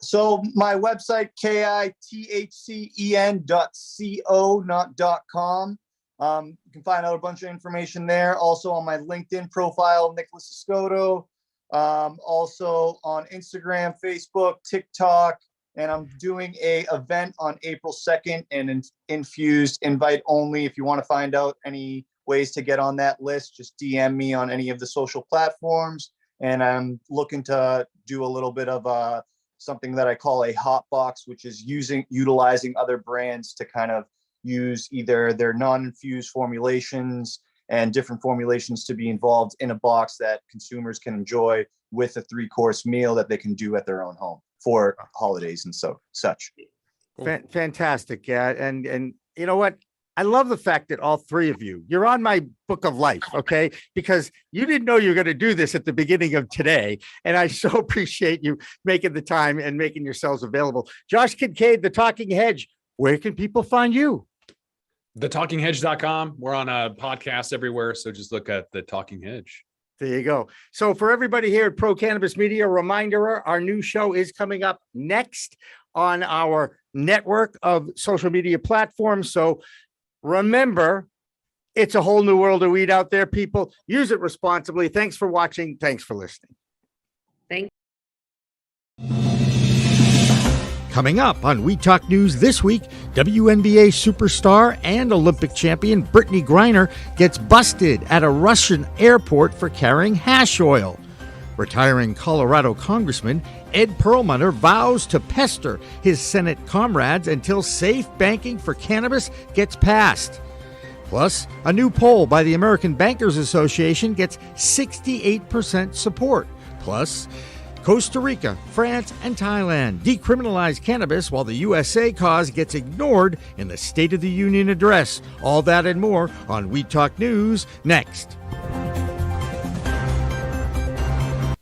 So my website, kitHCen.co, not .com. You can find out a bunch of information there. Also on my LinkedIn profile, Nicholas Escoto. Also on Instagram, Facebook, TikTok, and I'm doing a event on April 2nd and infused invite only. If you want to find out any ways to get on that list, just DM me on any of the social platforms. And I'm looking to do a little bit of something that I call a hot box, which is utilizing other brands to kind of use either their non-infused formulations and different formulations to be involved in a box that consumers can enjoy with a 3-course meal that they can do at their own home for holidays and such. Fantastic. Yeah. And you know what? I love the fact that all three of you're on my book of life, okay? Because you didn't know you were going to do this at the beginning of today. And I so appreciate you making the time and making yourselves available. Josh Kincaid, the Talking Hedge, where can people find you? TheTalkingHedge.com. We're on a podcast everywhere. So just look at The Talking Hedge. There you go. So for everybody here at Pro Cannabis Media, a reminder, our new show is coming up next on our network of social media platforms. So remember, it's a whole new world of weed out there, people. Use it responsibly. Thanks for watching. Thanks for listening. Thank you. Coming up on We Talk News this week, WNBA superstar and Olympic champion Brittany Griner gets busted at a Russian airport for carrying hash oil. Retiring Colorado Congressman Ed Perlmutter vows to pester his Senate comrades until safe banking for cannabis gets passed. Plus, a new poll by the American Bankers Association gets 68% support. Plus, Costa Rica, France, and Thailand decriminalize cannabis while the USA cause gets ignored in the State of the Union address. All that and more on We Talk News next.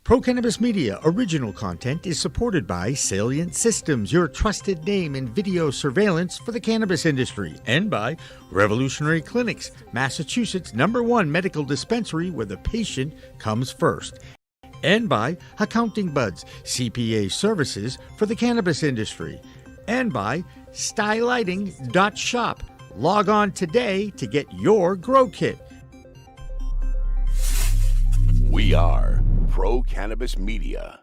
Pro Cannabis Media original content is supported by Salient Systems, your trusted name in video surveillance for the cannabis industry, and by Revolutionary Clinics, Massachusetts' #1 medical dispensary where the patient comes first, and by Accounting Buds, CPA services for the cannabis industry, and by stylighting.shop. Log on today to get your grow kit. We are Pro Cannabis Media.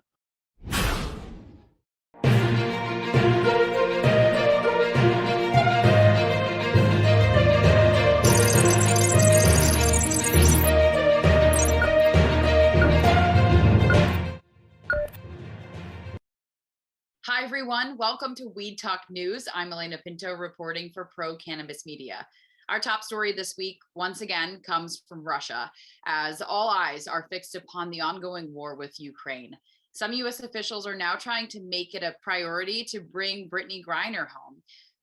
Hi, everyone. Welcome to Weed Talk News. I'm Elena Pinto reporting for Pro Cannabis Media. Our top story this week, once again, comes from Russia, as all eyes are fixed upon the ongoing war with Ukraine. Some U.S. officials are now trying to make it a priority to bring Brittany Griner home.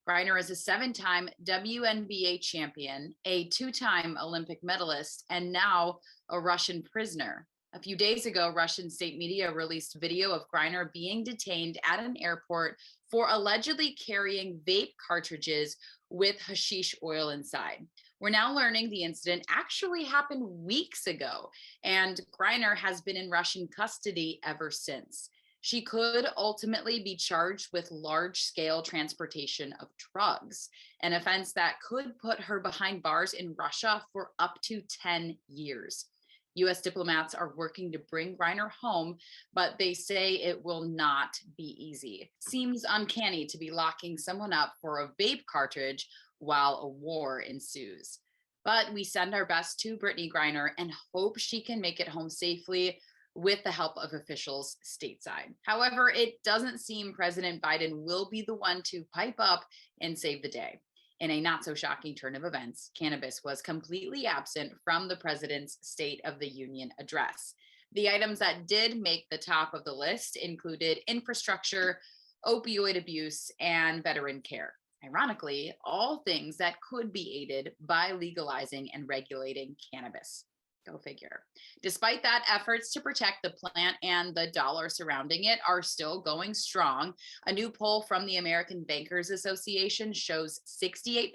Griner is a 7-time WNBA champion, a 2-time Olympic medalist, and now a Russian prisoner. A few days ago, Russian state media released video of Griner being detained at an airport for allegedly carrying vape cartridges with hashish oil inside. We're now learning the incident actually happened weeks ago, and Griner has been in Russian custody ever since. She could ultimately be charged with large-scale transportation of drugs, an offense that could put her behind bars in Russia for up to 10 years. U.S. diplomats are working to bring Griner home, but they say it will not be easy. Seems uncanny to be locking someone up for a vape cartridge while a war ensues. But we send our best to Brittany Griner and hope she can make it home safely with the help of officials stateside. However, it doesn't seem President Biden will be the one to pipe up and save the day. In a not so shocking turn of events, cannabis was completely absent from the president's State of the Union address. The items that did make the top of the list included infrastructure, opioid abuse, and veteran care. Ironically, all things that could be aided by legalizing and regulating cannabis. Go figure. Despite that, efforts to protect the plant and the dollar surrounding it are still going strong. A new poll from the American Bankers Association shows 68%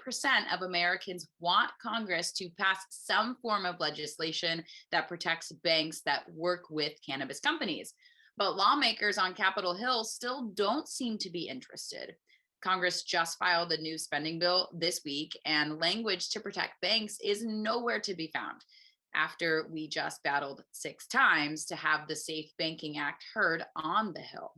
of Americans want Congress to pass some form of legislation that protects banks that work with cannabis companies. But lawmakers on Capitol Hill still don't seem to be interested. Congress just filed a new spending bill this week, and language to protect banks is nowhere to be found, after we just battled 6 times to have the Safe Banking Act heard on the Hill.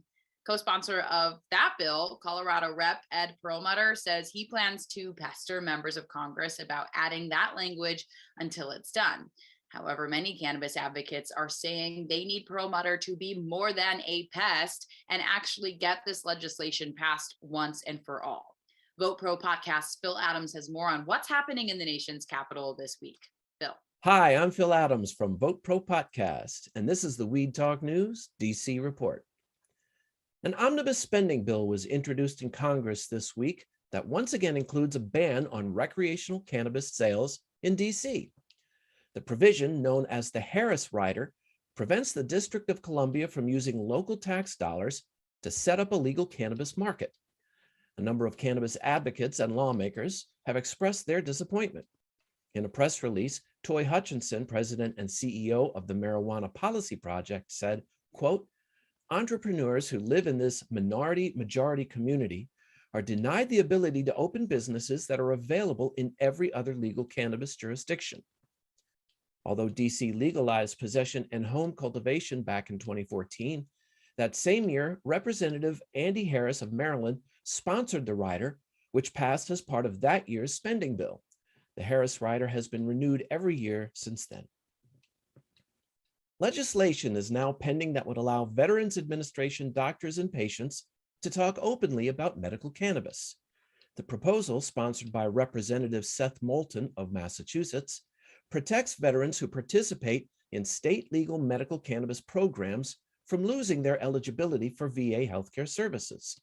Co-sponsor of that bill, Colorado Rep. Ed Perlmutter, says he plans to pester members of Congress about adding that language until it's done. However, many cannabis advocates are saying they need Perlmutter to be more than a pest and actually get this legislation passed once and for all. Vote Pro Podcast's Phil Adams has more on what's happening in the nation's capital this week. Phil. Hi, I'm Phil Adams from Vote Pro Podcast, and this is the Weed Talk News DC Report. An omnibus spending bill was introduced in Congress this week that once again includes a ban on recreational cannabis sales in DC. The provision, known as the Harris Rider, prevents the District of Columbia from using local tax dollars to set up a legal cannabis market. A number of cannabis advocates and lawmakers have expressed their disappointment. In a press release, Toy Hutchinson, president and CEO of the Marijuana Policy Project, said, quote, "Entrepreneurs who live in this minority-majority community are denied the ability to open businesses that are available in every other legal cannabis jurisdiction." Although DC legalized possession and home cultivation back in 2014, that same year, Representative Andy Harris of Maryland sponsored the rider, which passed as part of that year's spending bill. The Harris Rider has been renewed every year since then. Legislation is now pending that would allow Veterans Administration doctors and patients to talk openly about medical cannabis. The proposal, sponsored by Representative Seth Moulton of Massachusetts, protects veterans who participate in state legal medical cannabis programs from losing their eligibility for VA healthcare services.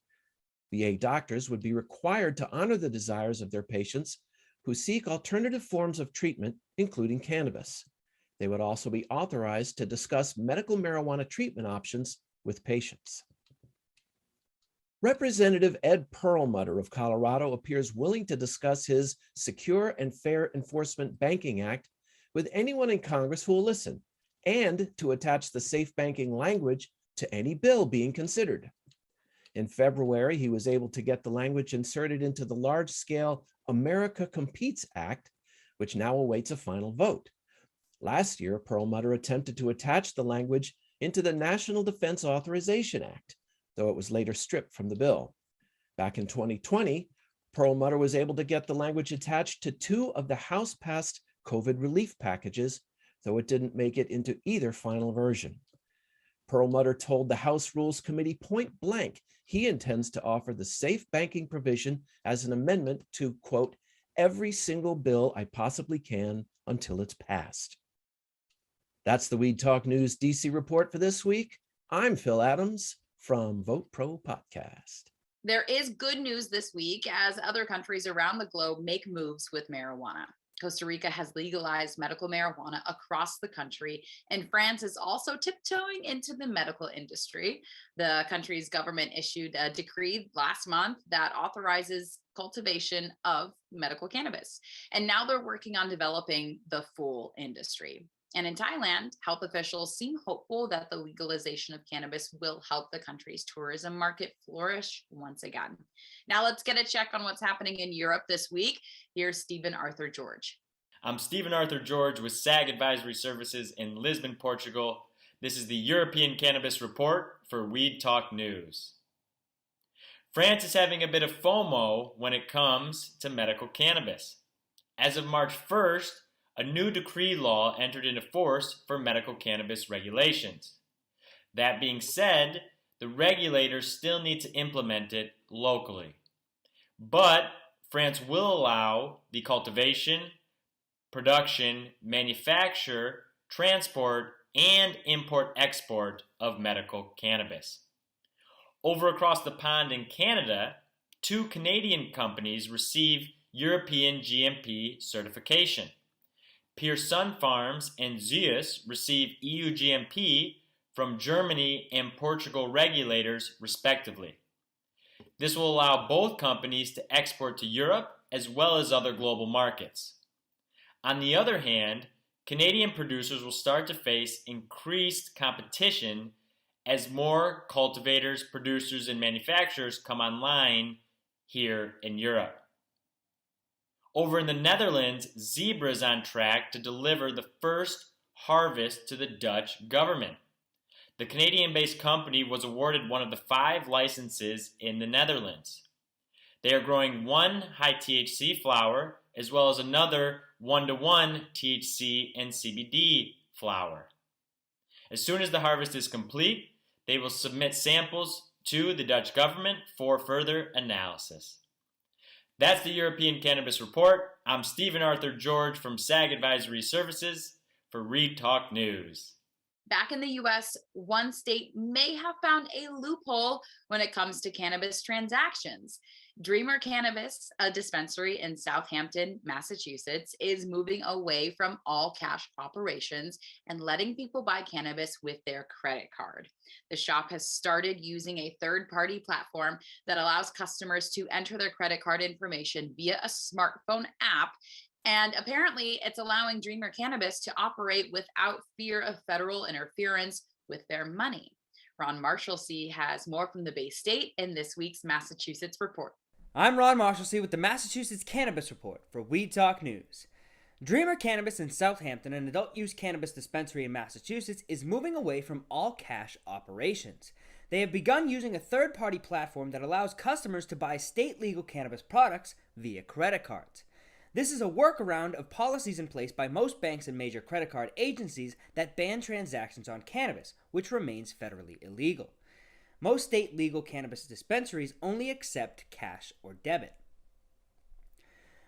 VA doctors would be required to honor the desires of their patients who seek alternative forms of treatment, including cannabis. They would also be authorized to discuss medical marijuana treatment options with patients. Representative Ed Perlmutter of Colorado appears willing to discuss his Secure and Fair Enforcement Banking Act with anyone in Congress who will listen, and to attach the safe banking language to any bill being considered. In February, he was able to get the language inserted into the large-scale America Competes Act, which now awaits a final vote. Last year, Perlmutter attempted to attach the language into the National Defense Authorization Act, though it was later stripped from the bill. Back in 2020, Perlmutter was able to get the language attached to 2 of the House-passed COVID relief packages, though it didn't make it into either final version. Perlmutter told the House Rules Committee point blank he intends to offer the safe banking provision as an amendment to, quote, every single bill I possibly can until it's passed. That's the Weed Talk News DC report for this week. I'm Phil Adams from Vote Pro Podcast. There is good news this week as other countries around the globe make moves with marijuana. Costa Rica has legalized medical marijuana across the country, and France is also tiptoeing into the medical industry. The country's government issued a decree last month that authorizes cultivation of medical cannabis. And now they're working on developing the full industry. And in Thailand, health officials seem hopeful that the legalization of cannabis will help the country's tourism market flourish once again. Now let's get a check on what's happening in Europe this week. Here's Stephen Arthur George. I'm Stephen Arthur George with SAG Advisory Services in Lisbon, Portugal. This is the European Cannabis Report for Weed Talk News. France is having a bit of FOMO when it comes to medical cannabis. As of March 1st, a new decree law entered into force for medical cannabis regulations. That being said, the regulators still need to implement it locally. But France will allow the cultivation, production, manufacture, transport, and import-export of medical cannabis. Over across the pond in Canada, 2 Canadian companies receive European GMP certification. Pure Sun Farms and Zeus receive EU GMP from Germany and Portugal regulators, respectively. This will allow both companies to export to Europe as well as other global markets. On the other hand, Canadian producers will start to face increased competition as more cultivators, producers, and manufacturers come online here in Europe. Over in the Netherlands, Zebra is on track to deliver the first harvest to the Dutch government. The Canadian-based company was awarded one of the 5 licenses in the Netherlands. They are growing 1 high THC flower as well as another 1-to-1 THC and CBD flower. As soon as the harvest is complete, they will submit samples to the Dutch government for further analysis. That's the European Cannabis Report. I'm Stephen Arthur George from SAG Advisory Services for Read Talk News. Back in the US, one state may have found a loophole when it comes to cannabis transactions. Dreamer Cannabis, a dispensary in Southampton, Massachusetts, is moving away from all cash operations and letting people buy cannabis with their credit card. The shop has started using a third-party platform that allows customers to enter their credit card information via a smartphone app. And apparently it's allowing Dreamer Cannabis to operate without fear of federal interference with their money. Ron Marshalsea has more from the Bay State in this week's Massachusetts Report. I'm Ron Marshalsea with the Massachusetts Cannabis Report for Weed Talk News. Dreamer Cannabis in Southampton, an adult-use cannabis dispensary in Massachusetts, is moving away from all cash operations. They have begun using a third-party platform that allows customers to buy state-legal cannabis products via credit cards. This is a workaround of policies in place by most banks and major credit card agencies that ban transactions on cannabis, which remains federally illegal. Most state legal cannabis dispensaries only accept cash or debit.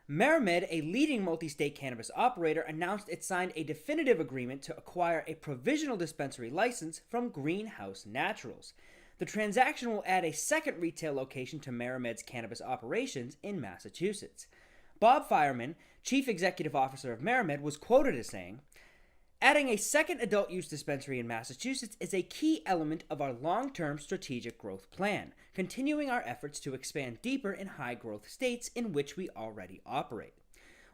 MariMed, a leading multi-state cannabis operator, announced it signed a definitive agreement to acquire a provisional dispensary license from Greenhouse Naturals. The transaction will add a second retail location to MariMed's cannabis operations in Massachusetts. Bob Fireman, chief executive officer of MariMed, was quoted as saying, "Adding a second adult-use dispensary in Massachusetts is a key element of our long-term strategic growth plan, continuing our efforts to expand deeper in high-growth states in which we already operate.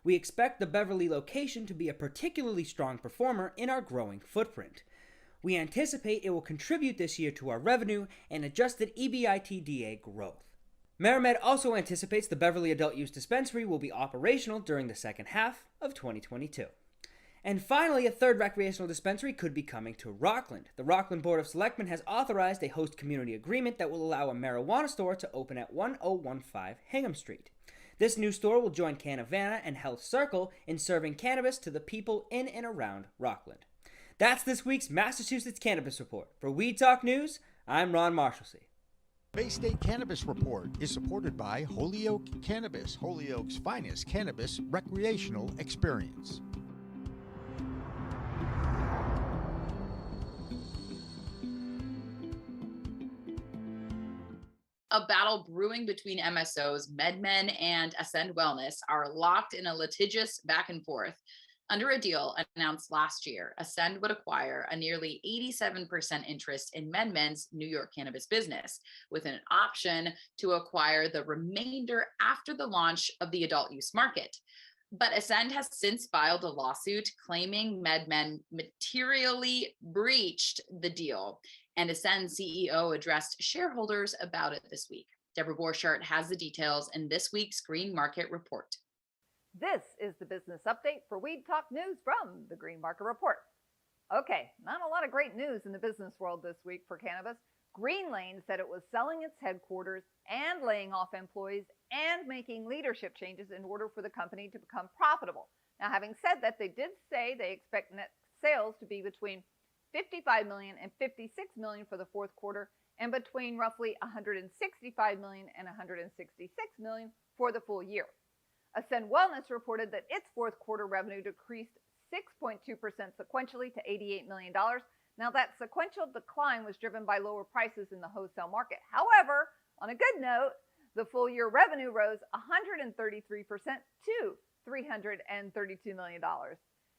We expect the Beverly location to be a particularly strong performer in our growing footprint. We anticipate it will contribute this year to our revenue and adjusted EBITDA growth." MariMed also anticipates the Beverly adult-use dispensary will be operational during the second half of 2022. And finally, a third recreational dispensary could be coming to Rockland. The Rockland Board of Selectmen has authorized a host community agreement that will allow a marijuana store to open at 1015 Hingham Street. This new store will join Canavana and Health Circle in serving cannabis to the people in and around Rockland. That's this week's Massachusetts Cannabis Report. For Weed Talk News, I'm Ron Marshalsea. Bay State Cannabis Report is supported by Holyoke Cannabis, Holyoke's finest cannabis recreational experience. A battle brewing between MSOs, MedMen, and Ascend Wellness are locked in a litigious back and forth. Under a deal announced last year, Ascend would acquire a nearly 87% interest in MedMen's New York cannabis business, with an option to acquire the remainder after the launch of the adult use market. But Ascend has since filed a lawsuit claiming MedMen materially breached the deal, and Ascend CEO addressed shareholders about it this week. Deborah Borchardt has the details in this week's Green Market Report. This is the business update for Weed Talk News from the Green Market Report. Okay, not a lot of great news in the business world this week for cannabis. Green Lane said it was selling its headquarters and laying off employees and making leadership changes in order for the company to become profitable. Now, having said that, they did say they expect net sales to be between $55 million and $56 million for the fourth quarter, and between roughly $165 million and $166 million for the full year. Ascend Wellness reported that its fourth quarter revenue decreased 6.2% sequentially to $88 million. Now, that sequential decline was driven by lower prices in the wholesale market. However, on a good note, the full year revenue rose 133% to $332 million.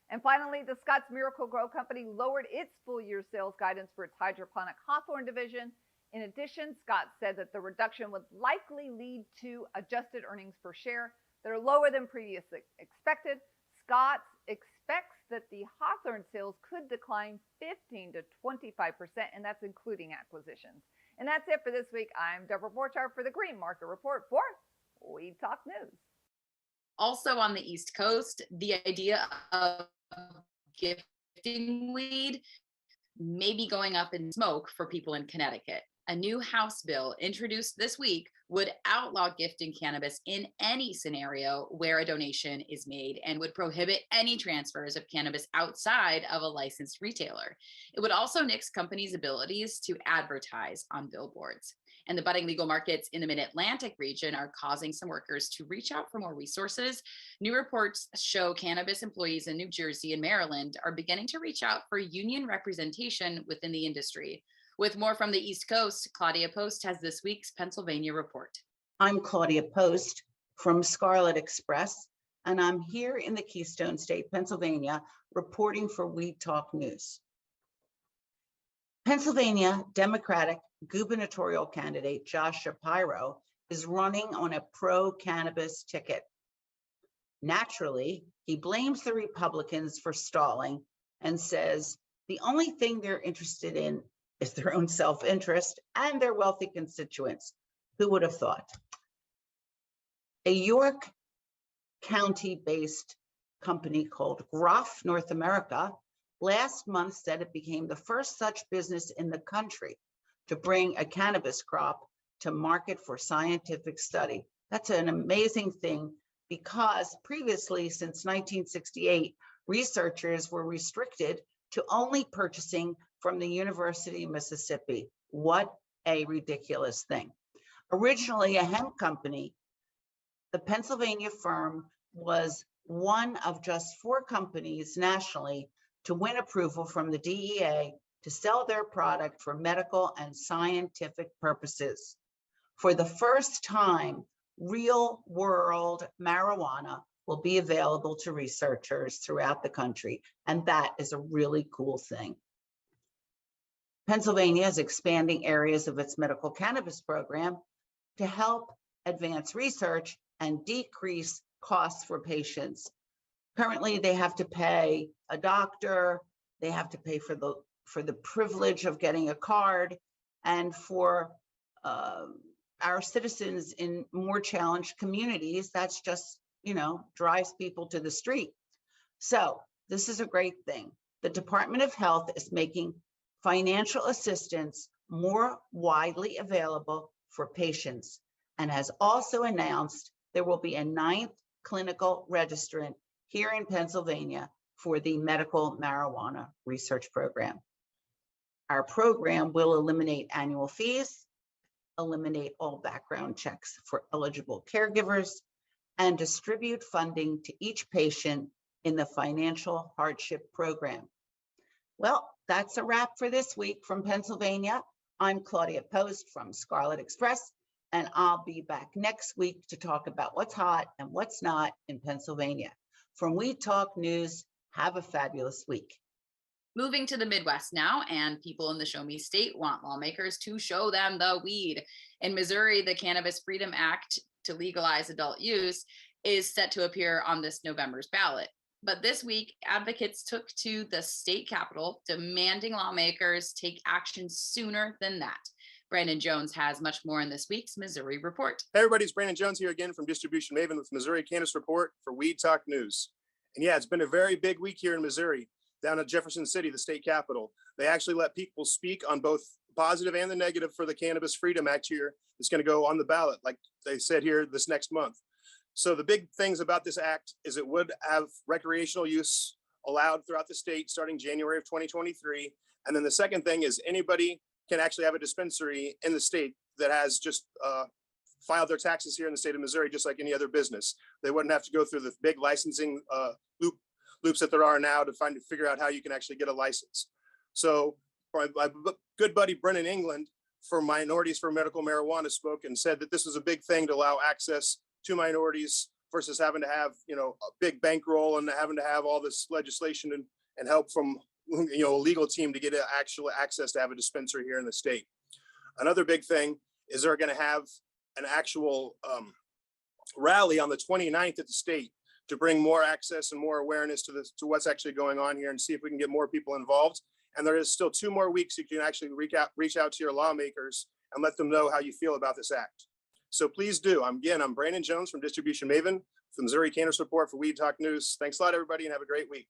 And finally, the Scott's Miracle Grow Company lowered its full year sales guidance for its hydroponic hawthorn division. In addition, Scott said that the reduction would likely lead to adjusted earnings per share that are lower than previously expected. Scott expects that the hawthorn sales could decline 15 to 25%, and that's including acquisitions. And that's it for this week. I'm Deborah Borchardt for the Green Market Report for Weed Talk News. Also on the East Coast, the idea of gifting weed may be going up in smoke for people in Connecticut. A new House bill introduced this week would outlaw gifting cannabis in any scenario where a donation is made and would prohibit any transfers of cannabis outside of a licensed retailer. It would also nix companies' abilities to advertise on billboards. And the budding legal markets in the Mid-Atlantic region are causing some workers to reach out for more resources. New reports show cannabis employees in New Jersey and Maryland are beginning to reach out for union representation within the industry. With more from the East Coast, Claudia Post has this week's Pennsylvania report. I'm Claudia Post from Scarlet Express, and I'm here in the Keystone State, Pennsylvania, reporting for Weed Talk News. Pennsylvania Democratic gubernatorial candidate Josh Shapiro is running on a pro-cannabis ticket. Naturally, he blames the Republicans for stalling and says the only thing they're interested in is their own self-interest and their wealthy constituents. Who would have thought? A York County-based company called Groff North America last month said it became the first such business in the country to bring a cannabis crop to market for scientific study. That's an amazing thing because previously, since 1968, researchers were restricted to only purchasing from the University of Mississippi. What a ridiculous thing. Originally a hemp company, the Pennsylvania firm was one of just 4 companies nationally to win approval from the DEA to sell their product for medical and scientific purposes. For the first time, real world marijuana will be available to researchers throughout the country, and that is a really cool thing. Pennsylvania is expanding areas of its medical cannabis program to help advance research and decrease costs for patients. Currently, they have to pay a doctor, they have to pay for the privilege of getting a card, and for our citizens in more challenged communities, that's just, drives people to the street. So this is a great thing. The Department of Health is making financial assistance more widely available for patients and has also announced there will be a 9th clinical registrant here in Pennsylvania for the medical marijuana research program. Our program will eliminate annual fees, eliminate all background checks for eligible caregivers, and distribute funding to each patient in the financial hardship program. Well, that's a wrap for this week from Pennsylvania. I'm Claudia Post from Scarlet Express, and I'll be back next week to talk about what's hot and what's not in Pennsylvania. From We Talk News, have a fabulous week. Moving to the Midwest now, and people in the Show Me State want lawmakers to show them the weed. In Missouri, the Cannabis Freedom Act to legalize adult use is set to appear on this November's ballot. But this week, advocates took to the state capitol demanding lawmakers take action sooner than that. Brandon Jones has much more in this week's Missouri Report. Hey everybody, it's Brandon Jones here again from Distribution Maven with Missouri Cannabis Report for Weed Talk News. And yeah, it's been a very big week here in Missouri, down at Jefferson City, the state capitol. They actually let people speak on both positive and the negative for the Cannabis Freedom Act here. It's going to go on the ballot, like they said here, this next month. So the big things about this act is it would have recreational use allowed throughout the state starting January of 2023. And then the second thing is anybody can actually have a dispensary in the state that has just filed their taxes here in the state of Missouri, just like any other business. They wouldn't have to go through the big licensing loops that there are now to figure out how you can actually get a license. So my good buddy Brennan England from Minorities for Medical Marijuana spoke and said that this was a big thing to allow access to minorities versus having to have, a big bankroll and having to have all this legislation and help from, a legal team to get actual access to have a dispensary here in the state. Another big thing is they're going to have an actual rally on the 29th at the state to bring more access and more awareness to what's actually going on here and see if we can get more people involved. And there is still 2 more weeks you can actually reach out to your lawmakers and let them know how you feel about this act. So please do. I'm Brandon Jones from Distribution Maven, from Missouri Cannabis Report for Weed Talk News. Thanks a lot, everybody, and have a great week.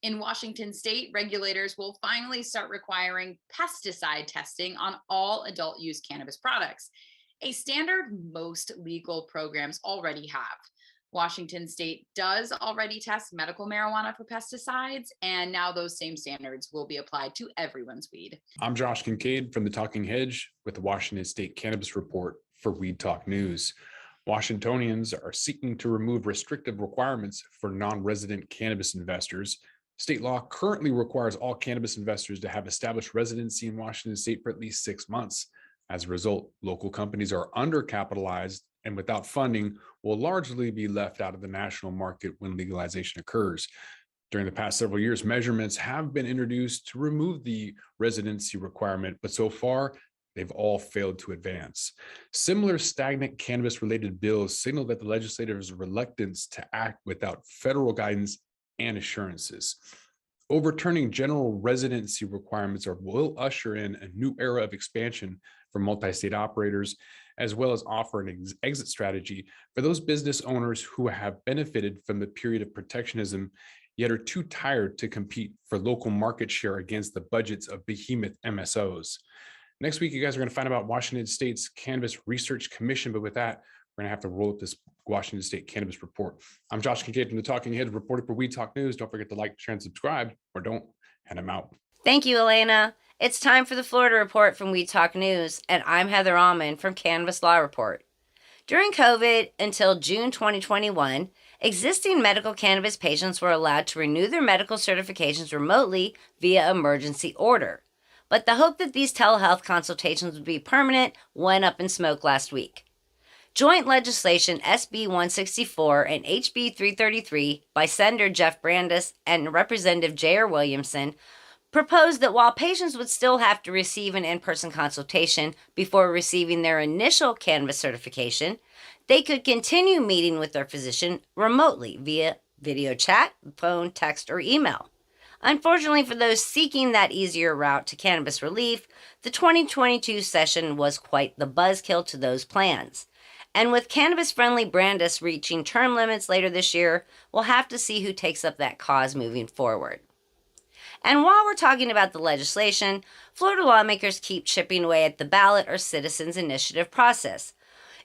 In Washington state, regulators will finally start requiring pesticide testing on all adult use cannabis products, a standard most legal programs already have. Washington state does already test medical marijuana for pesticides, and now those same standards will be applied to everyone's weed. I'm Josh Kincaid from the Talking Hedge with the Washington State Cannabis Report for Weed Talk News. Washingtonians are seeking to remove restrictive requirements for non-resident cannabis investors. State law currently requires all cannabis investors to have established residency in Washington state for at least 6 months. As a result, local companies are undercapitalized and without funding will largely be left out of the national market when legalization occurs. During the past several years, measurements have been introduced to remove the residency requirement, but so far, they've all failed to advance. Similar stagnant cannabis-related bills signal that the legislature's reluctance to act without federal guidance and assurances. Overturning general residency requirements will usher in a new era of expansion for multi-state operators, as well as offer an exit strategy for those business owners who have benefited from the period of protectionism, yet are too tired to compete for local market share against the budgets of behemoth MSOs. Next week, you guys are going to find out about Washington State's Cannabis Research Commission, but with that, we're going to have to roll up this Washington State Cannabis Report. I'm Josh Kincaid from the Talking Hedge, reporting for Weed Talk News. Don't forget to like, share, and subscribe, or don't, and I'm out. Thank you, Elena. It's time for the Florida Report from Weed Talk News, and I'm Heather Allman from Cannabis Law Report. During COVID until June 2021, existing medical cannabis patients were allowed to renew their medical certifications remotely via emergency order. But the hope that these telehealth consultations would be permanent went up in smoke last week. Joint legislation SB 164 and HB 333 by Senator Jeff Brandes and Representative J.R. Williamson proposed that while patients would still have to receive an in-person consultation before receiving their initial cannabis certification, they could continue meeting with their physician remotely via video chat, phone, text, or email. Unfortunately for those seeking that easier route to cannabis relief, the 2022 session was quite the buzzkill to those plans. And with cannabis-friendly Brandes reaching term limits later this year, we'll have to see who takes up that cause moving forward. And while we're talking about the legislation, Florida lawmakers keep chipping away at the ballot or citizens' initiative process.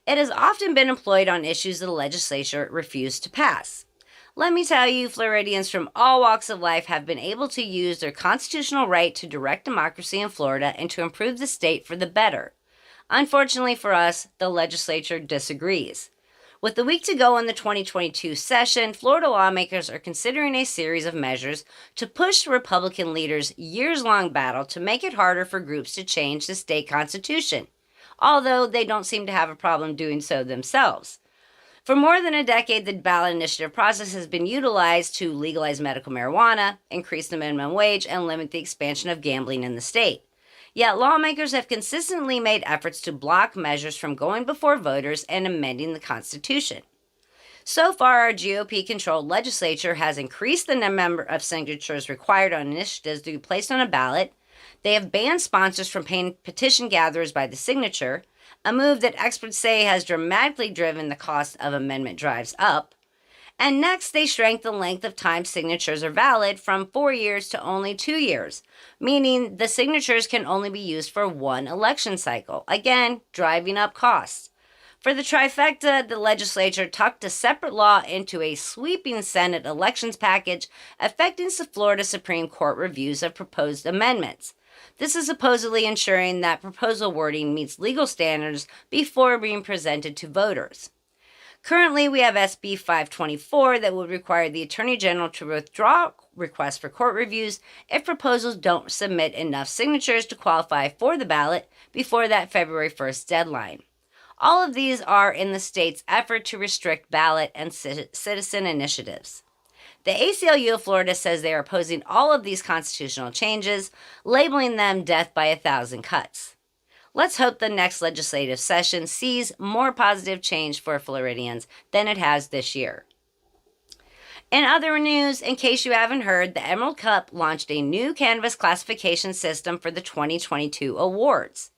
It has often been employed on issues the legislature refused to pass. Let me tell you, Floridians from all walks of life have been able to use their constitutional right to direct democracy in Florida and to improve the state for the better. Unfortunately for us, the legislature disagrees. With a week to go in the 2022 session, Florida lawmakers are considering a series of measures to push the Republican leaders' years-long battle to make it harder for groups to change the state constitution, although they don't seem to have a problem doing so themselves. For more than a decade, the ballot initiative process has been utilized to legalize medical marijuana, increase the minimum wage, and limit the expansion of gambling in the state. Yet lawmakers have consistently made efforts to block measures from going before voters and amending the Constitution. So far, our GOP-controlled legislature has increased the number of signatures required on initiatives to be placed on a ballot. They have banned sponsors from paying petition gatherers by the signature, a move that experts say has dramatically driven the cost of amendment drives up. And next, they shrank the length of time signatures are valid from 4 years to only 2 years, meaning the signatures can only be used for one election cycle, again, driving up costs. For the trifecta, the legislature tucked a separate law into a sweeping Senate elections package affecting the Florida Supreme Court reviews of proposed amendments. This is supposedly ensuring that proposal wording meets legal standards before being presented to voters. Currently, we have SB 524 that would require the Attorney General to withdraw requests for court reviews if proposals don't submit enough signatures to qualify for the ballot before that February 1st deadline. All of these are in the state's effort to restrict ballot and citizen initiatives. The ACLU of Florida says they are opposing all of these constitutional changes, labeling them death by 1,000 cuts. Let's hope the next legislative session sees more positive change for Floridians than it has this year. In other news, in case you haven't heard, the Emerald Cup launched a new cannabis classification system for the 2022 awards.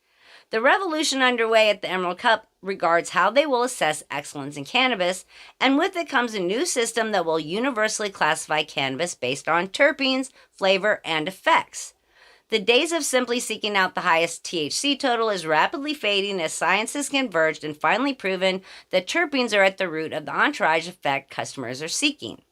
The revolution underway at the Emerald Cup regards how they will assess excellence in cannabis, and with it comes a new system that will universally classify cannabis based on terpenes, flavor, and effects. The days of simply seeking out the highest THC total is rapidly fading as science has converged and finally proven that terpenes are at the root of the entourage effect customers are seeking.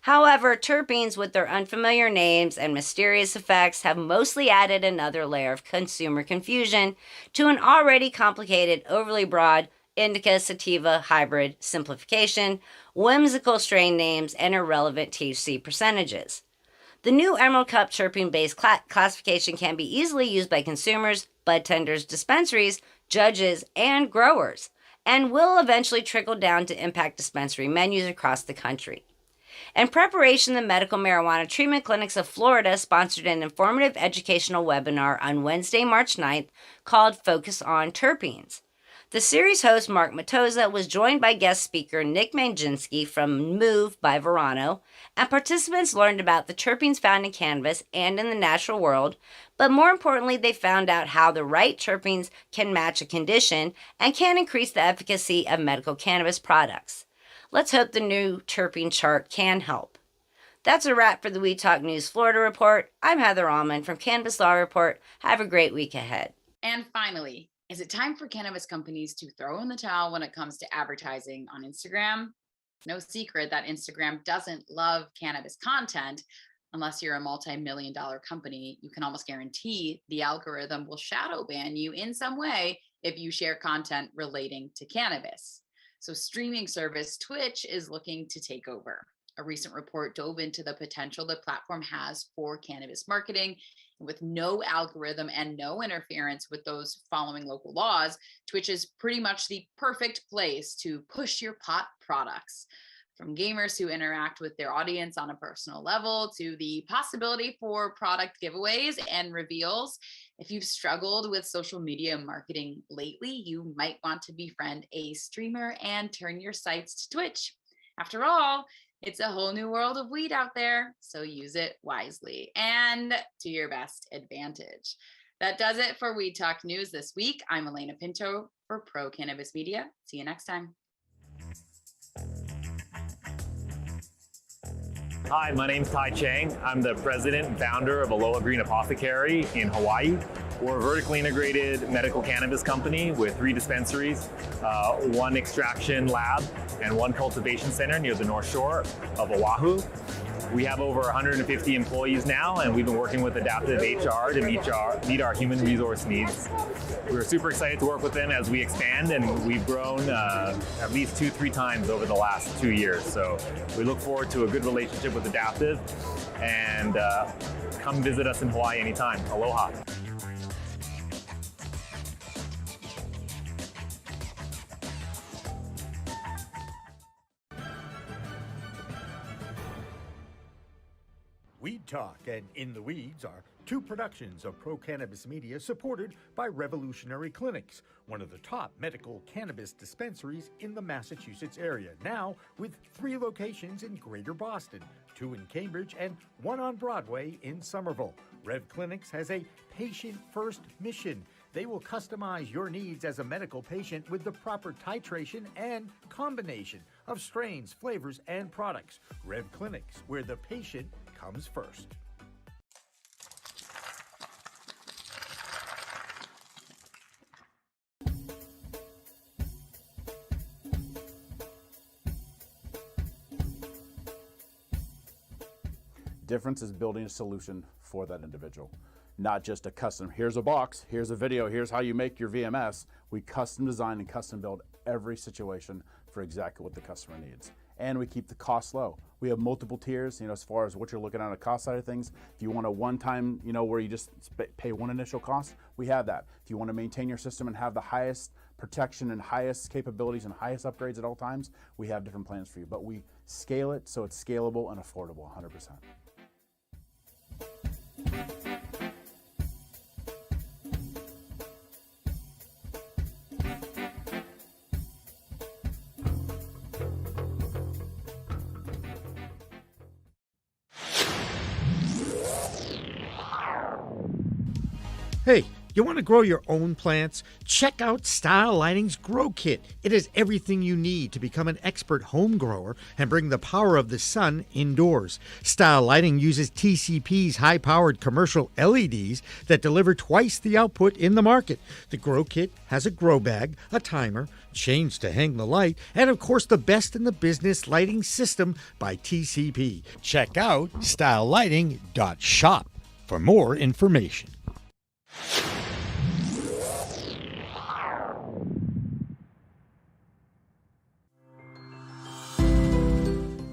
However, terpenes with their unfamiliar names and mysterious effects have mostly added another layer of consumer confusion to an already complicated, overly broad indica sativa hybrid simplification, whimsical strain names, and irrelevant THC percentages. The new Emerald Cup terpene-based classification can be easily used by consumers, bud tenders, dispensaries, judges, and growers, and will eventually trickle down to impact dispensary menus across the country. In preparation, the Medical Marijuana Treatment Clinics of Florida sponsored an informative educational webinar on Wednesday, March 9th called Focus on Terpenes. The series host, Mark Matoza, was joined by guest speaker Nick Manginski from Move by Verano, and participants learned about the terpenes found in cannabis and in the natural world, but more importantly, they found out how the right terpenes can match a condition and can increase the efficacy of medical cannabis products. Let's hope the new terpene chart can help. That's a wrap for the We Talk News Florida Report. I'm Heather Allman from Cannabis Law Report. Have a great week ahead. And finally, is it time for cannabis companies to throw in the towel when it comes to advertising on Instagram? No secret that Instagram doesn't love cannabis content. Unless you're a multi-million-dollar company, you can almost guarantee the algorithm will shadow ban you in some way if you share content relating to cannabis. So streaming service Twitch is looking to take over. A recent report dove into the potential the platform has for cannabis marketing. With no algorithm and no interference with those following local laws, Twitch is pretty much the perfect place to push your pot products. From gamers who interact with their audience on a personal level to the possibility for product giveaways and reveals. If you've struggled with social media marketing lately, you might want to befriend a streamer and turn your sites to Twitch. After all, it's a whole new world of weed out there, so use it wisely and to your best advantage. That does it for Weed Talk News this week. I'm Elena Pinto for Pro Cannabis Media. See you next time. Hi, my name's Tai Chang. I'm the president and founder of Aloha Green Apothecary in Hawaii. We're a vertically integrated medical cannabis company with 3 dispensaries, 1 extraction lab, and 1 cultivation center near the North Shore of Oahu. We have over 150 employees now, and we've been working with Adaptive HR to meet our human resource needs. We're super excited to work with them as we expand, and we've grown at least 2-3 times over the last 2 years. So we look forward to a good relationship with Adaptive, and come visit us in Hawaii anytime. Aloha. Weed Talk and In the Weeds are 2 productions of Pro Cannabis Media supported by Revolutionary Clinics, one of the top medical cannabis dispensaries in the Massachusetts area, now with 3 locations in Greater Boston, 2 in Cambridge, and 1 on Broadway in Somerville. Rev Clinics has a patient-first mission. They will customize your needs as a medical patient with the proper titration and combination of strains, flavors, and products. Rev Clinics, where the patient comes first. Difference is building a solution for that individual. Not just a custom, here's a box, here's a video, here's how you make your VMS. We custom design and custom build every situation for exactly what the customer needs. And we keep the costs low. We have multiple tiers, as far as what you're looking at on the cost side of things. If you want a one-time, where you just pay 1 initial cost, we have that. If you want to maintain your system and have the highest protection and highest capabilities and highest upgrades at all times, we have different plans for you. But we scale it so it's scalable and affordable 100%. Hey, you want to grow your own plants? Check out Style Lighting's Grow Kit. It has everything you need to become an expert home grower and bring the power of the sun indoors. Style Lighting uses TCP's high-powered commercial LEDs that deliver twice the output in the market. The Grow Kit has a grow bag, a timer, chains to hang the light, and of course the best in the business lighting system by TCP. Check out stylelighting.shop for more information.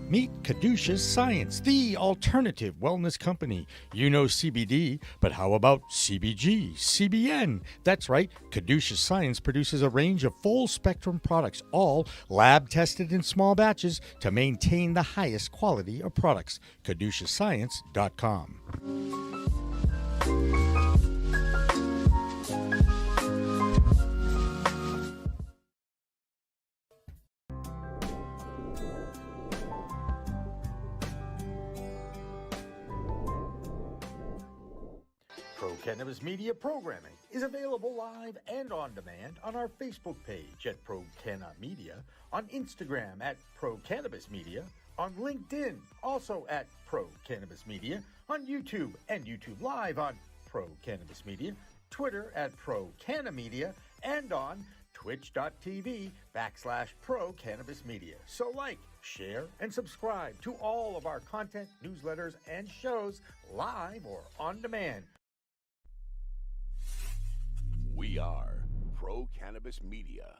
Meet kitHCen, the alternative wellness company. You know CBD, but how about CBG, CBN? That's right, kitHCen produces a range of full-spectrum products, all lab-tested in small batches to maintain the highest quality of products. kitHCen.com. Pro Cannabis Media programming is available live and on demand on our Facebook page at Pro Canna Media, on Instagram at Pro Cannabis Media, on LinkedIn also at Pro Cannabis Media, on YouTube and YouTube Live on Pro Cannabis Media, Twitter at Pro Canna Media, and on twitch.tv/Pro Cannabis Media. So like, share, and subscribe to all of our content, newsletters, and shows live or on demand. We are Pro Cannabis Media.